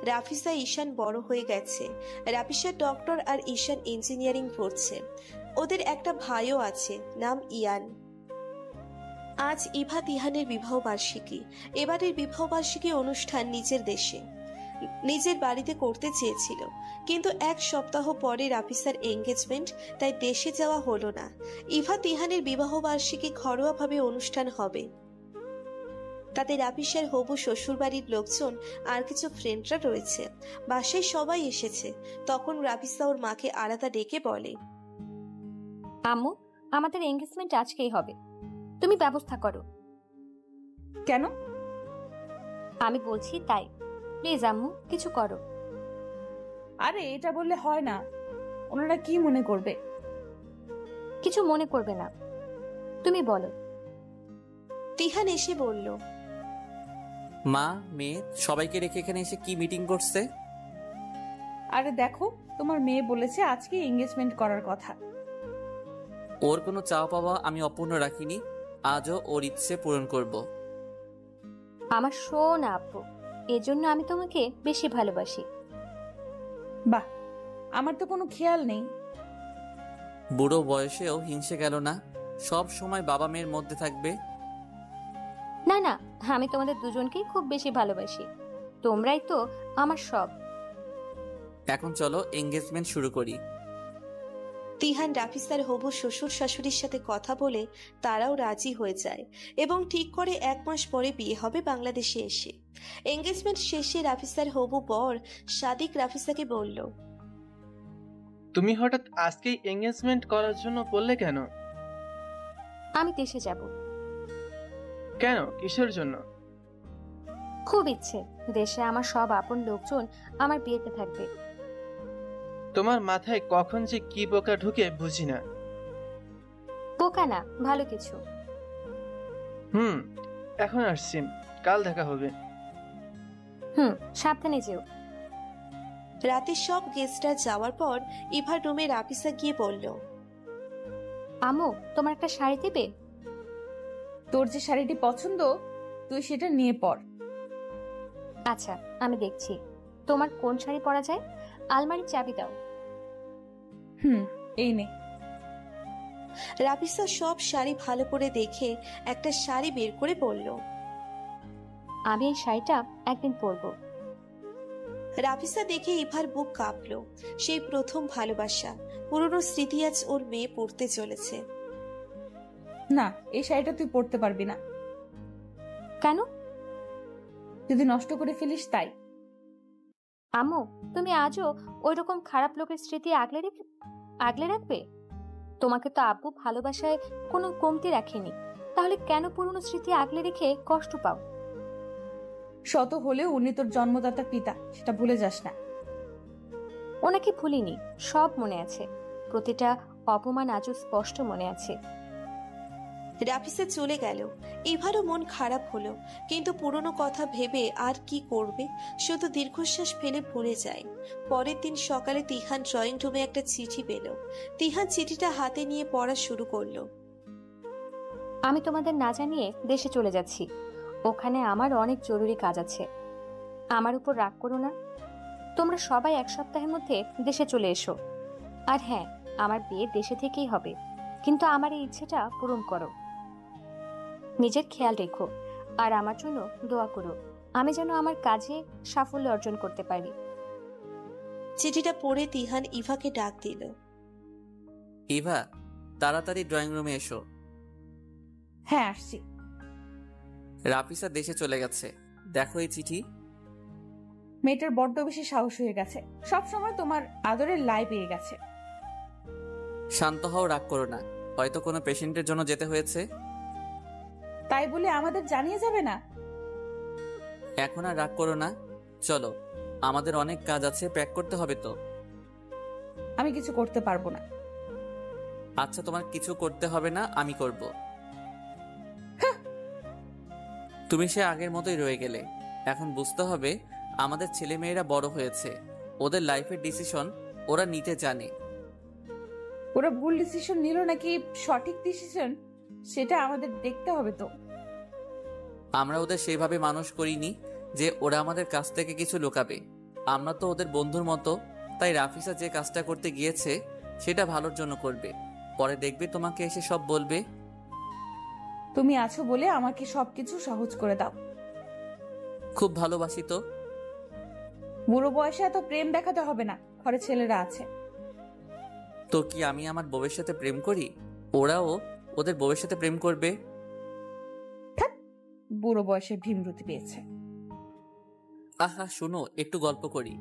রাফিসা ঈশান বড় হয়ে গেছে, রাফিসা ডক্টর আর ঈশান ইঞ্জিনিয়ারিং পড়ছে। ওদের একটা ভাইও আছে, নাম ইয়ান। আজ ইভা তিহানের বিবাহ বার্ষিকী। এবারের বিবাহ বার্ষিকী অনুষ্ঠান নিজের দেশে, নিজের বাড়িতে করতে চেয়েছিল, কিন্তু 1 সপ্তাহ পরে রাফিসার এঙ্গেজমেন্ট, তাই দেশে যাওয়া হলো না। ইভা তিহানের বিবাহ বার্ষিকী ঘরোয়াভাবে অনুষ্ঠান হবে। তাতে রাফিসার হবু শ্বশুরবাড়ির লোকজন আর কিছু ফ্রেন্ডরা রয়েছে। বাসায় সবাই এসেছে। তখন রাফিসা ওর মাকে আলাদা ডেকে বলে, আম্মু, আমাদের এনগেজমেন্ট আজকেই হবে, তুমি ব্যবস্থা করো। কেন? আমি বলছি তাই, প্লিজ আম্মু কিছু করো। আরে এটা বললে হয় না, ওনারা কি মনে করবে? কিছু মনে করবে না, তুমি বলো। তিহান এসে বলল, মা মেয়ে সবাইকে রেখে এখানে এসে কি মিটিং করছে? আরে দেখো, তোমার মেয়ে বলেছে আজকে এঙ্গেজমেন্ট করার কথা। ওর কোনো চাওয়া পাওয়া আমি অপূর্ণ রাখিনি, আজও ওর ইচ্ছে পূরণ করব। আমার শোন আপু, এজন্য আমি তোমাকে বেশি ভালোবাসি। বাহ, আমার তো কোনো খেয়াল নেই। বুড়ো বয়সেও হিংসে গেল না, সব সময় বাবা মেয়ের মধ্যে থাকবে। না না, আমি তোমাদের দুজনকেই খুব বেশি ভালোবাসি, তোমরাই তো আমার সব। এখন চলো এঙ্গেজমেন্ট শুরু করি। তিহান রাফিসার হবু শ্বশুর শাশুড়ির সাথে কথা বলে তারাও রাজি হয়ে যায় এবং ঠিক করে 1 মাস পরে বিয়ে হবে বাংলাদেশে এসে। এঙ্গেজমেন্ট শেষে রাফিসার হবু বর সাদিক রাফিসাকে বলল, তুমি হঠাৎ আজকেই এঙ্গেজমেন্ট করার জন্য বললে কেন? আমি দেশে যাব। কেন, কিসের জন্য? খুব ইচ্ছে, দেশে আমার সব আপন লোকজন আমার বিয়েতে থাকবে। তোমার মাথায় কখন যে কি বোকা ঢুকে বুঝি না। বোকা না, ভালো কিছু। এখন আসছি, কাল দেখা হবে। সাবধানে যেও। রাতে সব গেস্টরা যাওয়ার পর ইভার রুমে রাফিসা গিয়ে বলল, আম্মু, তোমার একটা শাড়ি দেবে? তোর যে শাড়িটি পছন্দ তুই সেটা নিয়ে পর। আচ্ছা, আমি দেখছি তোমার কোন শাড়ি পরা যায়। আলমারির চাবি দাও। এই নে। রাফিসা সব শাড়ি ভালো করে দেখে একটা শাড়ি বের করে বলল, আমি এই শাড়িটা একদিন পরবো। রাফিসা দেখে ইভার বুক কাঁপলো। সেই প্রথম ভালোবাসা, পুরনো স্মৃতি আজ ওর মেয়ে পড়তে চলেছে। না, এই শাড়িটা তুই পরতে পারবি না। কেন? যদি নষ্ট করে ফেলিস তাই। আম্মু, তুমি আজও ওই রকম খারাপ লোকের স্মৃতি আগলে রাখবে? তোমাকে তো আব্বু ভালোবাসায় কোনো কমতি রাখেনি, তাহলে কেন পুরনো স্মৃতি আগলে রেখে কষ্ট পাও? শত হলেও উনি তোর জন্মদাতা পিতা, সেটা ভুলে যাস না। ওনাকে ভুলিনি, সব মনে আছে, প্রতিটা অপমান আজও স্পষ্ট মনে আছে। রাফিসা চলে গেল। ইভারও মন খারাপ হলো, কিন্তু পুরনো কথা ভেবে আর কি করবে, শুধু দীর্ঘশ্বাস ফেলে ভুলে যায়। পরের দিন সকালে তিহান ড্রয়িং রুমে একটা চিঠি পেল। তিহান চিঠিটা হাতে নিয়ে পড়া শুরু করলো। আমি তোমাদের না জানিয়ে দেশে চলে যাচ্ছি, ওখানে আমার অনেক জরুরি কাজ আছে। আমার উপর রাগ করো না, তোমরা সবাই 1 সপ্তাহের মধ্যে দেশে চলে এসো। আর হ্যাঁ, আমার বিয়ে দেশে থেকেই হবে, কিন্তু আমার এই ইচ্ছেটা পূরণ করো। নিজের খেয়াল রেখো আর আমার জন্য দোয়া করো, আমি যেন আমার কাজে সাফল্য অর্জন করতে পারি। চিঠিটা পড়ে তিহান ইভাকে ডাক দিল। ইভা, তাড়াতাড়ি ড্রয়িং রুমে এসো। হ্যাঁ, আসছি। রাফিসা দেশে চলে গেছে, দেখো এই চিঠি। মেয়েটার বড্ড বেশি সাহস হয়ে গেছে, সব সময় তোমার আদরের লাই পেয়ে গেছে। শান্ত হও, রাগ করো না, হয়তো কোনো পেশেন্টের জন্য যেতে হয়েছে। তাই বলে আমাদের জানিয়ে যাবে না? এখন আর রাগ করো না, চলো, আমাদের অনেক কাজ আছে, প্যাক করতে হবে তো। আমি কিছু করতে পারবো না। আচ্ছা, তোমার কিছু করতে হবে না, আমি করব। তুমি সে আগের মতোই রয়ে গেলে। এখন বুঝতে হবে আমাদের ছেলে মেয়েরা বড় হয়েছে, ওদের লাইফের ডিসিশন ওরা নিতে জানে। ওরা ভুল ডিসিশন নিল নাকি সঠিক ডিসিশন, সেটা আমাদের দেখতে হবে তো। আমরা ওদের সেইভাবে মানুষ করিনি যে ওরা আমাদের কাছ থেকে কিছু লুকাবে। আমরা তো ওদের বন্ধুর মতো, তাই রাফিসা যে কাজটা করতে গিয়েছে সেটা ভালোর জন্য করবে। পরে দেখবে তোমাকে এসে সব বলবে। তুমি আছো বলে আমাকে সবকিছু সহজ করে দাও। খুব ভালোবাসি তো। বুড়ো বয়সে এত প্রেম দেখাতে হবে না, ঘরে ছেলেরা আছে। তো কি আমি আমার বউয়ের সাথে প্রেম করি? ওরাও ওদের বউয়ের সাথে প্রেম করবে। বুড়ো বয়সে ভীমরতি পেয়েছে। আহা শোনো, একটু গল্প করি।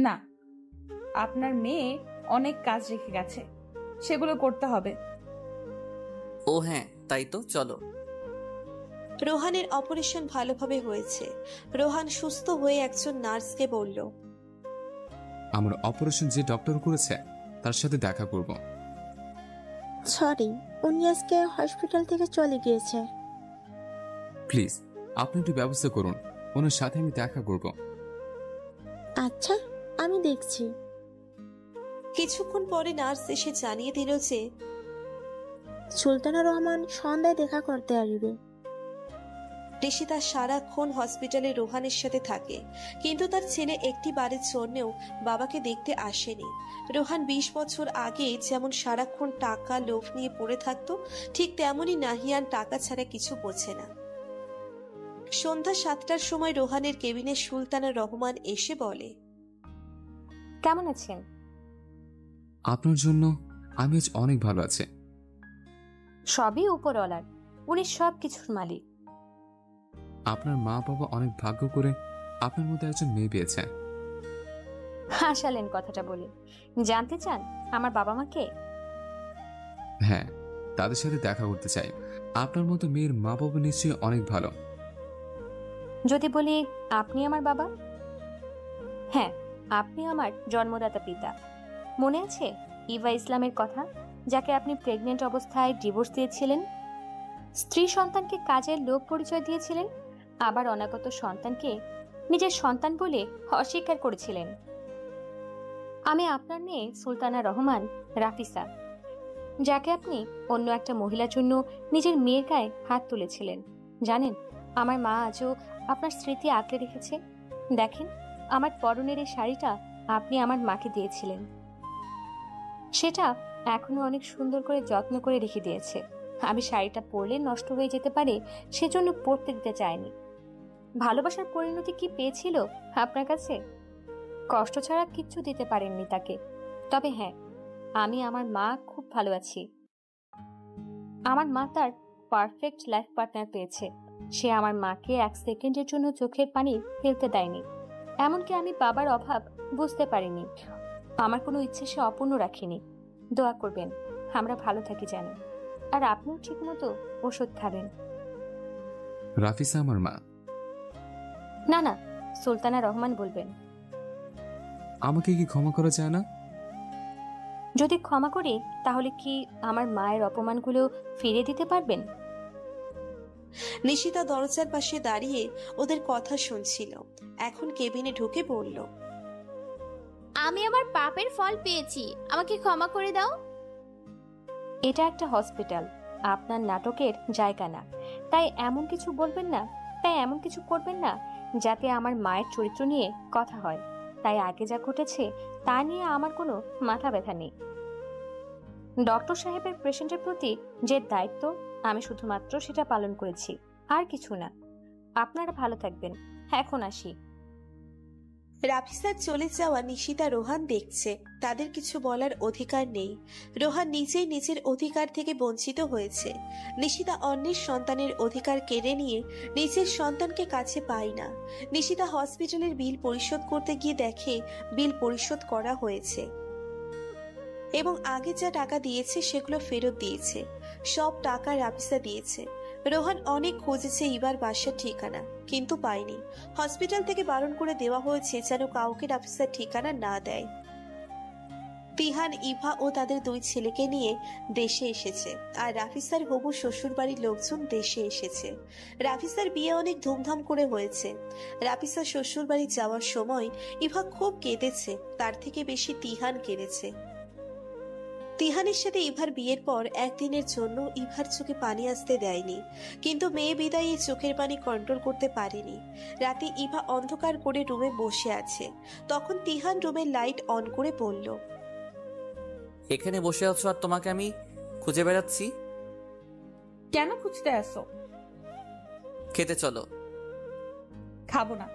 না, আপনার মেয়ে অনেক কাজ রেখে গেছে, সেগুলো করতে হবে। ও হ্যাঁ, তাই তো, চলো। রোহানের অপারেশন ভালোভাবে হয়েছে। রোহান সুস্থ হয়ে একজন নার্সকে বলল, আমার অপারেশন যে ডক্টর করেছে তার সাথে দেখা করব। সরি, উনি আজকে হসপিটাল থেকে চলে গিয়েছে। প্লিজ আপনি একটু ব্যবস্থা করুন, ওনার সাথে আমি দেখা করব। আচ্ছা, আমি দেখছি। কিছুক্ষণ পরে নার্স এসে জানিয়ে দিল যে সুলতানা রহমান সন্ধ্যায় দেখা করতে আসবে। ঋষিতা সারাক্ষণ হসপিটালে রোহানের সাথে থাকে, কিন্তু তার ছেলে একটি বারের জন্যও বাবাকে দেখতে আসেনি। রোহান 20 বছর আগে যেমন সারাক্ষণ টাকা লোভ নিয়ে পড়ে থাকতো, ঠিক তেমনই নাহিয়ান টাকা ছাড়া কিছু বোঝে না। সন্ধ্যা 7টার সময় রোহানের কেবিনে সুলতানা রহমান এসে বলে, কেমন আছেন? আপনার জন্য আমি আজ অনেক ভালো আছি। সবই উপরওয়ালার, উনি সব কিছুর মালিক। আপনার মা বাবা অনেক ভাগ্য করে আপনার মধ্যে একজন মেয়ে পেয়েছে। হাসালেন কথাটা বলে। জানতে চান আমার বাবা মাকে? হ্যাঁ, তাদের সাথে দেখা করতে চাই। আপনার মতো মেয়ের মা বাবা নিশ্চয়ই অনেক ভালো। যদি বলি আপনি আমার বাবা? হ্যাঁ, আপনি আমার জন্মদাতা পিতা। মনে আছে ইভা ইসলামের কথা, যাকে আপনি প্রেগনেন্ট অবস্থায় ডিভোর্স দিয়েছিলেন? স্ত্রী সন্তানকে কাজের লোক পরিচয় দিয়েছিলেন, আবার অনাগত সন্তানকে নিজের সন্তান বলে অস্বীকার করেছিলেন। আমি আপনার মেয়ে সুলতানা রহমান রাফিসা, যাকে আপনি অন্য একটা মহিলার জন্য নিজের মেয়ের গায়ে হাত তুলেছিলেন। জানেন, আমার মা আজও আপনার স্মৃতি আঁকড়ে রেখেছে। দেখেন, আমার পরনের এই শাড়িটা আপনি আমার মাকে দিয়েছিলেন, সেটা এখনো অনেক সুন্দর করে যত্ন করে রেখে দিয়েছে। আমি শাড়িটা পরলে নষ্ট হয়ে যেতে পারে, সেজন্য পরতে দিতে চাইনি। ভালোবাসার পরিণতি কি পেয়েছিল আপনার কাছে? কষ্ট ছাড়া কিচ্ছু দিতে পারেননি তাকে। তবে হ্যাঁ, আমি আমার মা খুব ভালো আছি। আমার মা তার পারফেক্ট লাইফ পার্টনার পেয়েছে। সে আমার মাকে 1 সেকেন্ডের জন্য চোখের পানি ফেলতে দেয়নি। এমনকি আমি বাবার অভাব বুঝতে পারিনি। আমার কোনো ইচ্ছে সে অপূর্ণ রাখিনি। দোয়া করবেন আমরা ভালো থাকি জানি, আর আপনিও ঠিক মতো ওষুধ খাবেন। রাফিসা আমার মা? না না, সুলতানা রহমান বলবেন। আমাকে কি ক্ষমা করা যায় না? যদি ক্ষমা করি তাহলে কি আমার মায়ের অপমানগুলো ফিরিয়ে দিতে পারবেন? নিশিতা দরজার পাশে দাঁড়িয়ে ওদের কথা শুনছিল। এখন কেবিনে ঢুকে বলল, আমি আমার পাপের ফল পেয়েছি, আমাকে ক্ষমা করে দাও। এটা একটা হসপিটাল, আপনার নাটকের জায়গা না। তাই এমন কিছু বলবেন না, তাই এমন কিছু করবেন না যাতে আমার মায়ের চরিত্র নিয়ে কথা হয়। তাই আগে যা ঘটেছে তা নিয়ে আমার কোনো মাথা ব্যথা নেই। ডক্টর সাহেবের পেশেন্টের প্রতি যে দায়িত্ব, আমি শুধুমাত্র সেটা পালন করেছি, আর কিছু না। আপনারা ভালো থাকবেন, এখন আসি। রাফিসার চলে যাওয়া নিশিতা রোহান দেখছে। তাদের কিছু বলার অধিকার নেই। রোহান নিজেই নিজের অধিকার থেকে বঞ্চিত হয়েছে। নিশিতা অন্যের সন্তানের অধিকার কেড়ে নিয়ে নিজের সন্তানকে কাছে পায় না। নিশিতা হসপিটালের বিল পরিশোধ করতে গিয়ে দেখে বিল পরিশোধ করা হয়েছে এবং আগে যা টাকা দিয়েছে সেগুলো ফেরত দিয়েছে। সব টাকা রাফিসা দিয়েছে। রোহান অনেক খুঁজেছে ইভার বাসার ঠিকানা, কিন্তু পায়নি। হসপিটাল থেকে বারণ করে দেওয়া হয়েছে যেন কাউকে রাফিসার ঠিকানা না দেয়। তিহান, ইভা ও তাদের 2 ছেলেকে নিয়ে দেশে এসেছে, আর রাফিসার হবু শ্বশুর বাড়ির লোকজন দেশে এসেছে। রাফিসার বিয়ে অনেক ধুমধাম করে হয়েছে। রাফিসার শ্বশুর বাড়ি যাওয়ার সময় ইভা খুব কেঁদেছে, তার থেকে বেশি তিহান কেঁদেছে। তিহানের সাথে ইভার বিয়ের পর একদিনের জন্য ইভার চোখে পানি আসতে দেয়নি, কিন্তু মেয়ে বিদায়ী চোখের পানি কন্ট্রোল করতে পারেনি। রাতে ইভা অন্ধকার করে রুমে বসে আছে, তখন তিহান রুমের লাইট অন করে বলল, এখানে বসে আছো আর তোমাকে আমি খুঁজে বেড়াচ্ছি। কেন খুঁজতে আসো? খেতে চলো। খাবো না।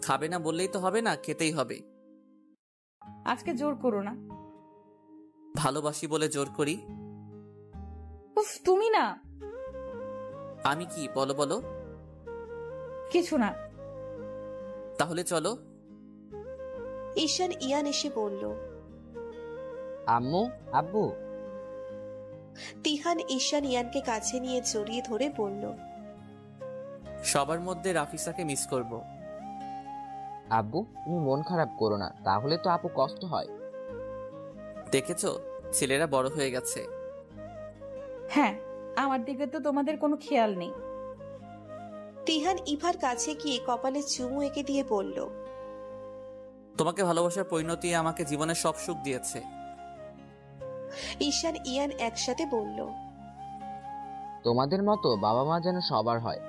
খাবে না বললেই তো হবে না, খেতেই হবে। আজকে জোর করো না। ভালোবাসি বলে জোর করি? উফ, তুমি না। আমি কি? বলো বলো। কিছু না। তাহলে চলো। ঈশান ইয়ান এসে বলল, আম্মু, আব্বু। তিহান ঈশান ইয়ানকে কাছে নিয়ে জড়িয়ে ধরে বলল, সবার মধ্যে রাফিসাকে মিস করব। আব্বু, তুমি মন খারাপ করো না, তাহলে তো আপু কষ্ট হয়। দেখেছো, ছেলেরা বড় হয়ে গেছে। হ্যাঁ, আমার দিকে তো তোমাদের কোনো খেয়াল নেই। তিহান ইভার কাছে গিয়ে কপালে চুমু এঁকে দিয়ে বলল, তোমাকে ভালোবাসার পরিণতি আমাকে জীবনের সব সুখ দিয়েছে। ঈশান ইয়ান একসাথে বলল, তোমাদের মতো বাবা মা যেন সবার হয়।